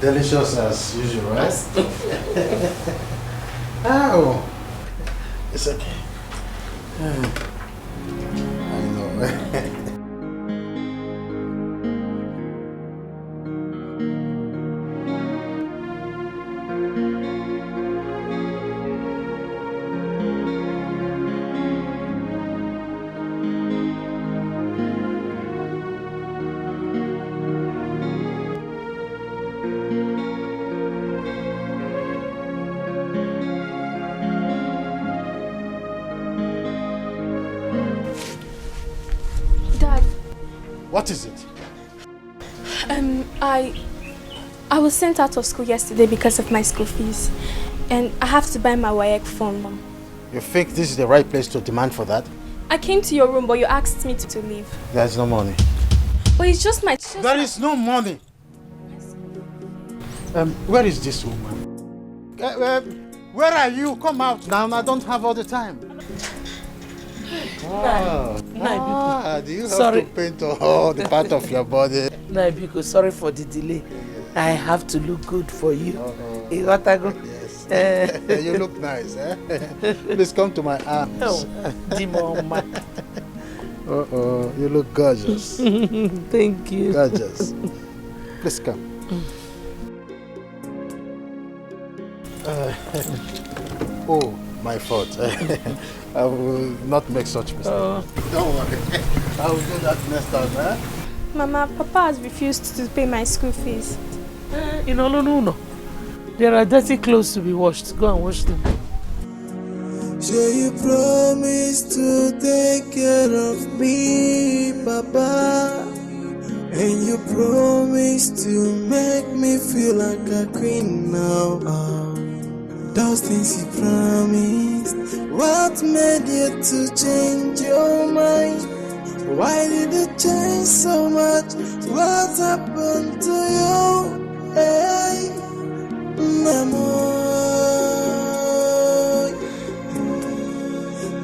Delicious as usual, right? Oh, it's okay. I know. What is it? I was sent out of school yesterday because of my school fees. And I have to buy my WAEC phone. You think this is the right place to demand for that? I came to your room, but you asked me to leave. There's no money. But it's just my... There is no money. Where is this woman? Where are you? Come out now. I don't have all the time. Do you have to paint all the part of your body? Naibiko, sorry for the delay. I have to look good for you. You got to go? Yes. You look nice, eh? Please come to my arms. Oh, you look gorgeous. Thank you. Gorgeous. Please come. Oh, my fault. I will not make such mistakes. Don't worry. I will do that next time, eh? Mama, Papa has refused to pay my school fees. No. There are dirty clothes to be washed. Go and wash them. So you promise to take care of me, Papa. And you promise to make me feel like a queen now. Those things you promised. What made you to change your mind? Why did you change so much? What happened to you? Hey, Namoy.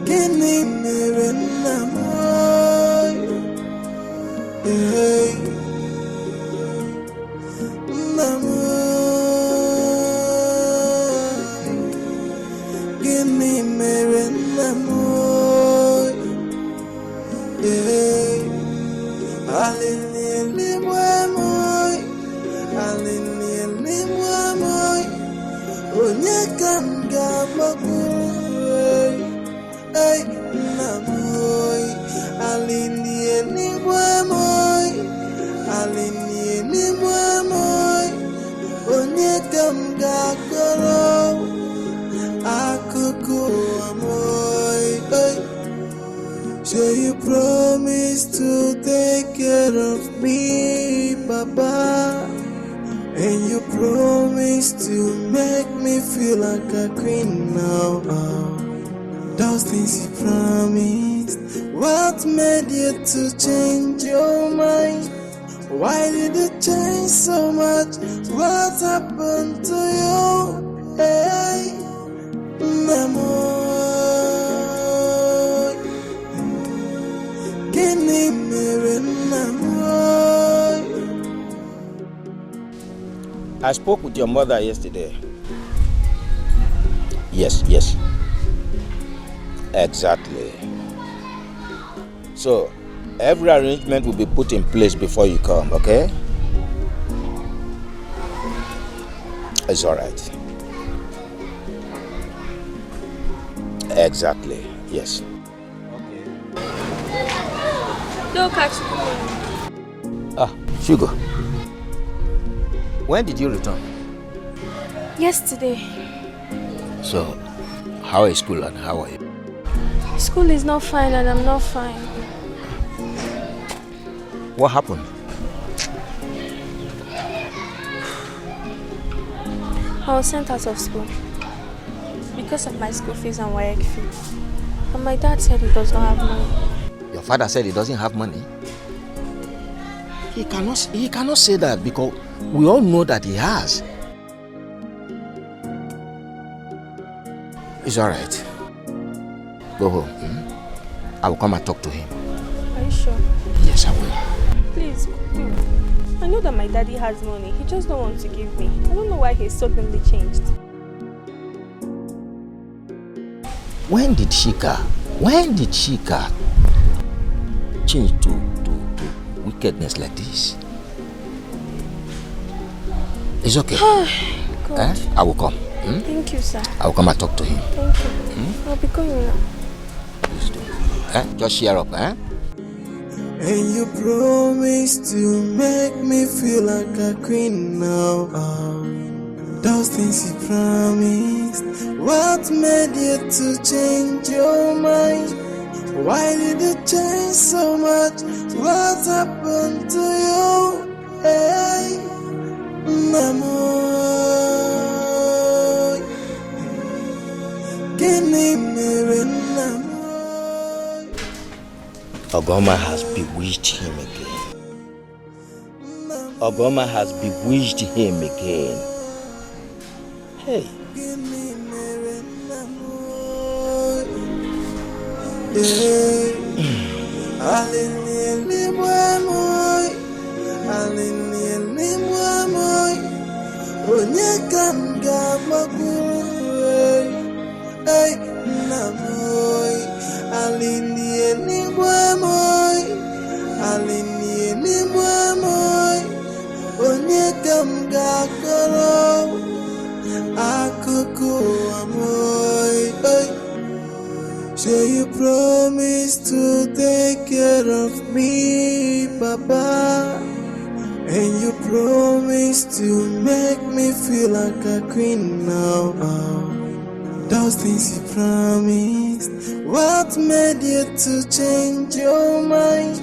Kini mere Namoy. Hey, Namoy. Kini mere Namoy. Hey, Alini Mwamoy. Alini Mwamoy. Onyekam Gamagoy. Hey, Namoy. Alini Mwamoy. Alini Mwamoy. Onyekam Gagoro. Akuku Amoy. Hey. So you promise to take care of me, Papa. And you promise to make me feel like a queen now. Those things you promised. What made you to change your mind? Why did you change so much? What happened to you? Hey, Namoy. Kini mere Namoy. I spoke with your mother yesterday. Yes. Exactly. So, every arrangement will be put in place before you come, okay? It's all right. Exactly, yes. Don't catch me. Sugar. When did you return? Yesterday. So, how is school and how are you? School is not fine and I'm not fine. What happened? I was sent out of school because of my school fees and WAEC fee. And my dad said he does not have money. Your father said he doesn't have money? He cannot say that because we all know that he has. It's all right. Go home. I will come and talk to him. Are you sure? Yes, I will. Please, go. I know that my daddy has money. He just don't want to give me. I don't know why he's suddenly changed. When did Shika change to wickedness like this? It's okay. I will come. Thank you, sir. I will come and talk to him. Thank you. I'll be going now. Please do. Just cheer up, And you promised to make me feel like a queen now. Those things you promised. What made you to change your mind? Why did you change so much? What happened to you? Hey, Namo. Ogoma has bewitched him again. Hey. So you promised to take care of me, Papa. And you promised to make me feel like a queen now. Those things you promised. What made you to change your mind?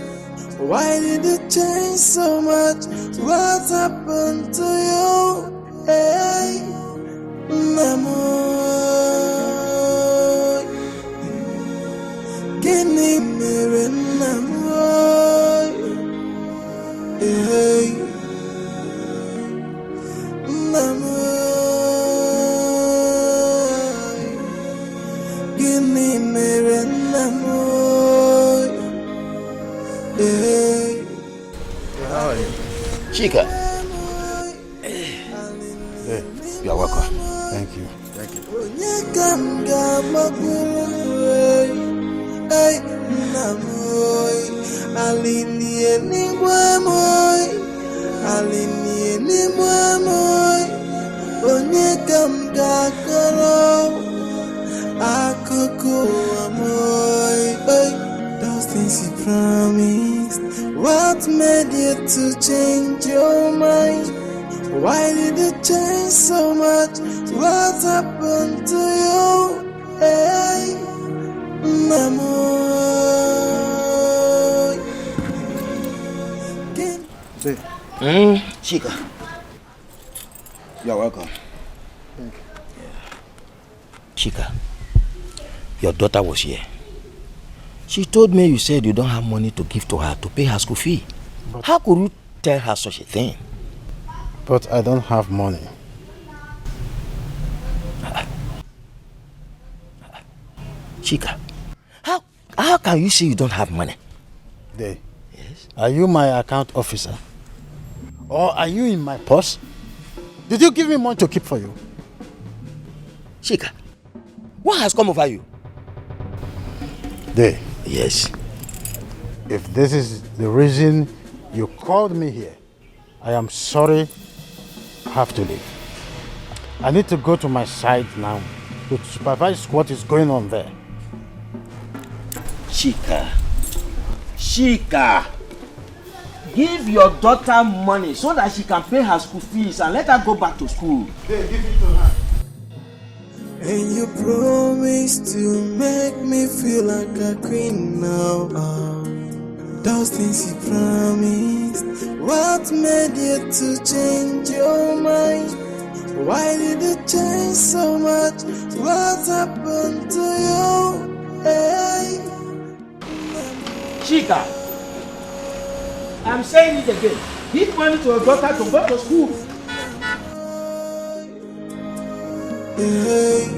Why did you change so much? What happened to you? Hey, Namo. Gini mere Namo. Hey, Namo. Gini mere Namo. Hey. How are you? Chika. Hey. You are welcome. Thank you. Hey, Namoy, Alinie Nimwamoy, Alinie Nimwamoy, Onyekam Gakaro, Akuku Amoy. Hey, those things you promised. What made you to change your mind? Why did you change so much? What happened to you? Hey, Namo. Chika. You're welcome. Thank you. Chika, your daughter was here. She told me you said you don't have money to give to her to pay her school fee. But how could you tell her such a thing? But I don't have money. Chika, how can you say you don't have money? Yes. Are you my account officer? Or are you in my purse? Did you give me money to keep for you? Chika, what has come over you? Yes. If this is the reason you called me here, I am sorry I have to leave. I need to go to my side now to supervise what is going on there. Chika, give your daughter money so that she can pay her school fees and let her go back to school. Give it to her. And you promised to make me feel like a queen now. Those things you promised. What made you to change your mind? Why did you change so much? What happened to you? Hey. Chika, I'm saying it again. Give money to your daughter to go to school. Hey.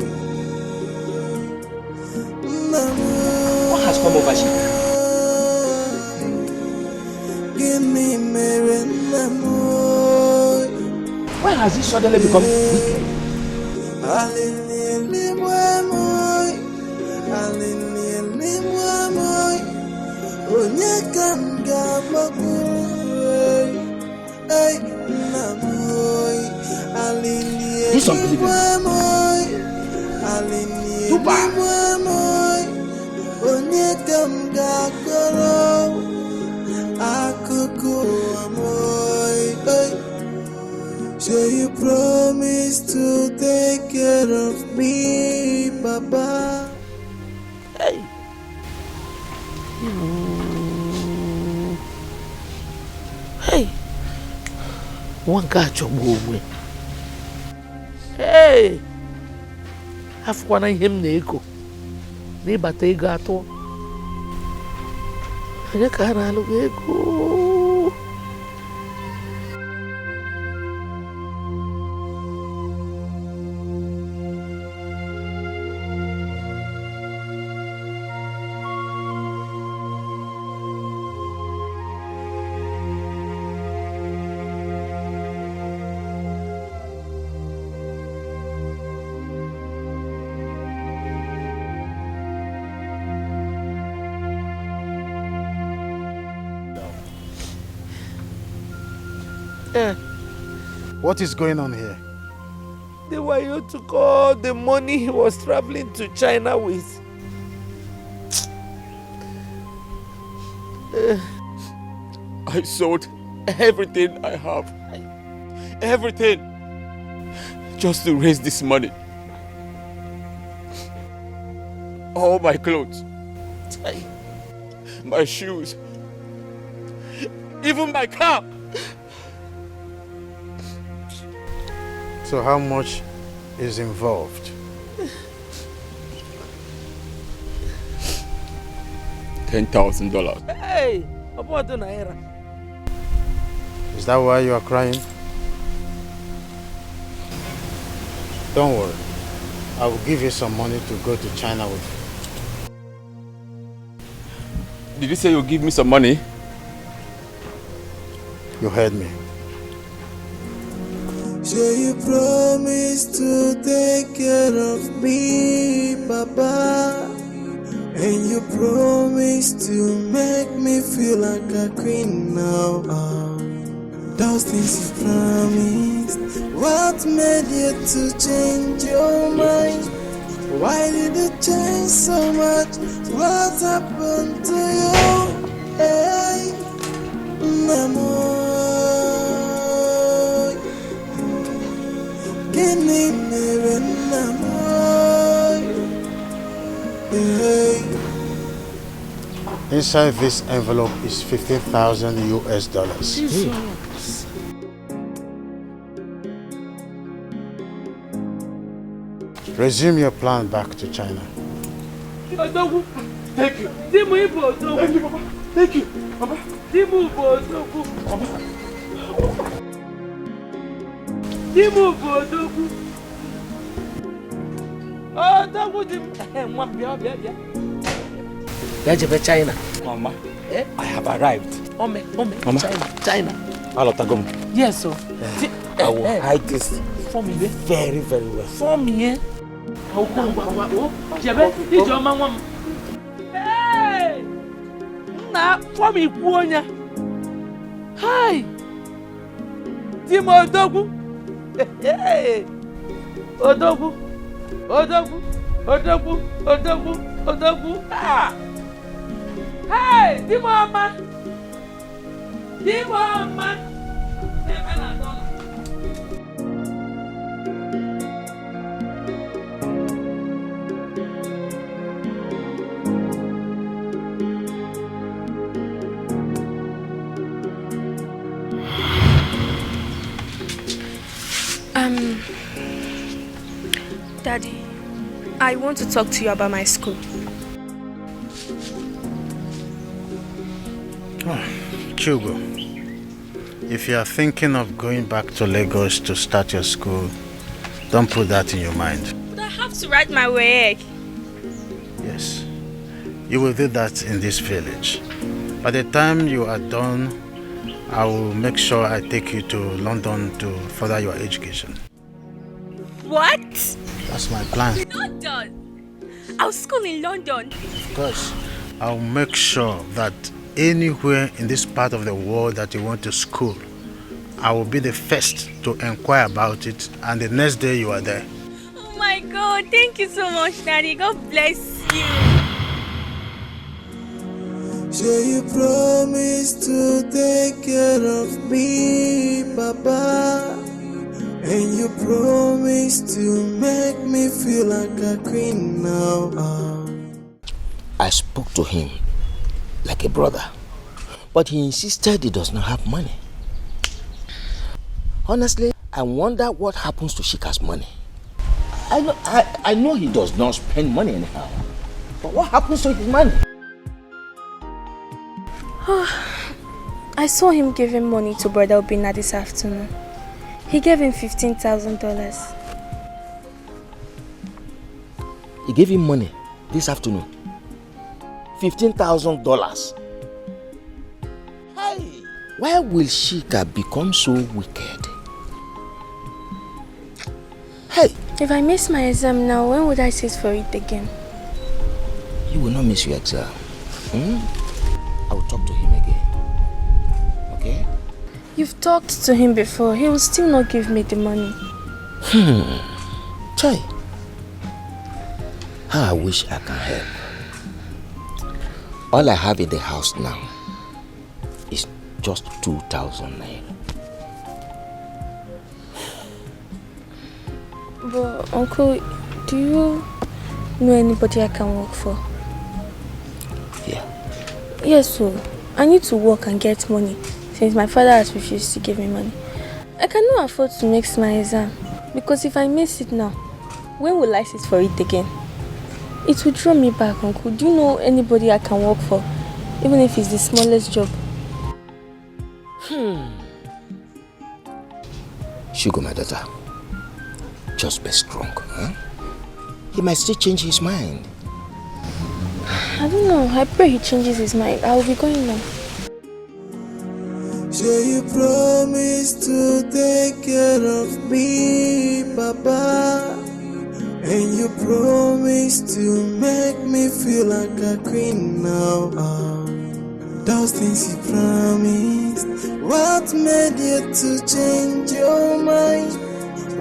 What has come over Chika? Why has he suddenly become wicked? This unbelievable. Too bad. So you promise to take care of me, Papa. Hey. Hey. One guy chop away. Hey. Afwana him na ego. Na ibata ego ato. Anya ka na alu ego. What is going on here? They were you took all the money he was traveling to China with. I sold everything I have. Everything. Just to raise this money. All my clothes. My shoes. Even my car. So how much is involved? $10,000. Hey, about the naira. Is that why you are crying? Don't worry. I will give you some money to go to China with. Did you say you'll give me some money? You heard me. So you promise to take care of me, Papa. And you promise to make me feel like a queen now. Those things you promised. What made you to change your mind? Why did you change so much? What happened to you? Hey, Namo. Inside this envelope is 15,000 US dollars. Resume your plan back to China. Thank you. Thank you, Papa. Thank you, Papa. China. Mama, I have arrived. Mama. China. Alotagom. Yes, sir. I will hide this for me very, very well. For me, eh? Hey! Na for me, Kuonya. Hi! Timo Odogu. Hey! Odogu. Ah! Hey! Timo Ama. Daddy, I want to talk to you about my school. Chugo, if you are thinking of going back to Lagos to start your school, don't put that in your mind. But I have to write my WAEC. Yes, you will do that in this village. By the time you are done, I will make sure I take you to London to further your education. What? That's my plan. London? I'll school in London. Of course. I'll make sure that anywhere in this part of the world that you want to school, I will be the first to inquire about it, and the next day you are there. Oh my God, thank you so much, Daddy. God bless you. So you promise to take care of me, Papa. And you promise to make me feel like a queen now. I spoke to him like a brother, but he insisted he does not have money. Honestly, I wonder what happens to Shika's money. I know he does not spend money anyhow, but what happens to his money? I saw him giving money to Brother Obina this afternoon. He gave him $15,000. He gave him money this afternoon. $15,000. Hey, why will Shika become so wicked? Hey, if I miss my exam now, when would I sit for it again? You will not miss your exam. I will talk to him again. Okay? You've talked to him before. He will still not give me the money. Chai. How I wish I can help. All I have in the house now is just 2,000 naira. But Uncle, do you know anybody I can work for? Yeah. Yes, so I need to work and get money since my father has refused to give me money. I cannot afford to miss my exam because if I miss it now, when will I sit for it again? It will draw me back, Uncle. Do you know anybody I can work for, even if it's the smallest job? Sugar, my daughter, just be strong, huh? He might still change his mind. I don't know. I pray he changes his mind. I will be going now. So you promise to take care of me, Papa. And you promise to make me feel like a queen now. Those things you promised. What made you to change your mind?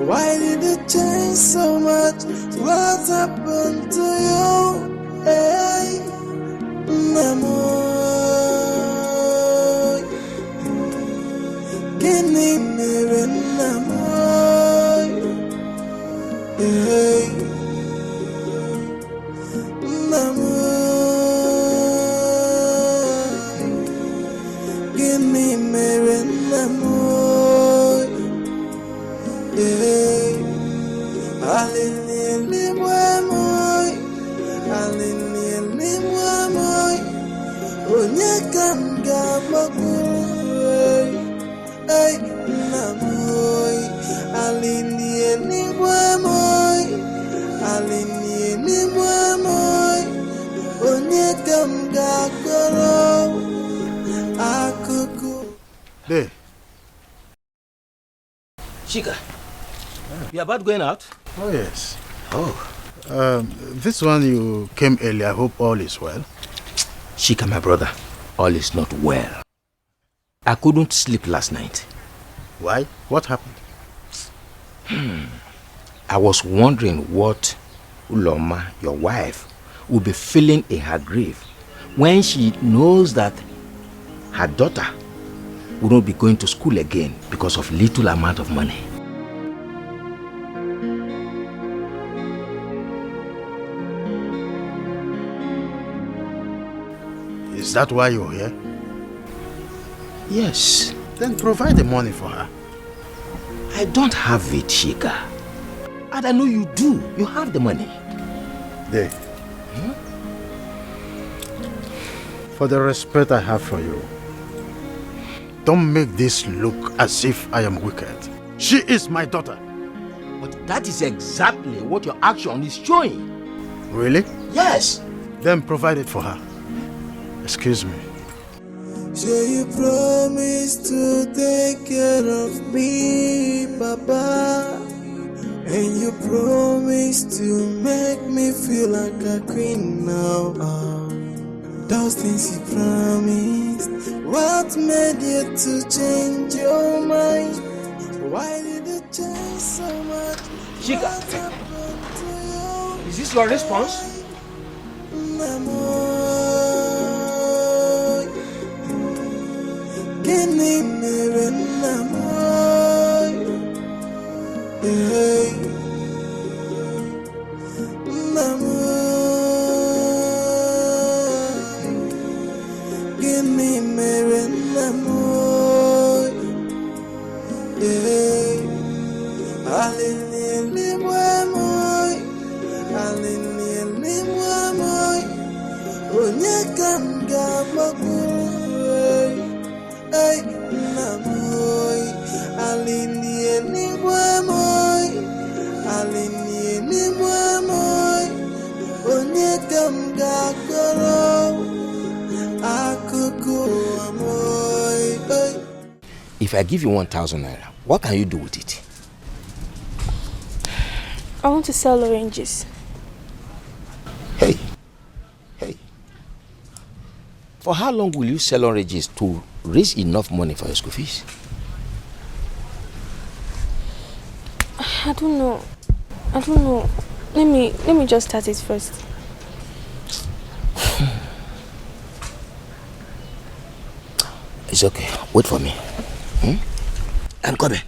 Why did you change so much? What happened to you? Hey, Namo. Can you never Namo? Hey, Namo. Give me mere Namo. Hey, Alini Moy, Alini Moy, Onyekam Gamaku. Hey, Namoy, Alini Moy, Alini Moy, Onyekam Gakoro, Akuku. Hey. Shika, you about going out? Oh, yes. Oh. This one you came early. I hope all is well. Shika, my brother, all is not well. I couldn't sleep last night. Why? What happened? I was wondering what Uloma, your wife, will be feeling in her grave when she knows that her daughter will not be going to school again because of little amount of money. Is that why you're here? Yes. Then provide the money for her. I don't have it, Shika. And I know you do. You have the money. There. For the respect I have for you, don't make this look as if I am wicked. She is my daughter. But that is exactly what your action is showing. Really? Yes. Then provide it for her. Excuse me. So you promise to take care of me, Papa. And you promise to make me feel like a queen now. Those things you promised. What made you to change your mind? Why did you change so much? Chica, is this your response? If I give you 1,000 naira, what can you do with it? I want to sell oranges. Hey. For how long will you sell oranges to raise enough money for your school fees? I don't know. Let me just start it first. It's okay. Wait for me. I'm coming.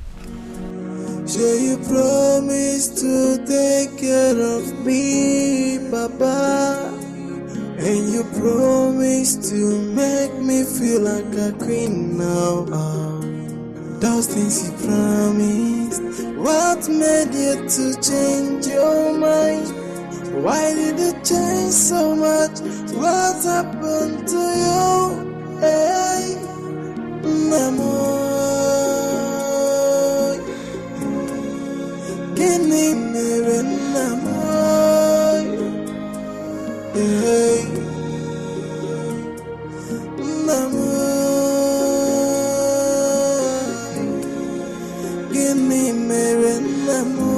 So you promise to take care of me, Papa. And you promise to make me feel like a queen now. Those things you promised. What made you to change your mind? Why did you change so much? What happened to you? Hey, Namo. Kini mere Namo. Hey, Namo. Kini mere Namo.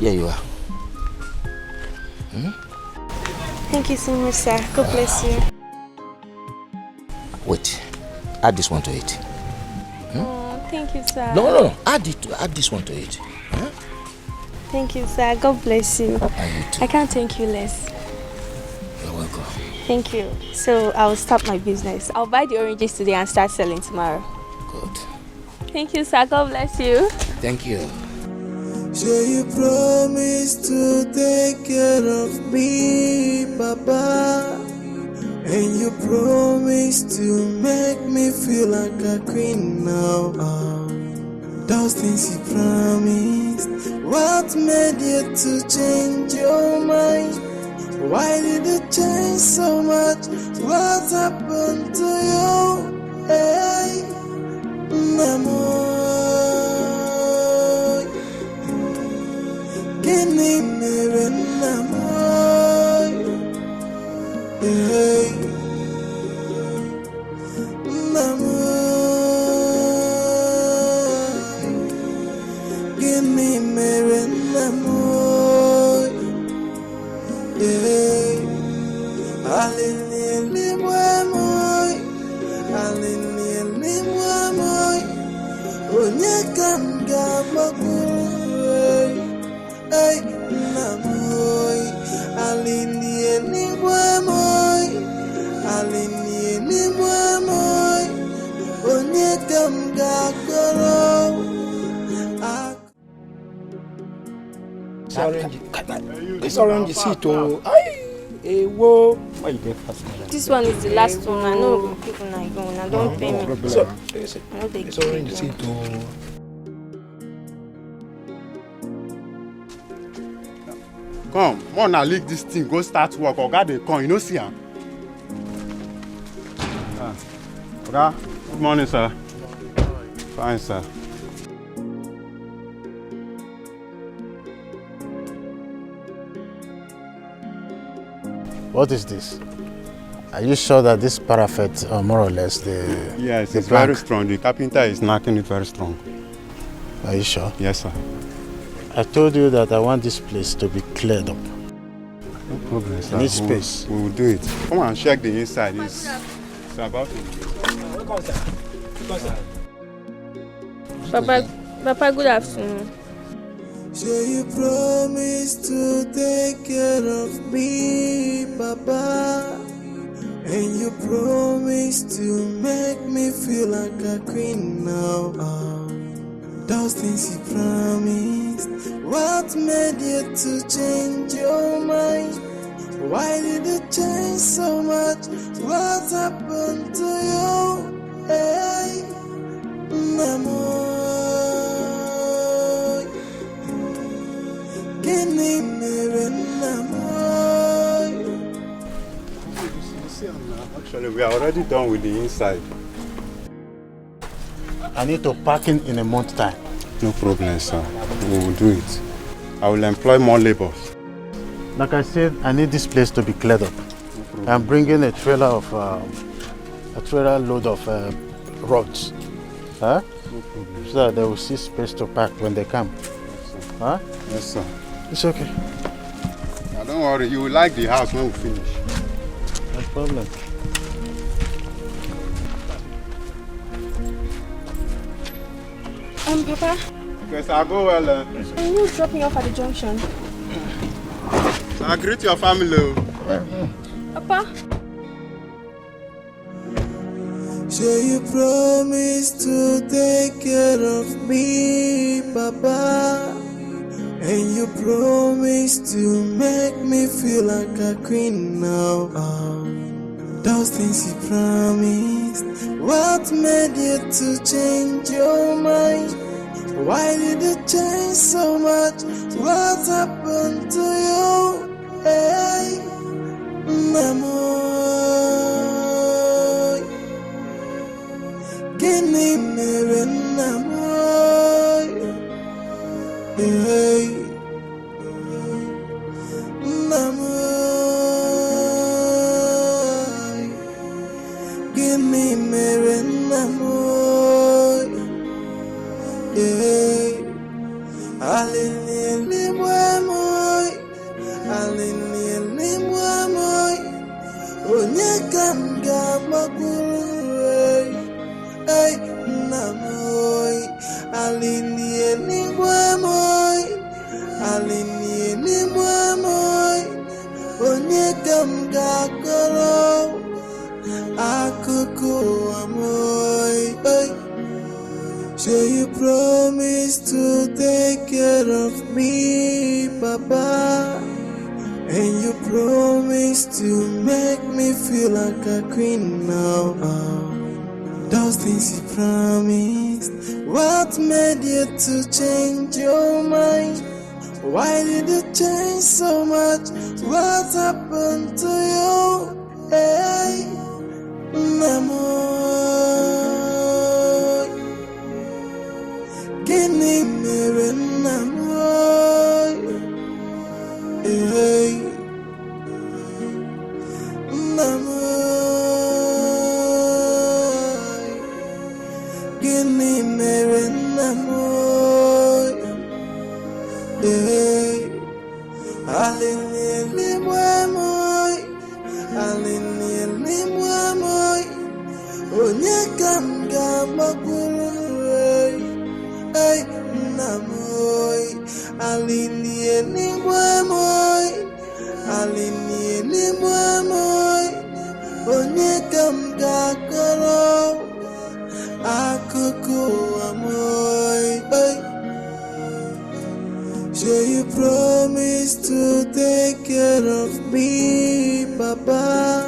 Here you are. Thank you so much, sir. God bless you. Wait. Add this one to it. Oh, thank you, sir. No. Add this one to it. Thank you, sir. God bless you. I can't thank you less. You're welcome. Thank you. So I'll start my business. I'll buy the oranges today and start selling tomorrow. Good. Thank you, sir. God bless you. Thank you. So you promise to take care of me, Papa. And you promise to make me feel like a queen now. Those things you promised. What made you to change your mind? Why did you change so much? What happened to you? Hey, Namo. Kini mere Namo. Hey, Namo. Kini mere Namo. Hey, alini mwamoy. Alini mwamoy. Onyekam gamagoy. Ay, Namoy, alini mwamoy, onyekam gakoro. This orange seat, oh, ay, wo. Why you dey fast? This one is the last one. I know people na go. Now don't pay me. So, I know they it's give already you. see to. Come on now, leak this thing, go start work. Oga dey come, you no see am. Oga, good morning, sir. Fine, sir. What is this? Are you sure that this parapet, more or less, Yes, it's plank? very strong. The carpenter is knocking it very strong. Are you sure? Yes, sir. I told you that I want this place to be cleared up. No problem, sir. I need space. We will do it. Come and check the inside. It's about to. Papa, good afternoon. So you promise to take care of me, Papa. And you promise to make me feel like a queen now. Those things you promised. What made you to change your mind? Why did you change so much? What happened to you? Hey, Namo. Actually, we are already done with the inside. I need to pack in a month's time. No problem, sir. We will do it. I will employ more labor. Like I said, I need this place to be cleared up. I'm bringing a trailer load of rods. Huh? No problem. So that they will see space to pack when they come. Yes, sir. Huh? Yes, sir. It's okay. Now, don't worry. You will like the house when we finish. No problem. Papa. Okay, sir. I'll go well. Can you drop me off at the junction? So I greet your family. Papa. So you promise to take care of me, Papa. And you promise to make me feel like a queen now. Those things you promised. What made you to change your mind? Why did you change so much? What happened to you? Hey, Namo. Kini mere Namo. Hey, Namo. Kini mere Namo. Hey, Alini Moy, Alini Moy, Onyekam Gamakuru, hey, Namoy, Alini Moy, Alini Moy, Onyekam Gakoro, Akuku Amoy, hey. So you promise to take care of me, Papa. And you promise to make me feel like a queen now. Those things you promised. What made you to change your mind? Why did you change so much? What happened to you? Hey, Namo. Kini mere Namo. Hey, Namo. Kini mere Namo. Hey, Alini Moy, Alini Moy, Onyekam Gamakuru. Hey, Namoy, Alini Moy, Alini Moy, Onyekam Gakoro, Akuku Amoy. Hey. So you promise to take care of me, Papa.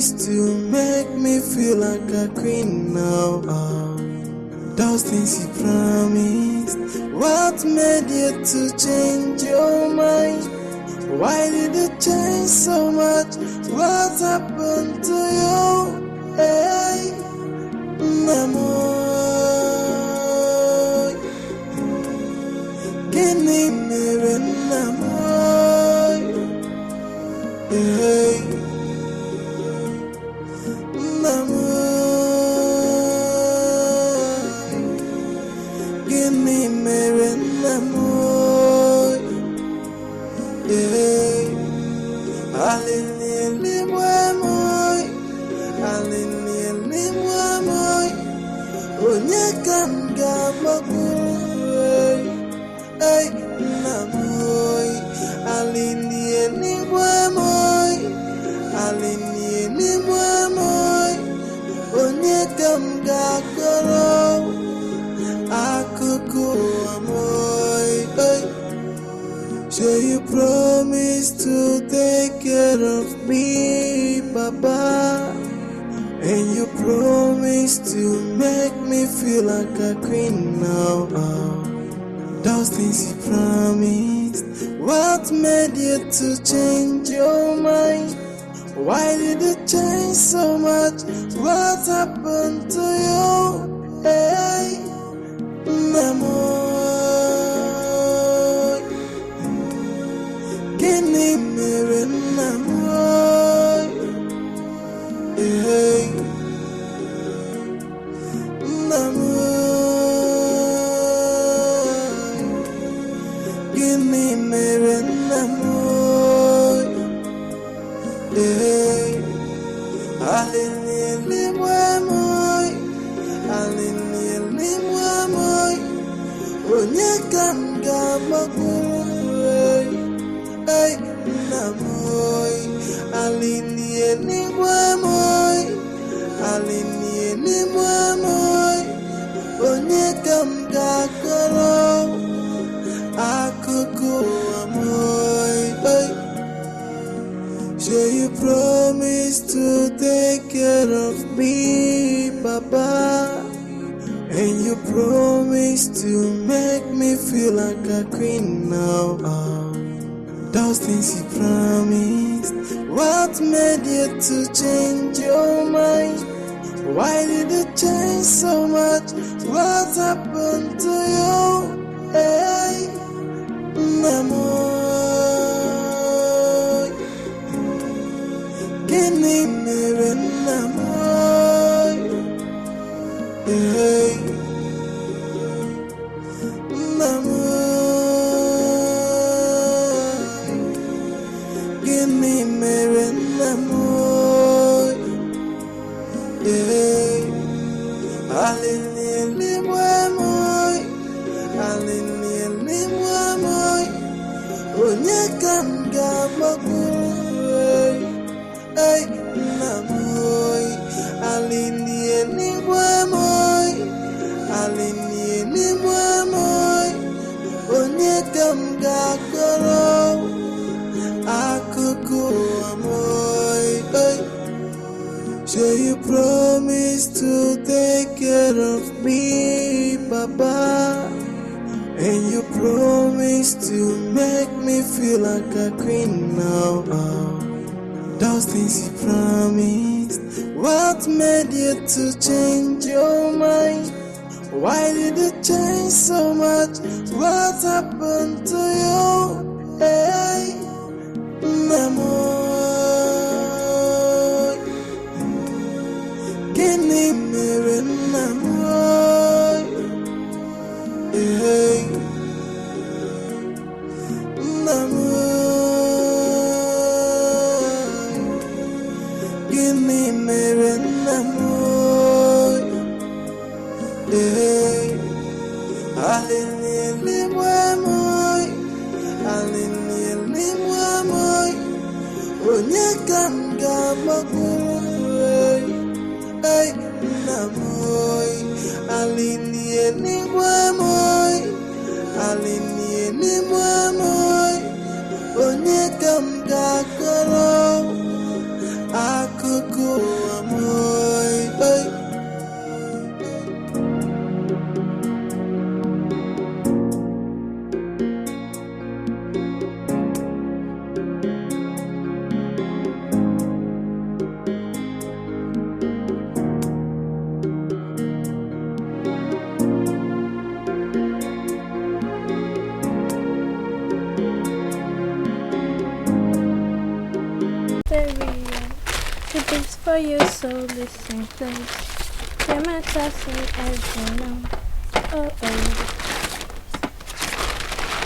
promised to make me feel like a queen now. Those things you promised. What made you to change your mind? Why did you change so much? What happened to you? Hey, Namoy, Gini mere Namoy, hey, Namoy, Gini mere Namoy, hey, Alini Mwamoy, Alini Mwamoy, Onyekam Gamagoy, hey, Namoy, Alini Mwamoy, Alini Mwamoy, Onyekam Gakoro, Akuku Amoy, hey. So you promised to take care of me, Papa. And you promised to make me feel like a queen now. Those things you promised. What made you to change your mind? Why did you change so much? What happened to you? Hey, Namoy, Gini mere Namoy, hey, Namoy, Gini mere Namoy, hey, Alini Mwamoy, Alini Mwamoy, Onyekam Gamagoy, hey, Namoy, Alini Mwamoy, Alini Mwamoy, Onyekam Gakoro, Akuku Amoy, hey. So you promised to take care of me, Papa. And you promised to make me feel like a queen now. Those things you promised. What made you to change your mind? Why did you change so much? What happened to you? Hey, Namoy, Gini mere Namoy, hey, Namoy, Gini mere Namoy, hey, Alini Mwamoy, Alini Mwamoy, Onyekam Gamagoy, hey, Namoy, Alini Mwamoy, Alini Mwamoy, Onyekam Gakoro, Akuku Amoy, hey. So you promised to take care of me, Papa. And you promised to make me feel like a queen now. Those things you promised. What made you to change your mind? Why did you change so much? What happened to you? Hey, Namoy, Gini mere Namoy, hey, Namoy, Gini mere Namoy, hey, Alini Mwamoy, Alini Mwamoy, Onyekam Gamagoy, hey, Namoy, Alini Mwamoy, Alini Mwamoy, Onyekam Gakoro, Akuku It is for you, so listen close. Your matters in every know. Oh, oh.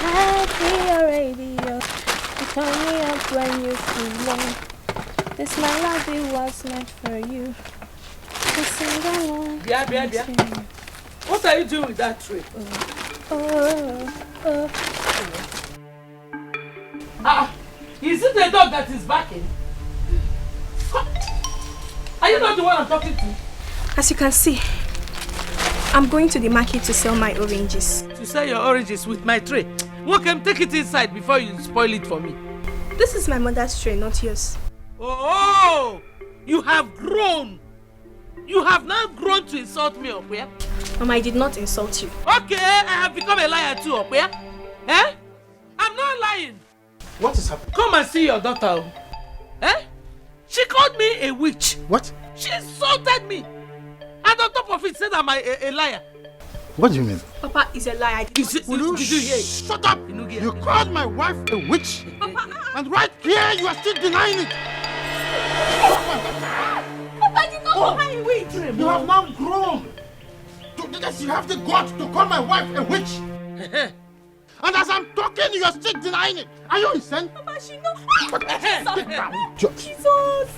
I'll be your radio. You turn me up when you feel low. This my love, it was meant for you. To sing along. Yeah. What are you doing with that tray? Is it the dog that is barking? Are you not the one I'm talking to? As you can see, I'm going to the market to sell my oranges. To sell your oranges with my tray? Welcome, take it inside before you spoil it for me. This is my mother's tray, not yours. Oh, you have grown. You have now grown to insult me, Okwea. Mama, I did not insult you. Okay, I have become a liar too, Okwea. Eh? I'm not lying. What is happening? Come and see your daughter. Eh? She called me a witch. What? She insulted me. And on top of it said I'm a liar. What do you mean? Papa is a liar. Did you hear it? Shut up! You called my wife a witch. And right here you are still denying it. Papa, I did not call her a witch. You have now grown. Yes, you have the guts to call my wife a witch. And as I'm talking, you are still denying it. Are you insane? Papa, she knows. Jesus.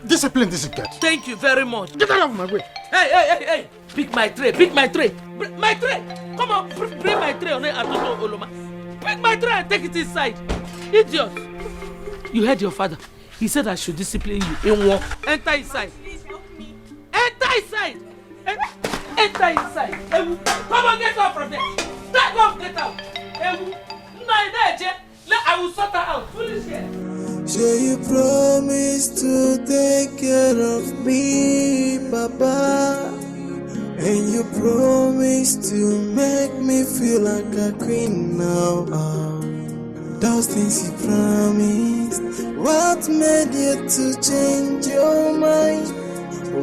Discipline this girl. Thank you very much. Get out of my way. Hey. Pick my tray. My tray. Come on, bring my tray on it. Pick my tray and take it inside. Idiot. You heard your father. He said I should discipline you in war. Enter inside. Please help me. Enter inside. Enter inside. Come on, get out from there. Get out. I will sort her out. Foolish here. So you promised to take care of me, Papa. And you promised to make me feel like a queen now. Those things you promised. What made you to change your mind?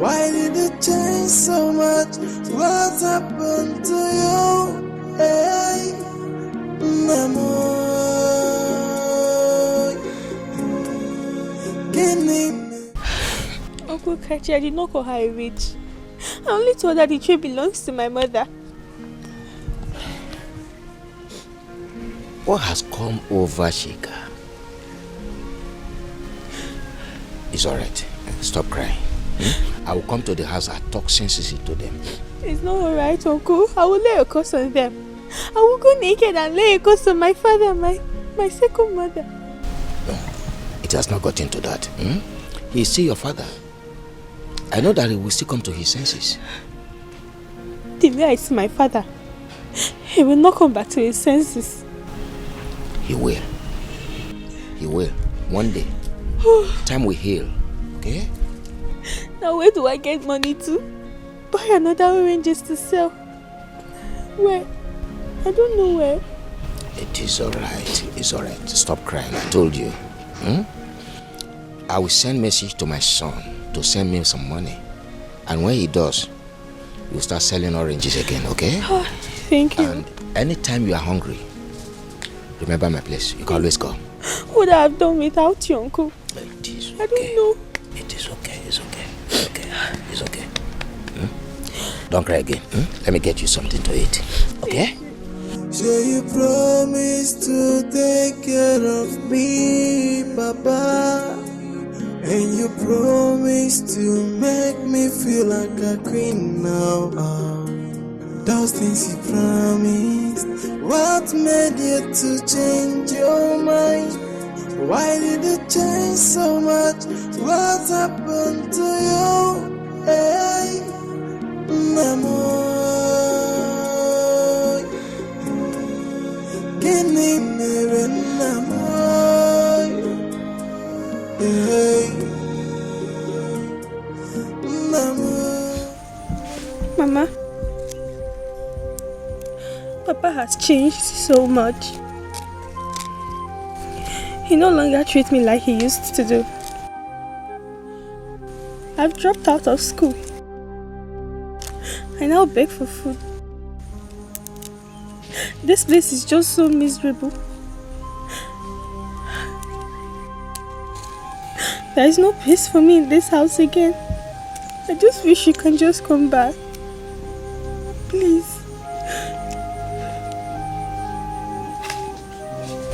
Why did you change so much? What happened to you? Hey, Namo. Uncle Kachi, I did not call her a witch. I only told her the tree belongs to my mother. What has come over Shika? It's alright. Stop crying. I will come to the house and talk sense to them. It's not alright, Uncle. I will lay a curse on them. I will go naked and lay a curse on my father, my second mother. No, it has not got into that. He is still your father. I know that he will still come to his senses. The way I see my father, he will not come back to his senses. He will. He will. One day. Time will heal. Okay? Now where do I get money to? Buy another oranges to sell. Where? I don't know where. It is alright. It's alright. Stop crying. I told you. I will send message to my son to send me some money. And when he does, you'll start selling oranges again, okay? Oh, thank you. And anytime you are hungry, remember my place. You can always come. What would I have done without you, Uncle? It is okay. I don't know. It is okay. It's okay. It's okay. It's okay. Don't cry again. Let me get you something to eat. Okay? So you promised to take care of me, Papa. And you promised to make me feel like a queen now. Those things you promised. What made you to change your mind? Why did you change so much? What happened to you? Hey, Namo. Kini mere Namo. Hey, Namo. Mama, Papa has changed so much. He no longer treats me like he used to do. I've dropped out of school. I now beg for food. This place is just so miserable. There is no peace for me in this house again. I just wish you can just come back. Please.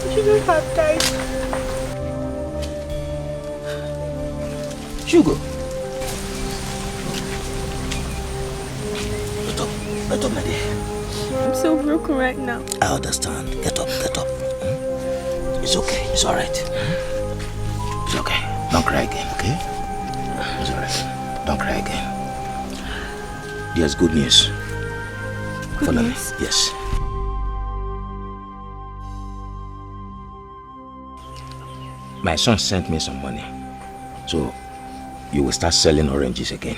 You shouldn't have died. Sugar. Get up, my dear. I'm so broken right now. I understand. Get up. It's okay. It's alright. It's okay. Don't cry again, okay? It's alright. Don't cry again. There's good news. Follow me. Yes. My son sent me some money. So, you will start selling oranges again.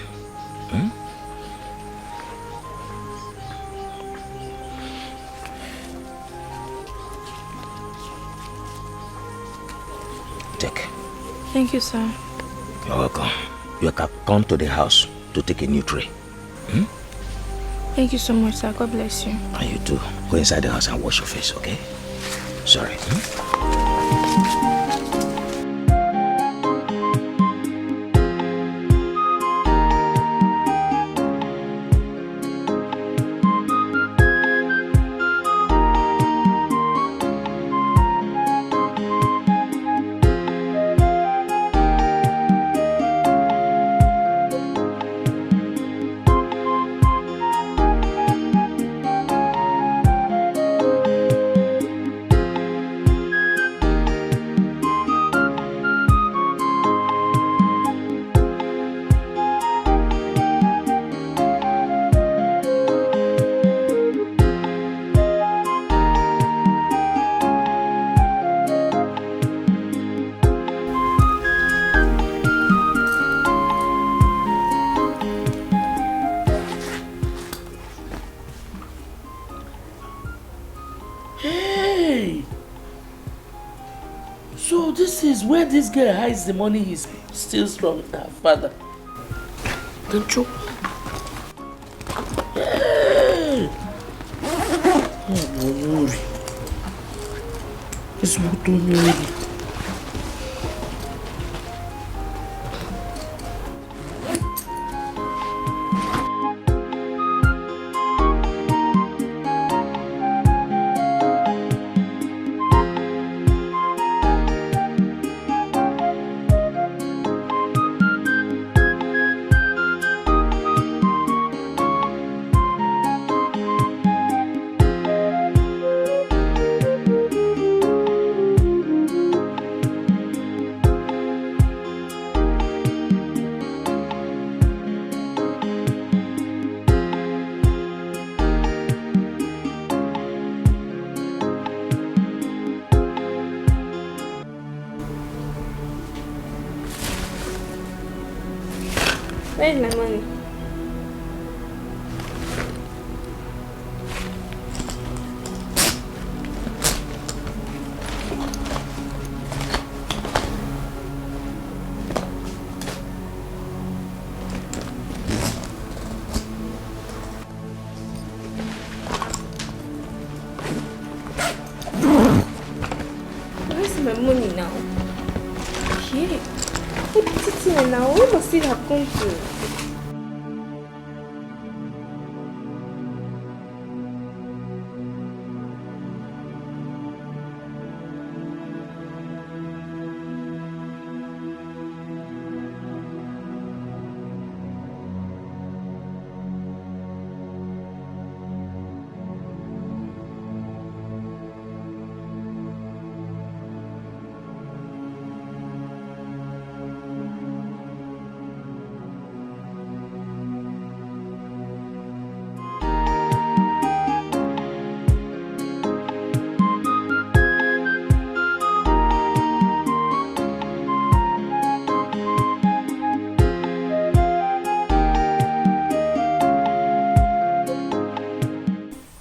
Take. Thank you, sir. You're welcome. You can come to the house to take a new tray. Thank you so much, sir. God bless you. And you too. Go inside the house and wash your face, okay? Sorry. Where this girl hides the money he steals from her father. Don't you? Hey! Oh, it's not already. Where's my money? Where's my money now? Here. What is it here now? Where must it have gone to?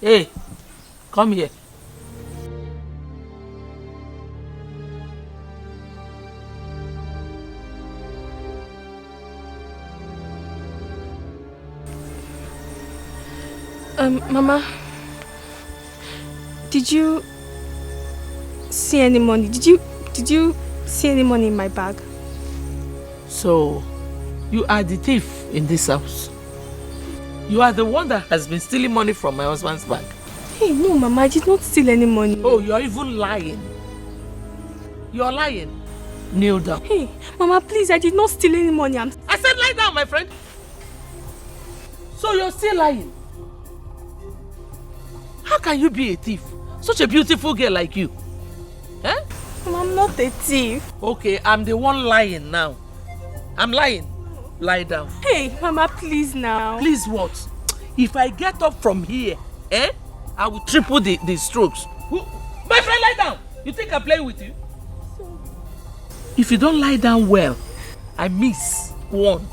Hey, come here. Mama, did you see any money? Did you see any money in my bag? So, you are the thief in this house. You are the one that has been stealing money from my husband's bank. Hey, no, Mama, I did not steal any money. Oh, you're even lying. You're lying. Kneel down. Hey, Mama, please, I did not steal any money. I said lie down, my friend. So you're still lying. How can you be a thief? Such a beautiful girl like you. Eh? Mama, I'm not a thief. Okay, I'm the one lying now. I'm lying. Lie down. Hey, Mama, please now. Please what? If I get up from here, I will triple the strokes. My friend, lie down. You think I'm playing with you? If you don't lie down well, I miss 1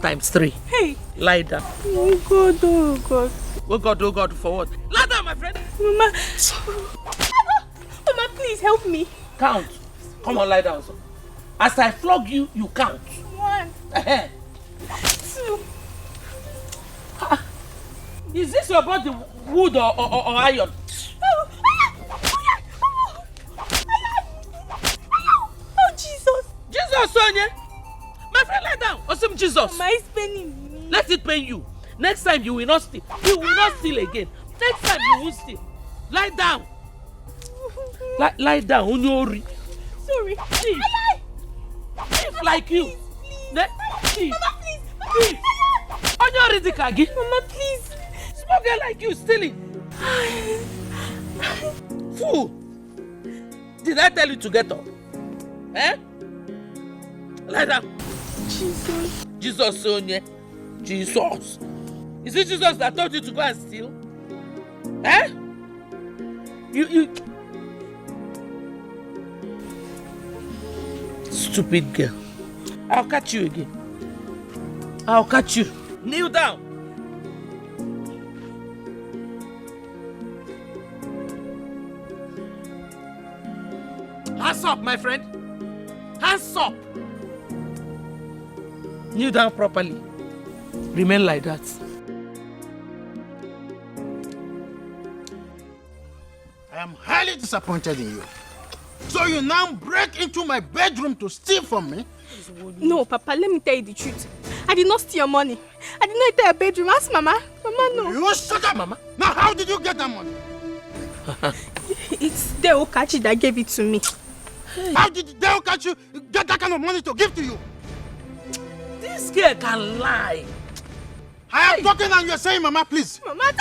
times 3. Hey. Lie down. Oh God, oh God. Oh God, for what? Lie down, my friend. Mama. Mama, please help me. Count. Come on, lie down. As I flog you, you count. 1. 2. Is this your body wood or iron? Oh, Jesus. Jesus, Sonia. My friend, lie down. Awesome Jesus. Mama is paining me. Let it pain you. Next time you will not steal. You will not steal again. Next time you will steal. Lie down. Lie down. Unyori. Sorry. Thief. Thief like you. Thief. Mama, please. Thief. Unyori the kagi. Mama, please. Small girl like you stealing. Fool. Did I tell you to get up? Eh? Lie down. Jesus. Jesus, Sonia. Jesus. Is it Jesus that told you to go and steal? Eh? You. Stupid girl. I'll catch you again. I'll catch you. Kneel down. Hands up, my friend. Hands up. Kneel down properly. Remain like that. I am highly disappointed in you. So you now break into my bedroom to steal from me? No, Papa, let me tell you the truth. I did not steal your money. I did not enter your bedroom. Ask Mama. Mama, no. You shut up, Mama. Now, how did you get that money? It's the Okachi that gave it to me. How did the Okachi get that kind of money to give to you? This girl can lie. I am talking and you're saying, Mama, please. Mama,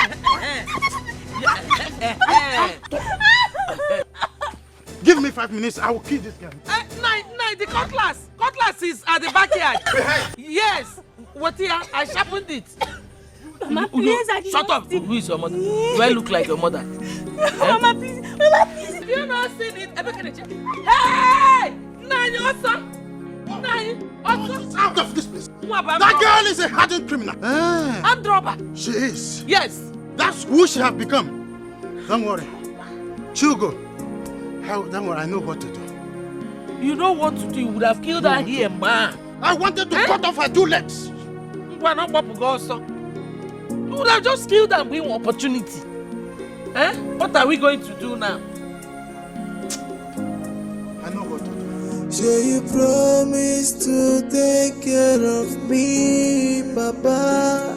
Give me 5 minutes. I will kill this girl. Nine, the cutlass. Cutlass is at the backyard. Yes. What here? I sharpened it. Mama, please, I shut up. Who is your mother? Do I look like your mother? Mama, please. Mama, please. Have you not seen it? Hey! Nine, also. Nine, also. Out of this place. That girl is a hardened criminal. Armed robber. She is. Yes. That's who she has become. Don't worry. She'll go. Don't worry, I know what to do. You know what to do? You would have killed her here, man. I wanted to cut off her 2 legs. Why not You would have just killed her and bring opportunity. Eh? What are we going to do now? I know what to do. So you promised to take care of me, Papa.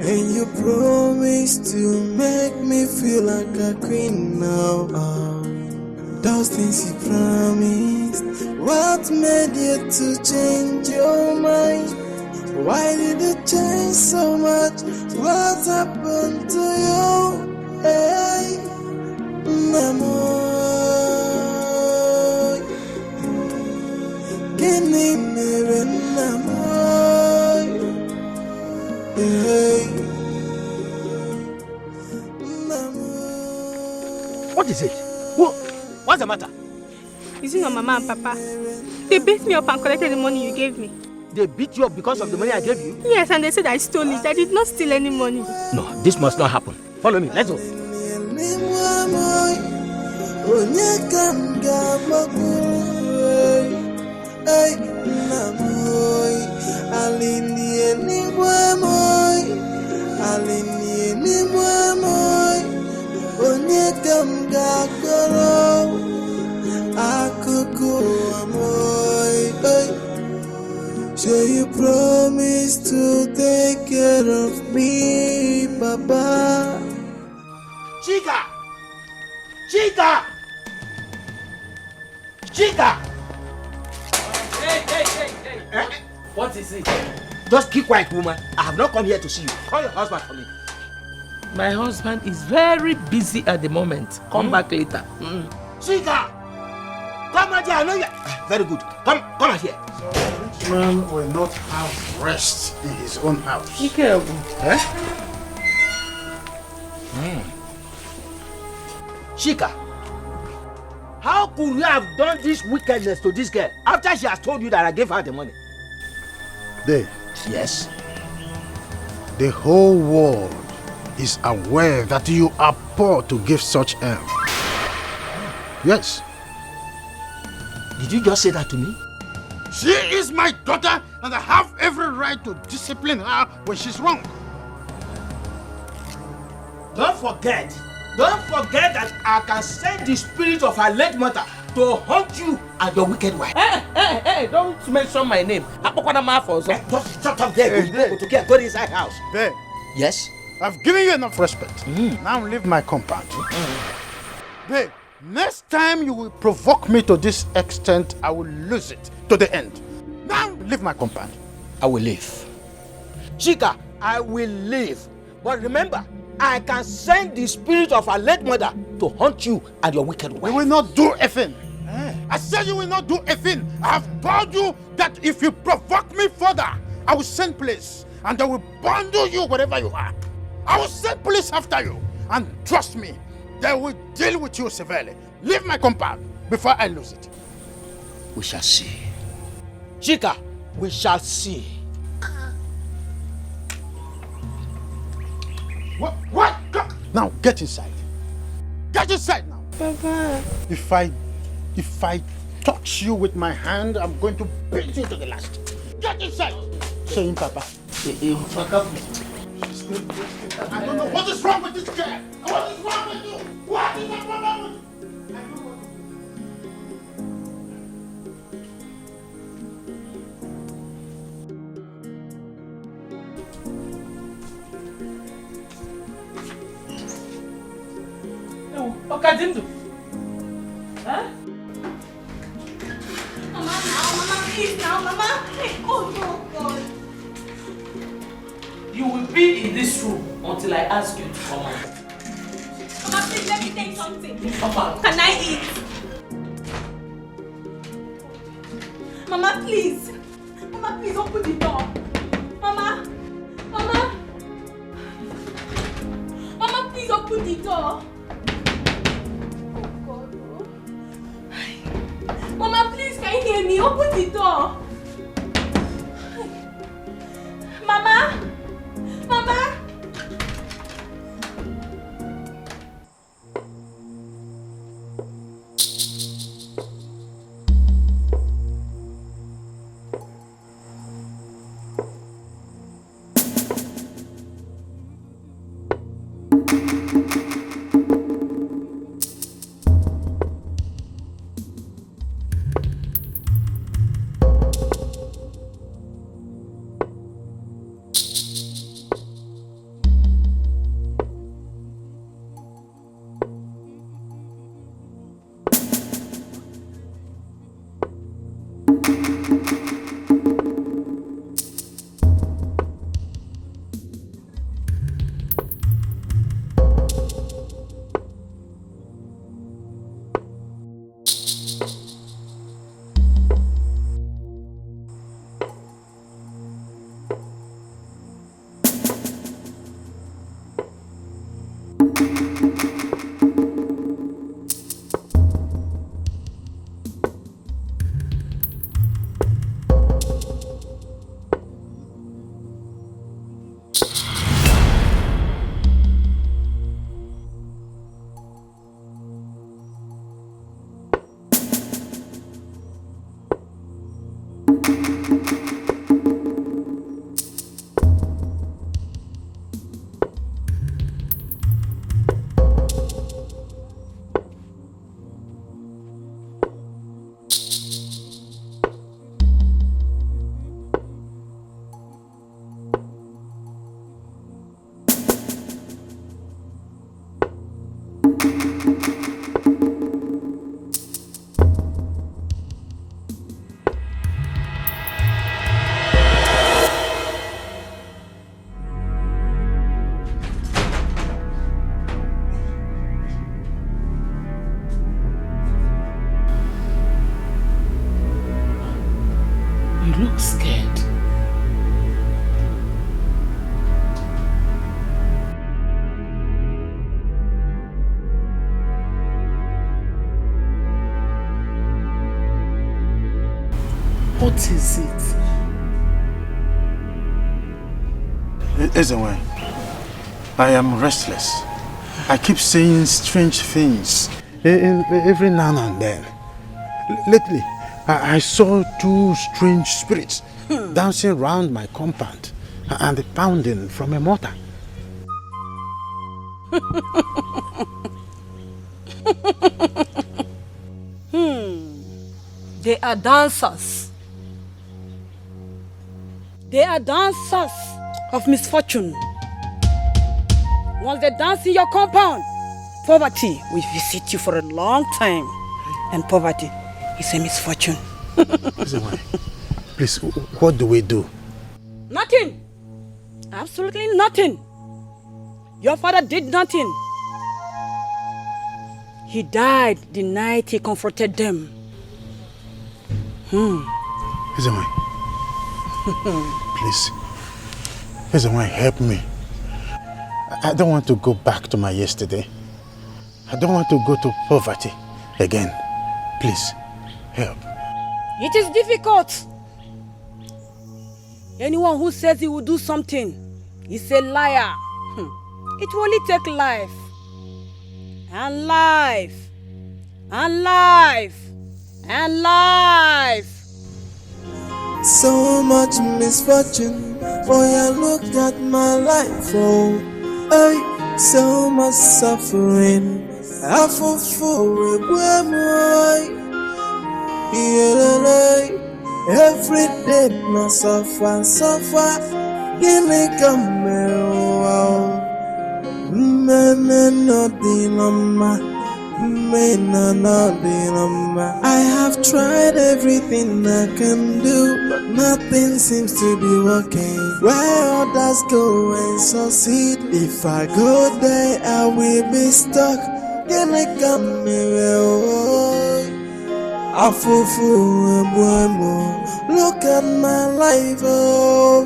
And you promised to make me feel like a queen now. Those things you promised. What made you to change your mind? Why did you change so much? What happened to you? Hey, Namoy. Kini mere Namoy. Hey, Namoy. What is it? What's the matter? Is it not Mama and Papa? They beat me up and collected the money you gave me. They beat you up because of the money I gave you? Yes, and they said I stole it. I did not steal any money. No, this must not happen. Follow me, let's go. So you promise to take care of me, Papa. Chica! Chica! Chica! Hey. Eh? What is it? Just keep quiet, woman. I have not come here to see you. Call your husband for me. My husband is very busy at the moment. Come back later. Chica! Come out here. I know you. Very good. Come out here. So a rich man will not have rest in his own house. Be careful. Eh? Chica, how could you have done this wickedness to this girl after she has told you that I gave her the money? Dave, Yes. the whole world is aware that you are poor to give such help. Yes. Did you just say that to me? She is my daughter and I have every right to discipline her when she's wrong. Don't forget that I can send the spirit of her late mother to haunt you and your wicked wife. Hey, don't mention my name. Just shut up there. Go inside house. Babe, Yes? I've given you enough respect. Now leave my compound. Babe, next time you will provoke me to this extent, I will lose it to the end. Now leave my compound. I will leave. Chica, I will leave. But remember, I can send the spirit of her late mother to haunt you and your wicked wife. We will not do a thing. I said you will not do a thing. I have told you that if you provoke me further, I will send police and they will bundle you wherever you are. I will send police after you. And trust me, they will deal with you severely. Leave my compound before I lose it. We shall see. Chica, we shall see. What? Now get inside. Get inside now. Papa. If I touch you with my hand, I'm going to beat you to the last. Get inside. Say him, Papa. I don't know what is wrong with this girl. What is wrong with you? What is wrong with you? Okadimdu. Huh? Mama, please now, Mama. Oh, no, God. You will be in this room until I ask you to come out. Mama, please let me take something. Come out. Can I eat? Mama, please. Mama, please open the door. Mama, please open the door. Mama, please, can you hear me? Open the door. Mama? is it? Ezenwe, I am restless. I keep saying strange things every now and then. Lately, I saw two strange spirits dancing around my compound and pounding from a mortar. They are dancers. They are dancers of misfortune. Once they dance in your compound, poverty will visit you for a long time. And poverty is a misfortune. Please, what do we do? Nothing. Absolutely nothing. Your father did nothing. He died the night he confronted them. Ezenwe, please. Ezenwe, help me. I don't want to go back to my yesterday. I don't want to go to poverty again. Please, help. It is difficult. Anyone who says he will do something is a liar. It will only take life. And life. And life. And life. So much misfortune, boy, I look at my life, oh, hey, so much suffering, I fall for a boy, every day, I suffer, give me come, oh, nothing on my. I have tried everything I can do, but nothing seems to be working. Where others go and succeed, if I go there, I will be stuck. Can I come here? I fool, look at my life, oh,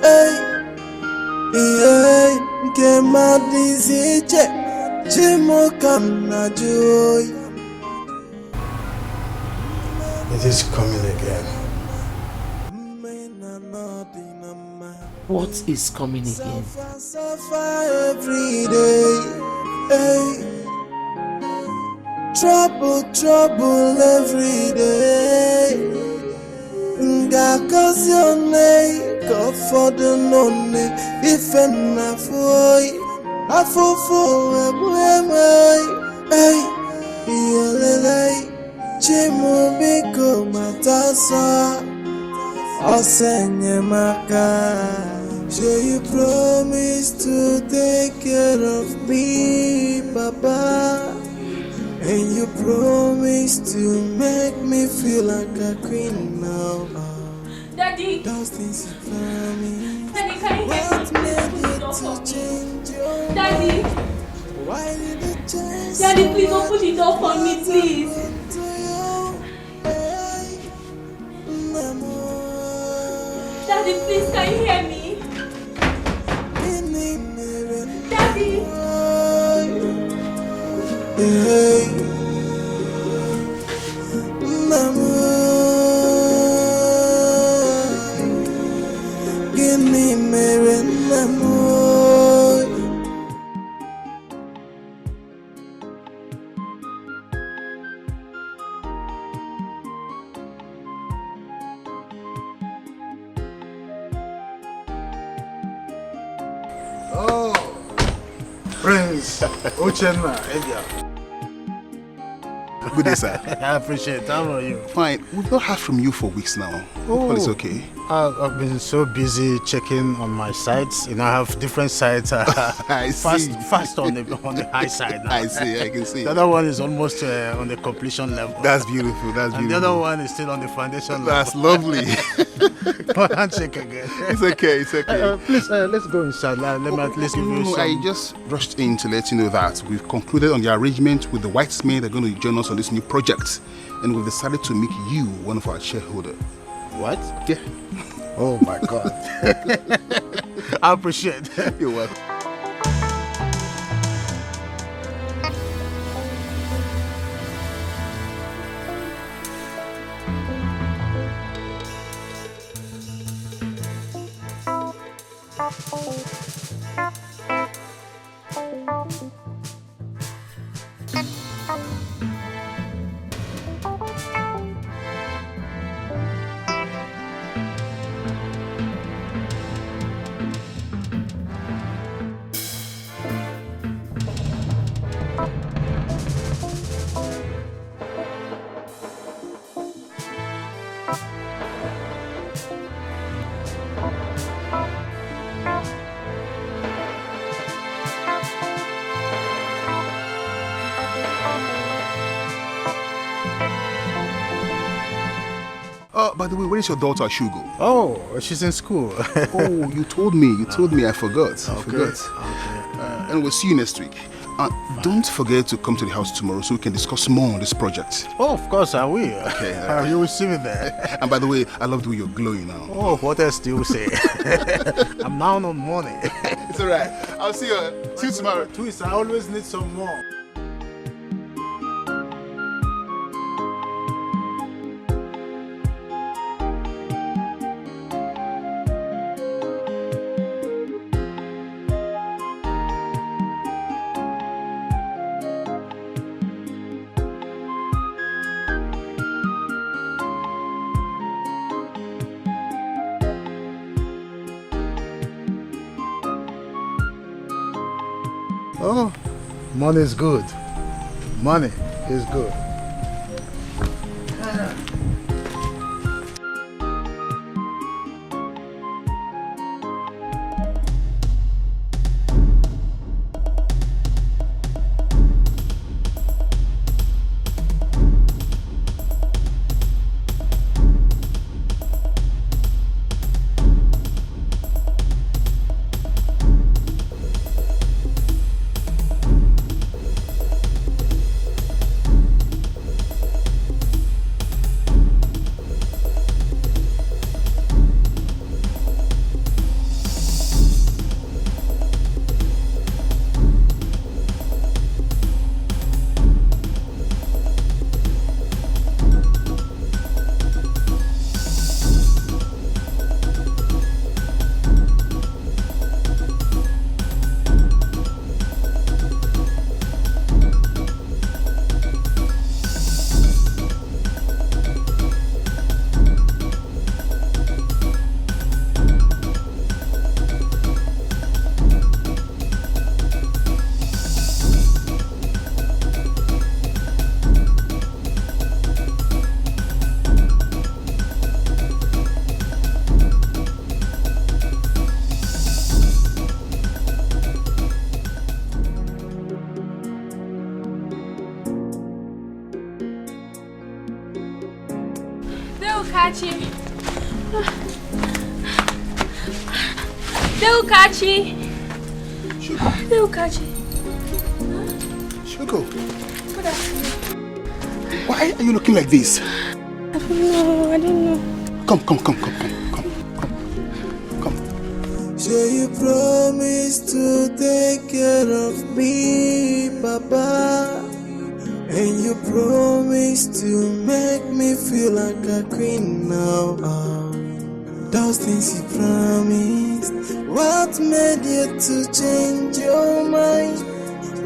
hey, get my disease. It is coming again. What is coming again? Suffer every day. Hey. Trouble every day. Cause your name, God for the nonny, if enough boy. I fall for a boy, hey, Chimu Biko Matasa, Osenye Maka. So you promise to take care of me, Papa, and you promise to make me feel like a queen now. Daddy, those things you tell me. Daddy, can you help me open the door for me? Daddy, why did it change? Daddy, please open the door for me, please. Daddy, please, can you hear me? Daddy. Hey. Oh, Prince Uchenna, Edia. Good day, sir. I appreciate it. How are you? Fine. We've not heard from you for weeks now. Hope all is okay. I've been so busy checking on my sites. You know, I have different sites. I see. Fast on the high side now. I see. I can see. The other one is almost on the completion level. That's beautiful. That's beautiful. And the other one is still on the foundation level. That's lovely. Handshake again. It's okay. It's okay. Please, let's go inside. Let me at least give you some. I just rushed in to let you know that we've concluded on the arrangement with the whitesmith. They're going to join us on this new project, and we've decided to make you one of our shareholders. What? Yeah. Oh my God. I appreciate it. You're welcome. By the way, where is your daughter, Shugo? Oh, she's in school. Oh, you told me. I forgot. Okay. And we'll see you next week. Don't forget to come to the house tomorrow so we can discuss more on this project. Oh, of course I will. Okay. You will see me there. And by the way, I love the way you're glowing now. Oh, what else do you say? I'm now on money. It's alright. I'll see you tomorrow. Twist, I always need some more. Oh, money is good. Money is good. Shugo. Why are you looking like this? I don't know. Come. So you promised to take care of me, Papa. And you promised to make me feel like a queen now. Those things you promised. What made you to change your mind?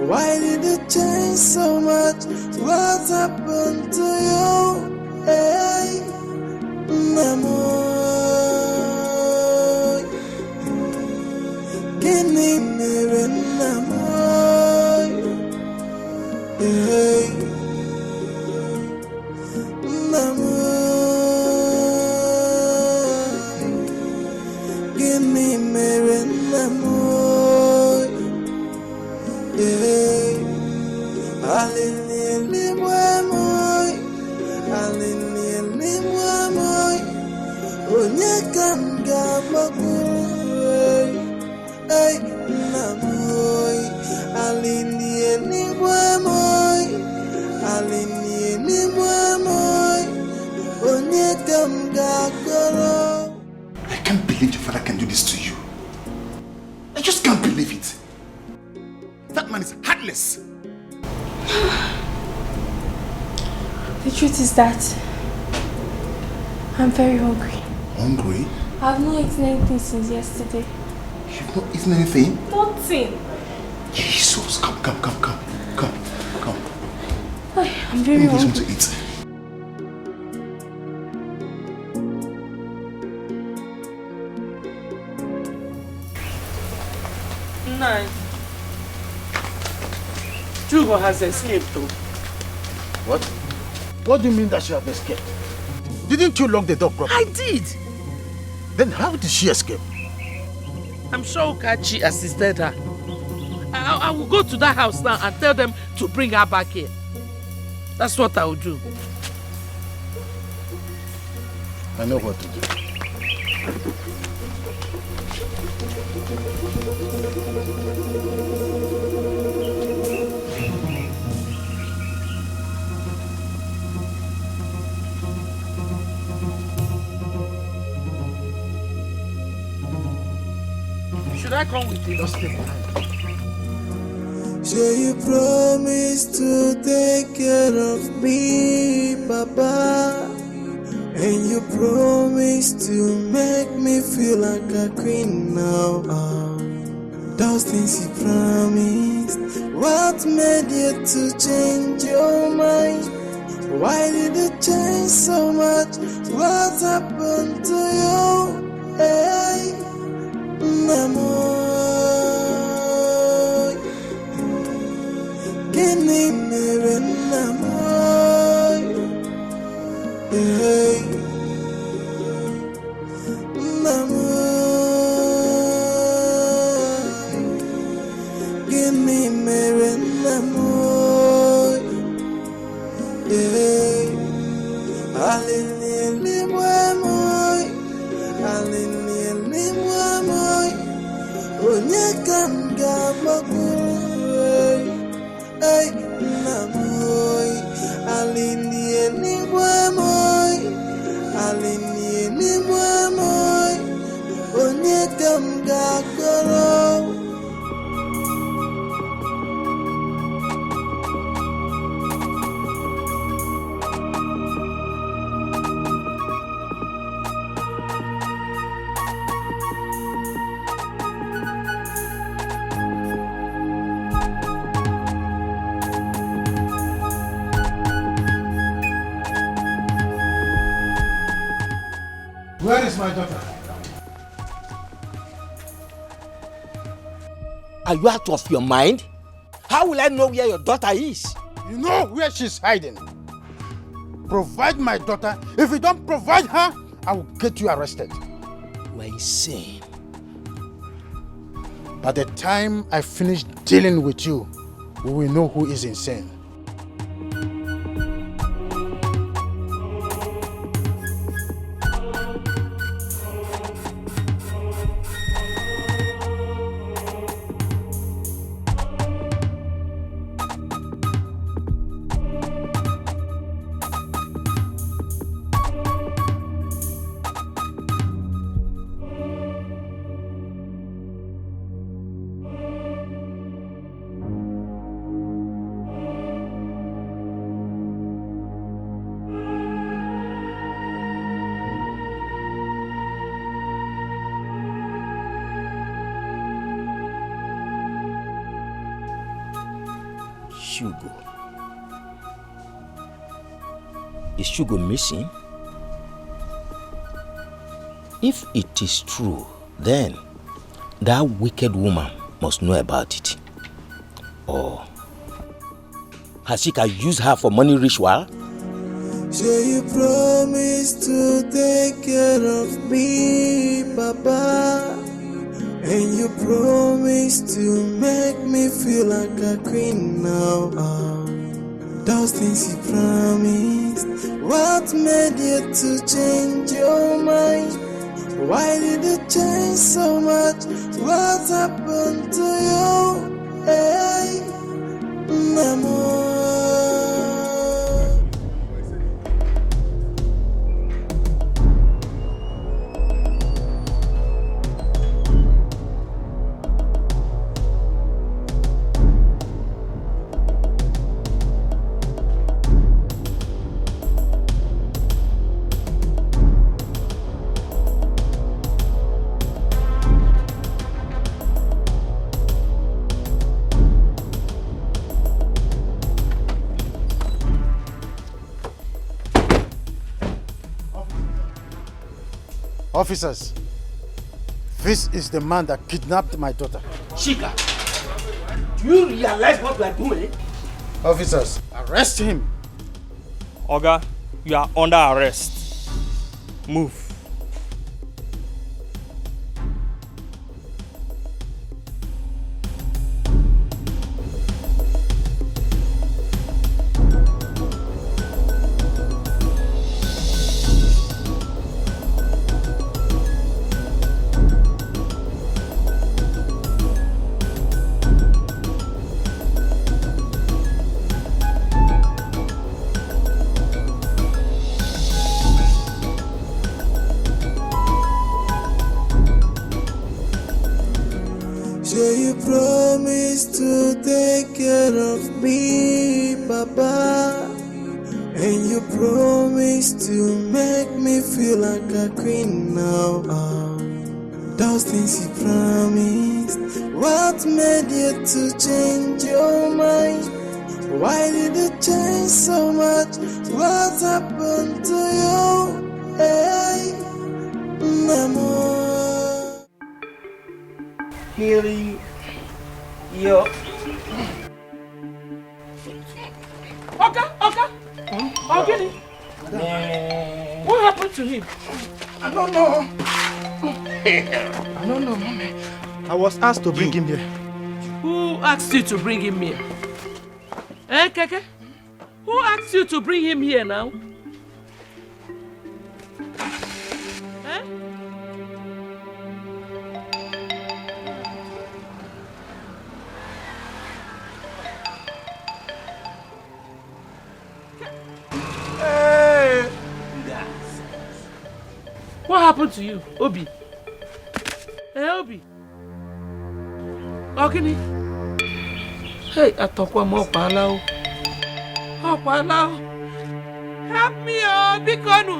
Why did you change so much? What happened to you? Hey, Namo. Can you never Namo? Hey, Namo. Can you never Namo? I can't believe your father can do this to you. I just can't believe it. That man is heartless. The truth is that I'm very hungry. Hungry? I've not eaten anything since yesterday. You've not eaten anything? Nothing. Jesus, come. I'm very Give me hungry. something to eat. Nine. Chugo has escaped though. What? What do you mean that she have escaped? Didn't you lock the door properly? I did. Then how did she escape? I'm sure Okachi assisted her. I will go to that house now and tell them to bring her back here. That's what I will do. I know what to do. Should I come with you? Just stay behind. So you promise to take care of me, Papa. And you promise to make me feel like a queen now. Those things you promised. What made you to change your mind? Why did you change so much? What happened to you? Hey, Namo. Gini mere Namo. Hey, Namo. Gini mere Namo. Hey, Alini moy, Alini moy. Onye kanga magur. Hey, Namoy, Alini moy, Alini moy. Onye kanga koro. Where is my daughter? Are you out of your mind? How will I know where your daughter is? You know where she's hiding. Provide my daughter. If you don't provide her, I will get you arrested. You are insane. By the time I finish dealing with you, we will know who is insane. Shugo. Is Shugo missing? If it is true, then that wicked woman must know about it. Or has she used her for money ritual? So you promise to take care of me, Papa. And you promise to make me feel like a queen now. Those things you promised. What made you to change your mind? Why did you change so much? What happened to you? Hey, Namo. Officers, this is the man that kidnapped my daughter. Chika, do you realize what we are doing? Officers, arrest him. Oga, you are under arrest. Move. So you promise to take care of me, Papa. And you promise to make me feel like a queen now. Those things you promised. What made you to change your mind? Why did you change so much? What happened to you? Hey, Mama. Healing your... Ogini. What happened to him? I don't know. I don't know, Mommy. I was asked to bring him here. Who asked you to bring him here? Eh, Keke? Who asked you to bring him here now? Eh? Hey! What happened to you, Obi? Eh, Obi? Ogini? Hey, atokwa mo pala o. Oh, pala o. Help me, oh, Bikonu.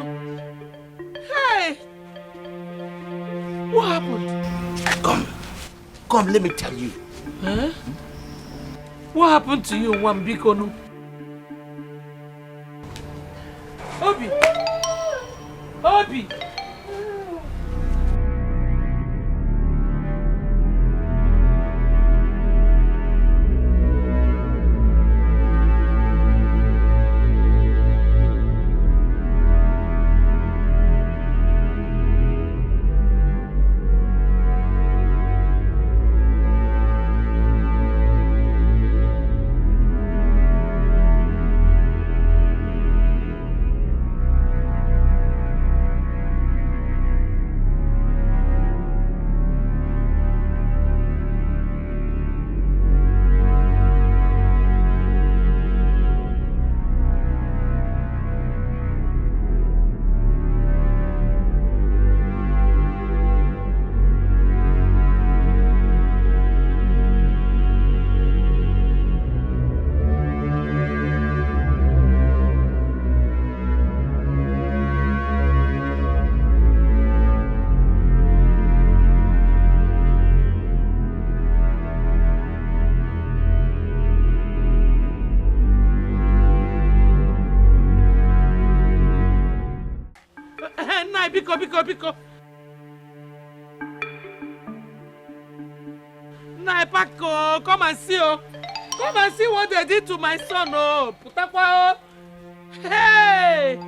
Hey! What happened? Come, let me tell you. Huh? What happened to you, Bikonu? Obi! Obi! Biko. Naipako, come and see, oh. Come and see what they did to my son, oh. Putakwa, oh. Hey!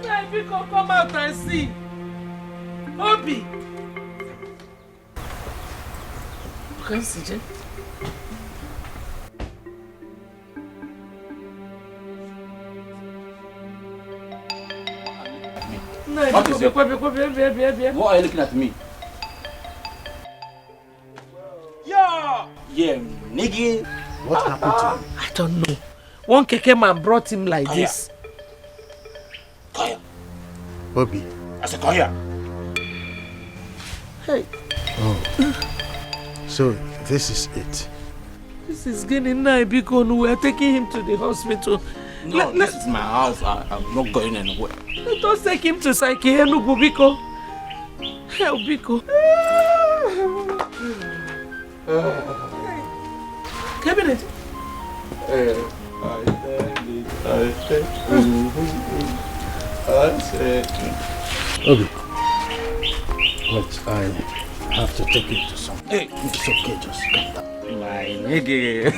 Naipako, come out and see. Obi. You can see, Jen. What is it? Why are you looking at me? Yeah, nigga. What happened to him? I don't know. One keke man brought him like this. Kaya. Bobby. I said Kaya. Hey. Oh. So this is it. This is getting now because we are taking him to the hospital. No, this is my house. I'm not going anywhere. Let us take him to Psyche Enugu, Biko. Help, Biko. Cabinet. Obi. Wait, I have to take you to something. Hey. It's okay, just calm down. My nigga.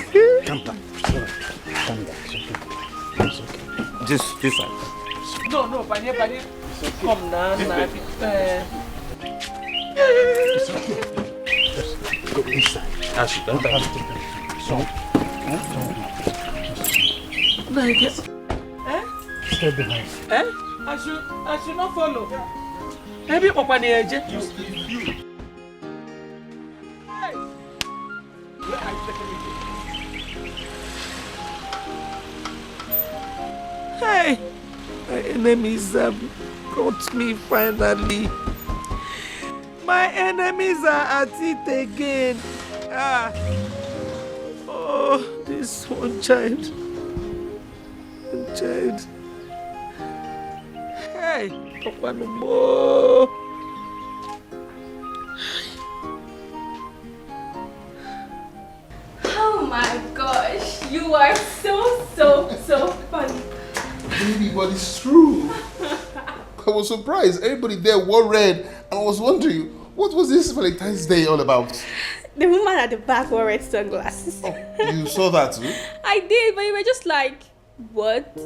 Calm down. Calm down. It's okay. This side. No, Panye. Come now, It's okay. Just go inside. I should enter. Stay behind. I should not follow. Maybe Papa Neje. Hey, my enemies have got me finally. My enemies are at it again. Oh, this one child. Hey, Papa no more. Oh my gosh, you are so funny. Baby, but it's true. I was surprised. Everybody there wore red, and I was wondering, what was this Valentine's Day all about? The woman at the back wore red sunglasses. Oh, you saw that too? I did, but you were just like, what?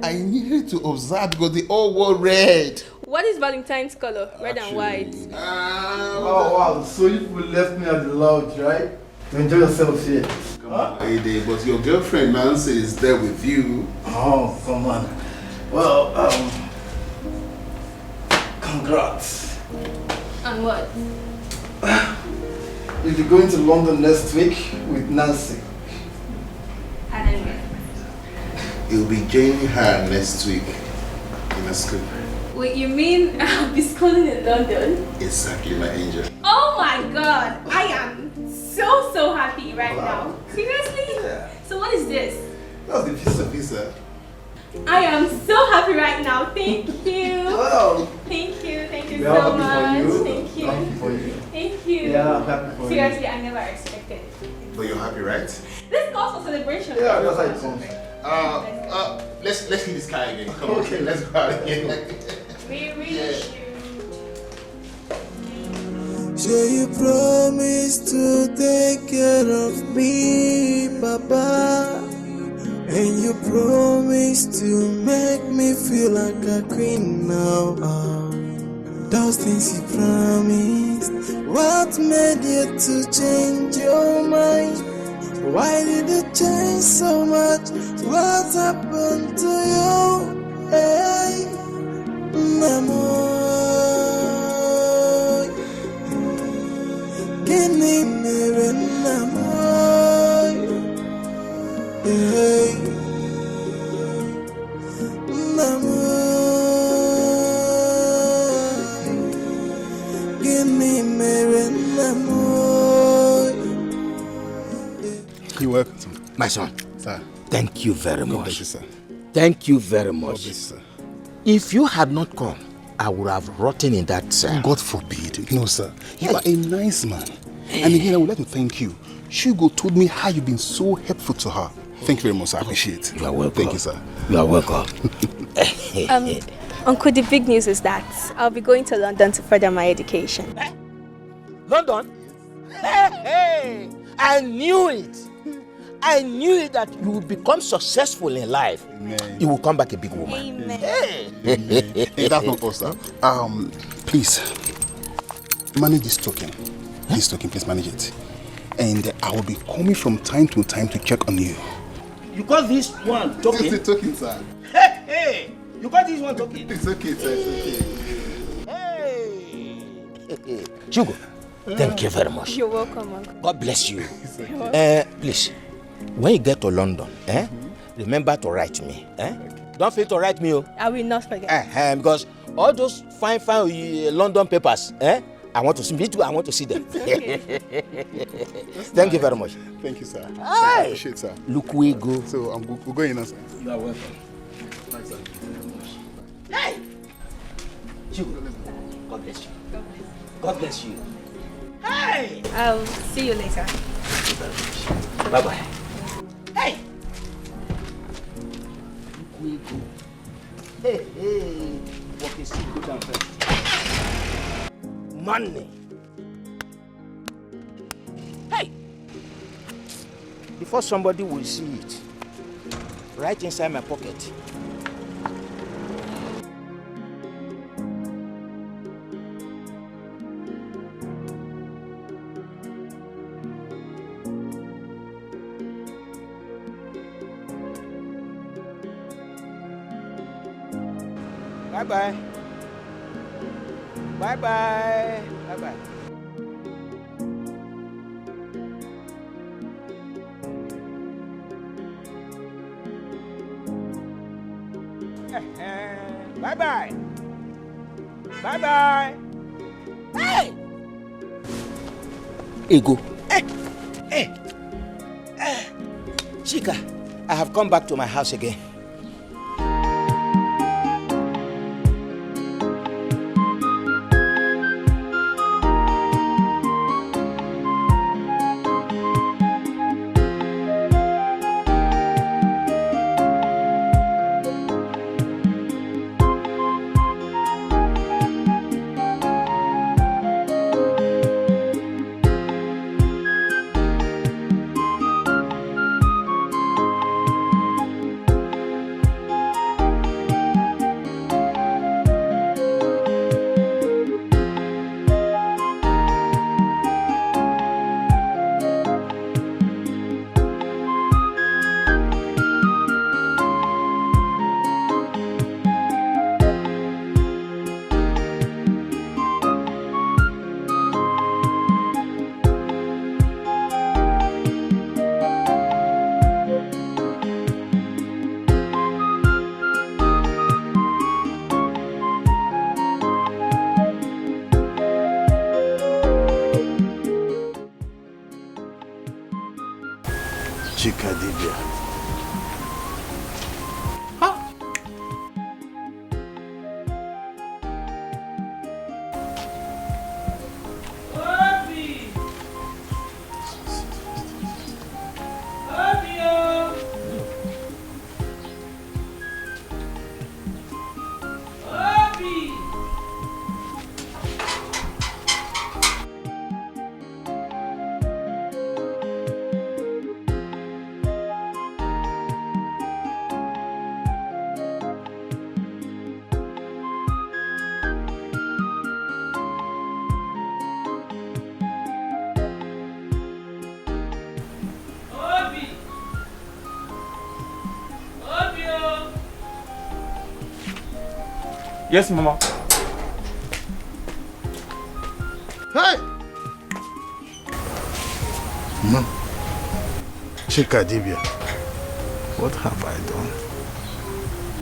I needed to observe because they all wore red. What is Valentine's color? Red and white. Wow. So you people left me at the lodge, right? To enjoy yourself here. Come on, Ade, but your girlfriend Nancy is there with you. Oh, come on. Well, congrats. And what? You'll be going to London next week with Nancy. And then You'll be joining her next week in a school. wait, you mean I'll be schooling in London? Exactly, my angel. Oh my god, I am so happy right now. Seriously? Yeah. So what is this? That's the visa. I am so happy right now. Thank you. Wow. Thank you We are so happy much. for you. Thank you. Happy for you. Thank you. Yeah, I'm happy for Seriously, you. I never expected it. But you're happy, right? This calls for celebration. Yeah, that's how it comes. Let's hit this car again. Come on, okay, let's go out again. We really should. Sure you promise to take care of me, Papa. And you promise to make me feel like a queen now. Those things you promised. What made you to change your mind? Why did you change so much? What happened to you? Hey, Mama. Can you never know? Hey, Mama. Can you never know? You're welcome. My son. Sir. Thank you very much. Thank you, sir. Thank you very much. God bless you, sir. If you had not come, I would have rotten in that cell. God forbid. No, sir. You are a nice man. And again, I would like to thank you. Shugo told me how you've been so helpful to her. Thank you very much, sir. I appreciate it. You are welcome. Thank you, sir. You are welcome. Uncle, the big news is that I'll be going to London to further my education. London? Hey! I knew it. I knew it that you would become successful in life. Amen. You will come back a big woman. Amen. Hey! Hey, that's not all, sir. Please, manage this token. This token, please manage it. And I will be coming from time to time to check on you. You got this one token? This is the token, sir. Hey! You got this one token? It's okay, sir. It's okay. Hey! Shugo, thank you very much. You're welcome, Uncle. God bless you. Please, when you get to London, remember to write me. Don't forget to write me. I will not forget. Because all those fine London papers, I want to see me too. I want to see them. Thank you very much. Thank you, sir. Hi. I appreciate it, sir. Look, we go. So we're going now, sir. You are welcome. Thanks, sir. Hey! God bless you. God bless you. Hey! I'll see you later. Bye-bye. Hey! Look, we go. Hey! What is it? Go down first. Money. Hey! Before somebody will see it, right inside my pocket. Bye-bye. Bye-bye. Bye-bye. Bye-bye. Bye-bye. Hey! Ego. Hey! Chika, I have come back to my house again. Yes, Mama. Hey! Mom, Chika Dibia, what have I done?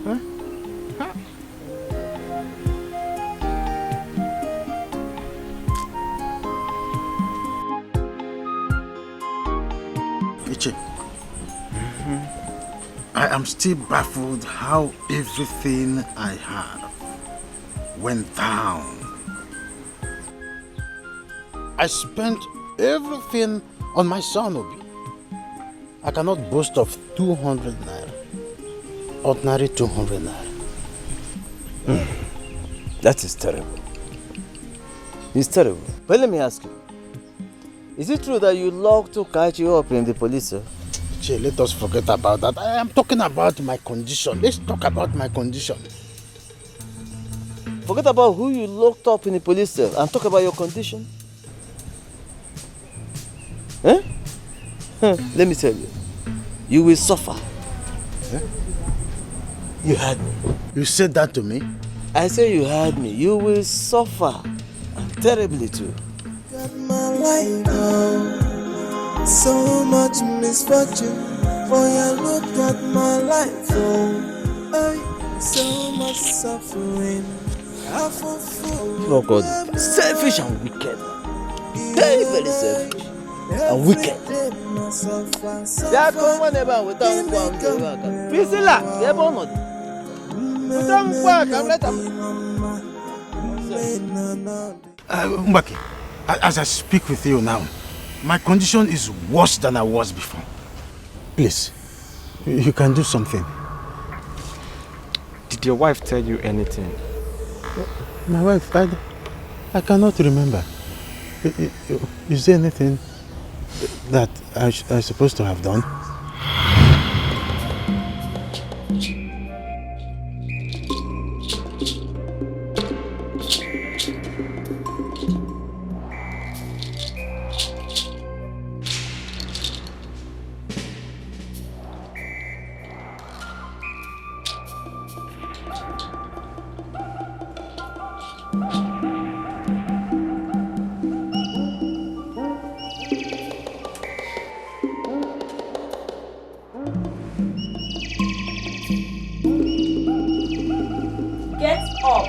Huh? Huh? Ichi, I am still baffled how everything I have went down. I spent everything on my son, Obi. I cannot boast of 200 naira. Ordinary 200 naira. That is terrible. It's terrible. But let me ask you. Is it true that you locked Okachi up in the police cell? Che, let us forget about that. I am talking about my condition. Let's talk about my condition. Forget about who you locked up in the police cell and talk about your condition. Eh? Let me tell you. You will suffer. Eh? You heard me. You said that to me? I say you heard me. You will suffer. And terribly too. Got my life now. So much misfortune. Boy, I look at my life. Oh, so much suffering. Oh God, selfish and wicked. Very, very selfish and wicked. Yeah, come on, never without one. Priscilla, you're born on it. Without work, I'm let Mbaki, as I speak with you now, my condition is worse than I was before. Please, you can do something. Did your wife tell you anything? My wife, I cannot remember. Is there anything that I'm supposed to have done? Get up.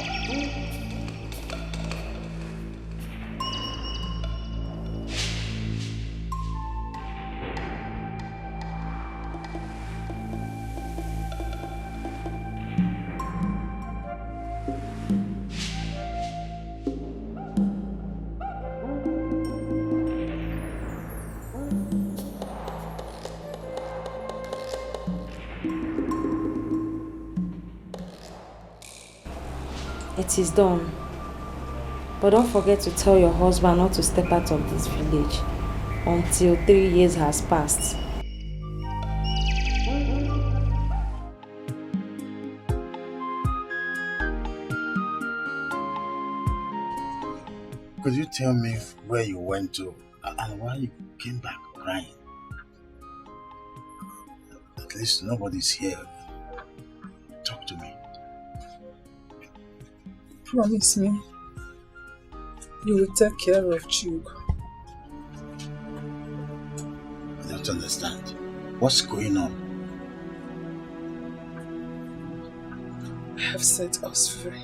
It is done. But don't forget to tell your husband not to step out of this village until 3 years has passed. Could you tell me where you went to and why you came back crying? At least nobody's here. Talk to me. Promise me you will take care of Chuk. I don't understand. What's going on? I have set us free.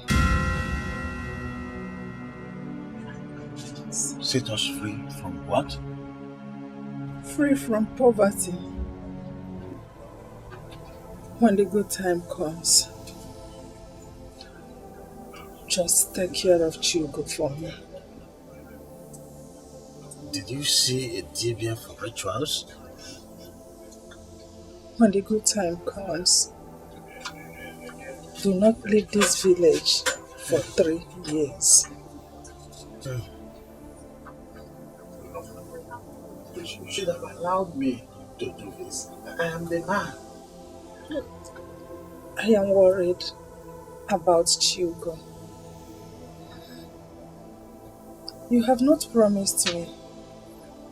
Set us free from what? Free from poverty. When the good time comes, just take care of Chuk for me. Did you see a dibia for rituals? When the good time comes, do not leave this village for 3 years. You should have allowed me to do this. I am the man. I am worried about Chuk. You have not promised me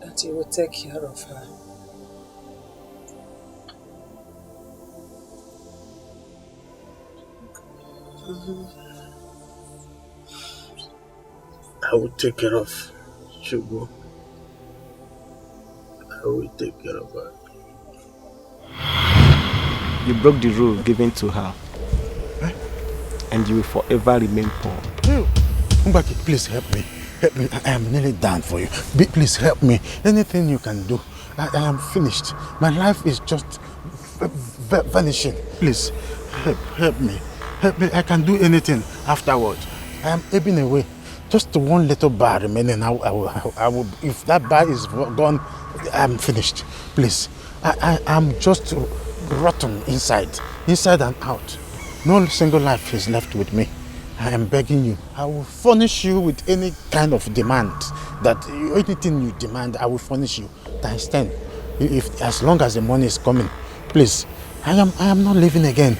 that you will take care of her. I will take care of Shugo. I will take care of her. You broke the rule given to her. And you will forever remain poor. Mbaki, please help me. Help me. I am nearly done for you. Please help me. Anything you can do. I am finished. My life is just vanishing. Please, help me. Help me. I can do anything afterwards. I am ebbing away. Just one little bar remaining. I will, if that bar is gone, I am finished. Please. I am just rotten inside and out. No single life is left with me. I am begging you. I will furnish you with any kind of demand. Anything you demand, I will furnish you. Times 10. If as long as the money is coming, please. I am not living again.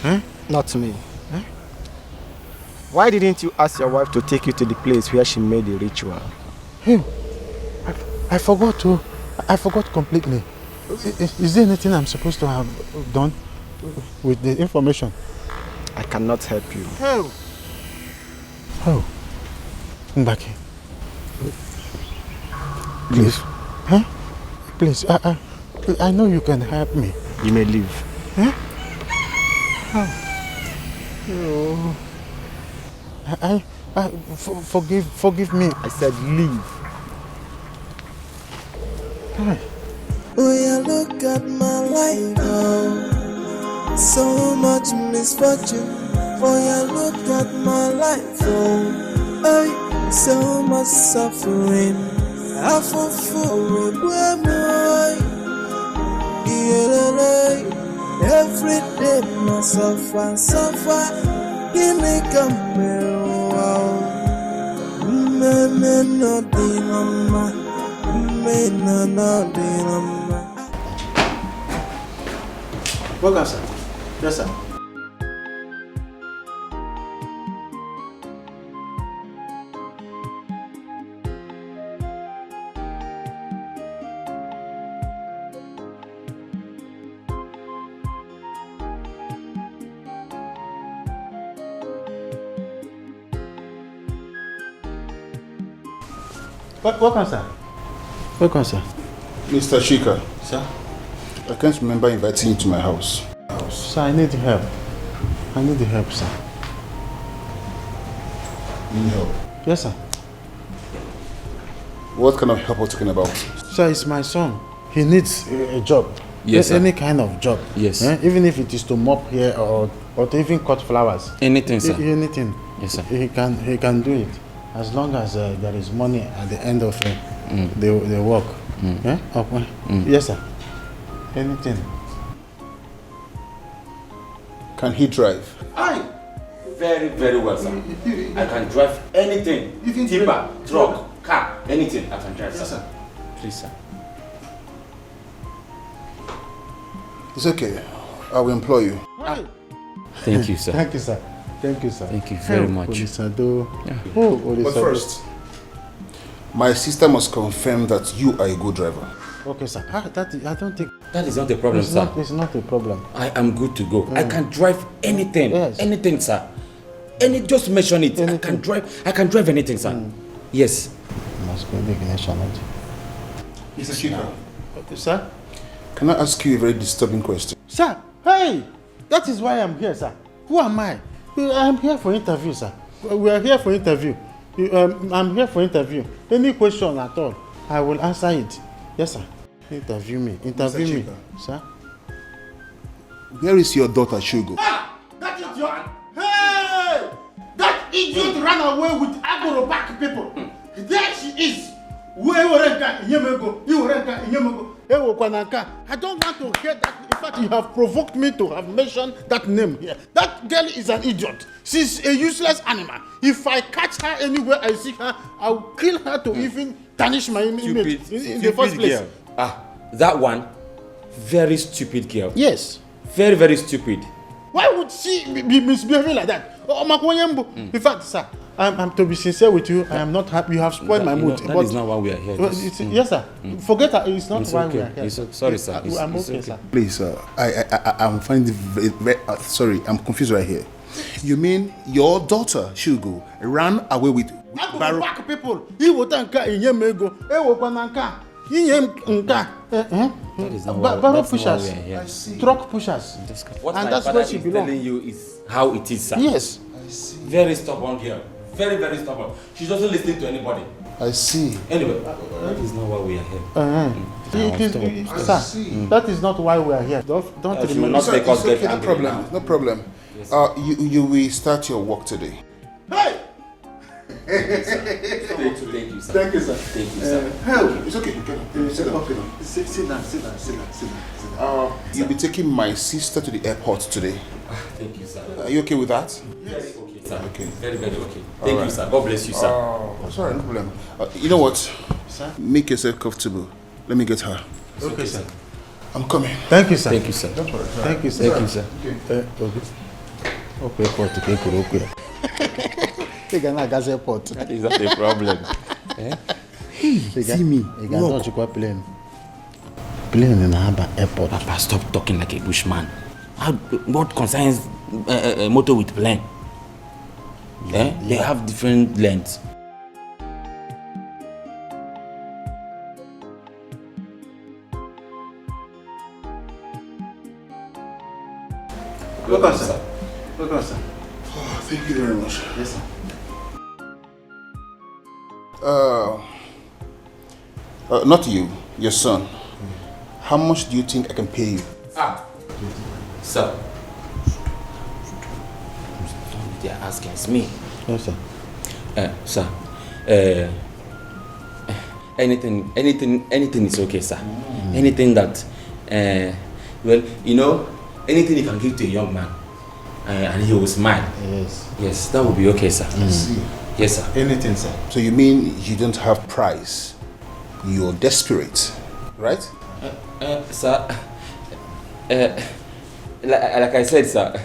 Huh? Not me. Huh? Why didn't you ask your wife to take you to the place where she made the ritual? Hey, I forgot to. I forgot completely. Is there anything I'm supposed to have done with the information? I cannot help you. Oh. Oh. Mbaki. Please. Huh? Please. I know you can help me. You may leave. Huh? Oh. Forgive me. I said leave. Hi. Oh yeah, look at my life now. So much misfortune. Oh yeah, look at my life. Oh, so much suffering. I fall forward where my every day I suffer. Give me come Welcome, sir. Yes, sir. Welcome, sir. Welcome, sir. Mr. Chika. Sir? I can't remember inviting you to my house. Sir, I need help. I need the help, sir. Need help? Yes, sir. What kind of help are you talking about? Sir, it's my son. He needs a job. Yes, sir. Any kind of job. Yes. Even if it is to mop here or to even cut flowers. Anything, sir. Anything. Yes, sir. He can do it. As long as there is money at the end of the work. Yes, sir. Anything. Can he drive? Aye. Very, very well, sir. I can drive anything. Even timber, truck, car, anything I can drive, Yes, sir. sir. Please, sir. It's okay. I will employ you. Thank you, sir. Thank you, sir. Thank you, sir. Thank you very much. Olisado. Yeah. Oh, But Olisado. first, my sister must confirm that you are a good driver. Okay, sir. I don't think That is not a problem, sir. It's not a problem. I am good to go. I can drive anything. Yes. Anything, sir. Just mention it. I can drive anything, sir. Yes. Must go in the ignition. Mr. Chika. Sir? Can I ask you a very disturbing question? Sir, hey! That is why I'm here, sir. Who am I? I'm here for interview, sir. We are here for interview. I'm here for interview. Any question at all, I will answer it. Yes, sir. Interview me. Interview me. Sir? Where is your daughter, Shugo? That idiot! Hey! That idiot ran away with Agoro back people. There she is. I don't want to hear that. In fact, you have provoked me to have mentioned that name here. That girl is an idiot. She's a useless animal. If I catch her anywhere I see her, I'll kill her to even tarnish my image in the first place. Girl. That one, very stupid girl. Yes. Very, very stupid. Why would she be misbehaving like that? In fact, sir, I'm to be sincere with you. I am not happy. You have spoiled my mood. That is not why we are here. Yes, sir. Forget that. It's not why okay. we are here. Sorry, sir. I'm okay, sir. Please, I'm finding it very sorry. I'm confused right here. You mean your daughter, Shugo, ran away with Barrow back people? He would tanka in Yemego. That is not why we are here. Truck pushers. What and my that's father where she is belongs. telling you is how it is, sir. Yes. Very stubborn girl. Very, very stubborn. She doesn't listen to anybody. I see. Anyway, that is not why we are here. Sir, that is not why we are here. Don't remember. Not make us get no problem. No problem. Yes, you will start your work today. Hey! Thank you, sir. Thank you, sir. Thank you, sir. It's okay. Sit down. Sit down. You'll be taking my sister to the airport today. Thank you, sir. Are you okay with that? Yes. Okay, sir. Okay. Very, very okay. Thank you, sir. God bless you, sir. Sorry, no problem. You know what? Sir? Make yourself comfortable. Let me get her. Okay, sir. I'm coming. Thank you, sir. Thank you, sir. Thank you, sir. Thank you, sir. Okay, airport. That is not a problem. See me. Plane in Harbor Airport. Papa, stop talking like a bushman. What concerns motor with plane? They have different lengths. Welcome, sir. Welcome, sir. Oh, thank you very much. Yes, sir. Not you, your son. How much do you think I can pay you? Sir. They are asking, it's me. Yes, sir. Sir. Anything is okay, sir. Anything that, anything you can give to a young man, and he will smile. Yes. Yes, that will be okay, sir. I see. Yes, sir. Anything, sir. So you mean you don't have price? You're desperate, right? Sir, like I said, sir,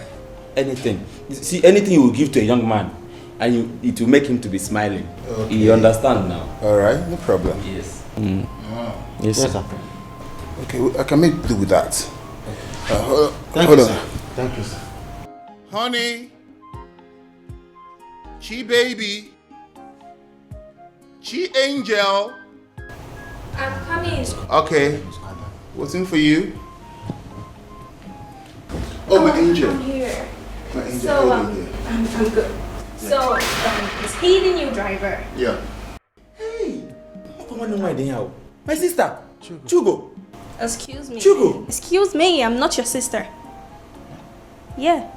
anything. See, anything you will give to a young man, and it will make him to be smiling. Okay. You understand now? All right, no problem. Yes. Yes, sir. Okay, I can make do with that. Hold Thank on. you, sir. Thank you, sir. Honey, Chi baby, Chi angel. I'm coming. Okay, what's in for you? Oh, my angel. I'm here. My angel. So, I'm good. So, is he the new driver? Yeah. Hey, my sister, Chugo. Excuse me. Chugo. Excuse me, I'm not your sister. Yeah.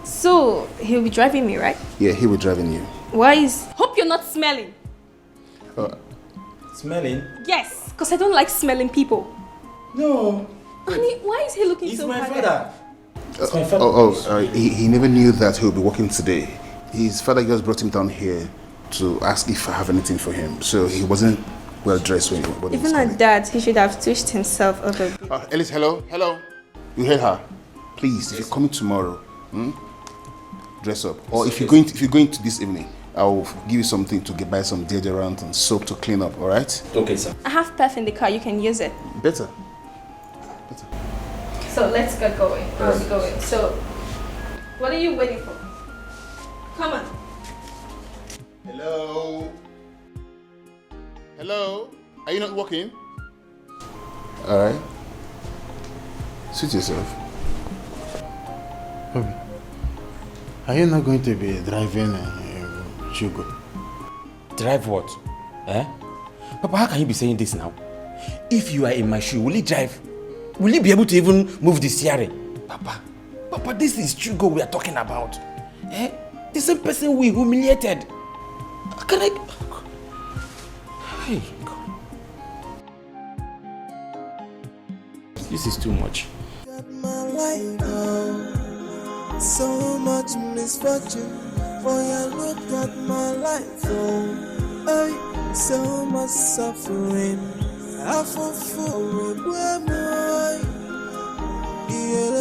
So, he'll be driving me, right? Yeah, he was driving you. Why is... Hope you're not smelling. Smelling? Yes, because I don't like smelling people. No. Honey, why is he looking so hard? It's my father. He never knew that he'll be working today. His father just brought him down here to ask if I have anything for him. So he wasn't well dressed when he was Even at that, he should have twitched himself up a bit. Ellis, hello? Hello? You heard her? Please, if you're coming tomorrow, dress up. Or if you're going to this evening, I'll give you something to buy some deodorant and soap to clean up, alright? Okay, sir. I have perf in the car, you can use it. Better. So let's get going. How's it going? So, what are you waiting for? Come on. Hello? Hello? Are you not working? Alright. Suit yourself. Bobby, are you not going to be driving Chugo? Drive what? Eh? Papa, how can you be saying this now? If you are in my shoe, will you drive? Will you be able to even move the steering? Papa, this is Chugo we are talking about. Eh? The same person we humiliated. Can I... Hey, God. This is too much. My life, oh, so much misfortune. For you look at my life, oh, hey, so much suffering. I fall for it, where am I? Yeah,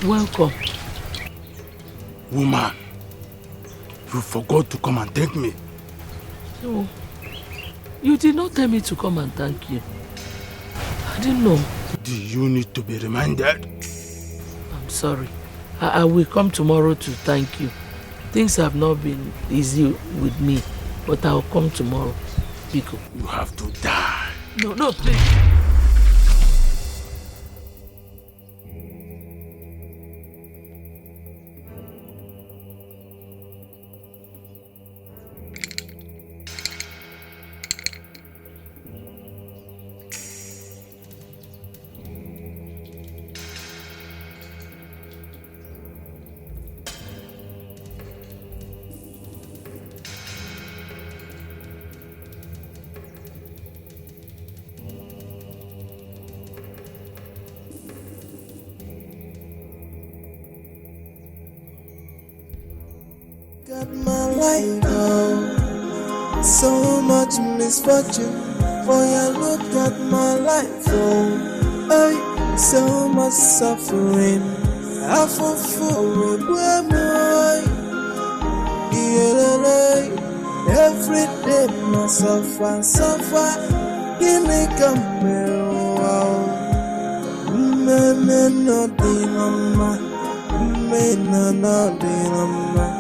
Welcome. Woman, you forgot to come and thank me. No, you did not tell me to come and thank you. I didn't know. Do you need to be reminded? I'm sorry. I will come tomorrow to thank you. Things have not been easy with me, but I'll come tomorrow. Biko. You have to die. No, please. got my life, oh, so much misfortune. For you look at my life, oh, hey, so much suffering. I fall for it, where am I? Yeah, every day I suffer. Give me come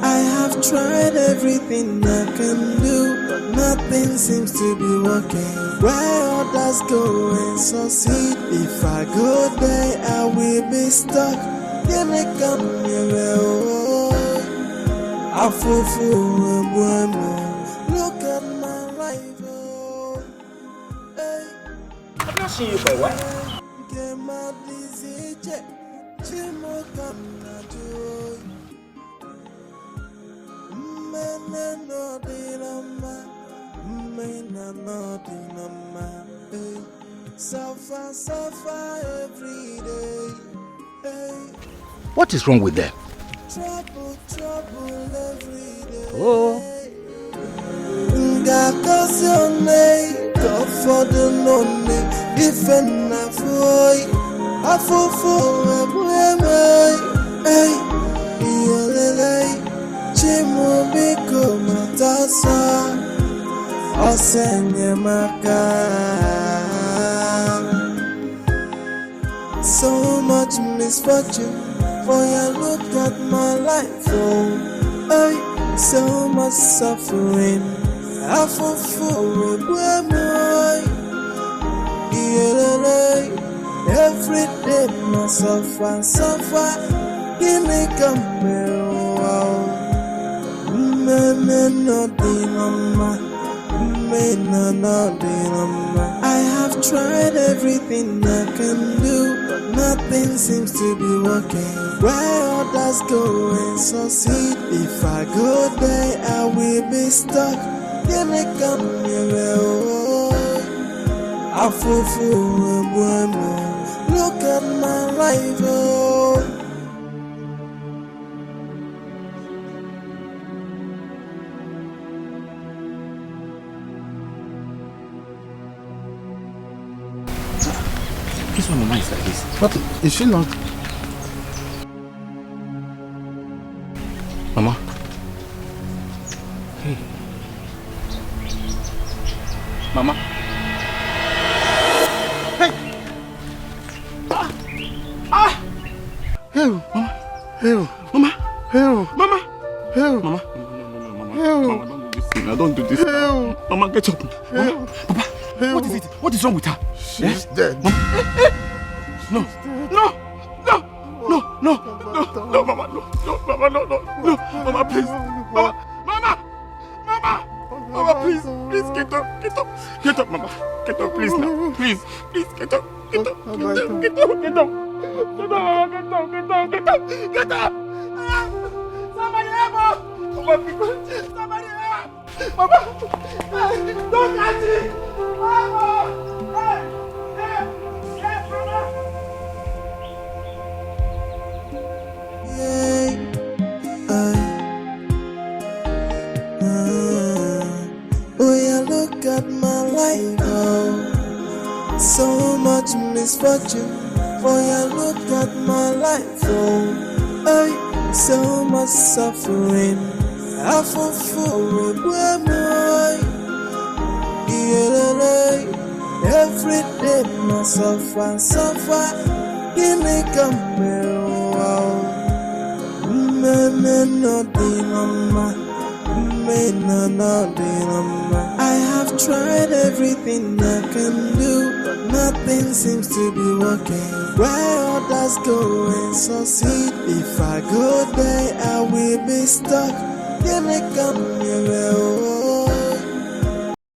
I have tried everything I can do, but nothing seems to be working. Where others go and succeed, if I go there, I will be stuck. Give me come I look at my life, oh, hey. I've not seen you for a while. Suffer every day. What is wrong with them? Trouble every day. Oh. Ngakasione, kofodunone, ifena foi, afofo emwe, hey, iyelele, chimubiko matasa, osenye maka. So much misfortune, for you look at my life, oh, hey, so much suffering. I fall for every day, I suffer. Give me I have tried everything I can do, but nothing seems to be working. Where others go and succeed, if I go there, I will be stuck. Give me come here, I look at my life, oh. This one Mama is like this. What? Is she not? Mama. Hey. Mama. Hey! Hell, Mama. Hell. Mama. Hell. Mama. Hell. Mama. Hell. Mama, don't do this thing. I don't do this. Hell. Mama, get up. Mama. Papa, what is it? What is wrong with her? She's dead. Mama. No. No. No. No. No. No. No, Mama. No. No, Mama. No. No. No. Mama, please. Mama. Mama. Mama. Mama, please. Please get up. Get up. Get up, Mama. Get up, please now. Please. Please get up. Get up. Get up. Get up. Get up. Get up. Get up. Get up. Get up. Somebody help us. Mama, somebody help. Mama. Don't catch it. Mama. Help. Help. Help, Mama. Oh yeah, look at my life, oh. So much misfortune. Oh yeah, look at my life, oh. Hey, so much suffering. I fall for every day, I suffer. Give me come I have tried everything I can do, but nothing seems to be working. Where others go and succeed, if I go there, I will be stuck. Give me come here, oh.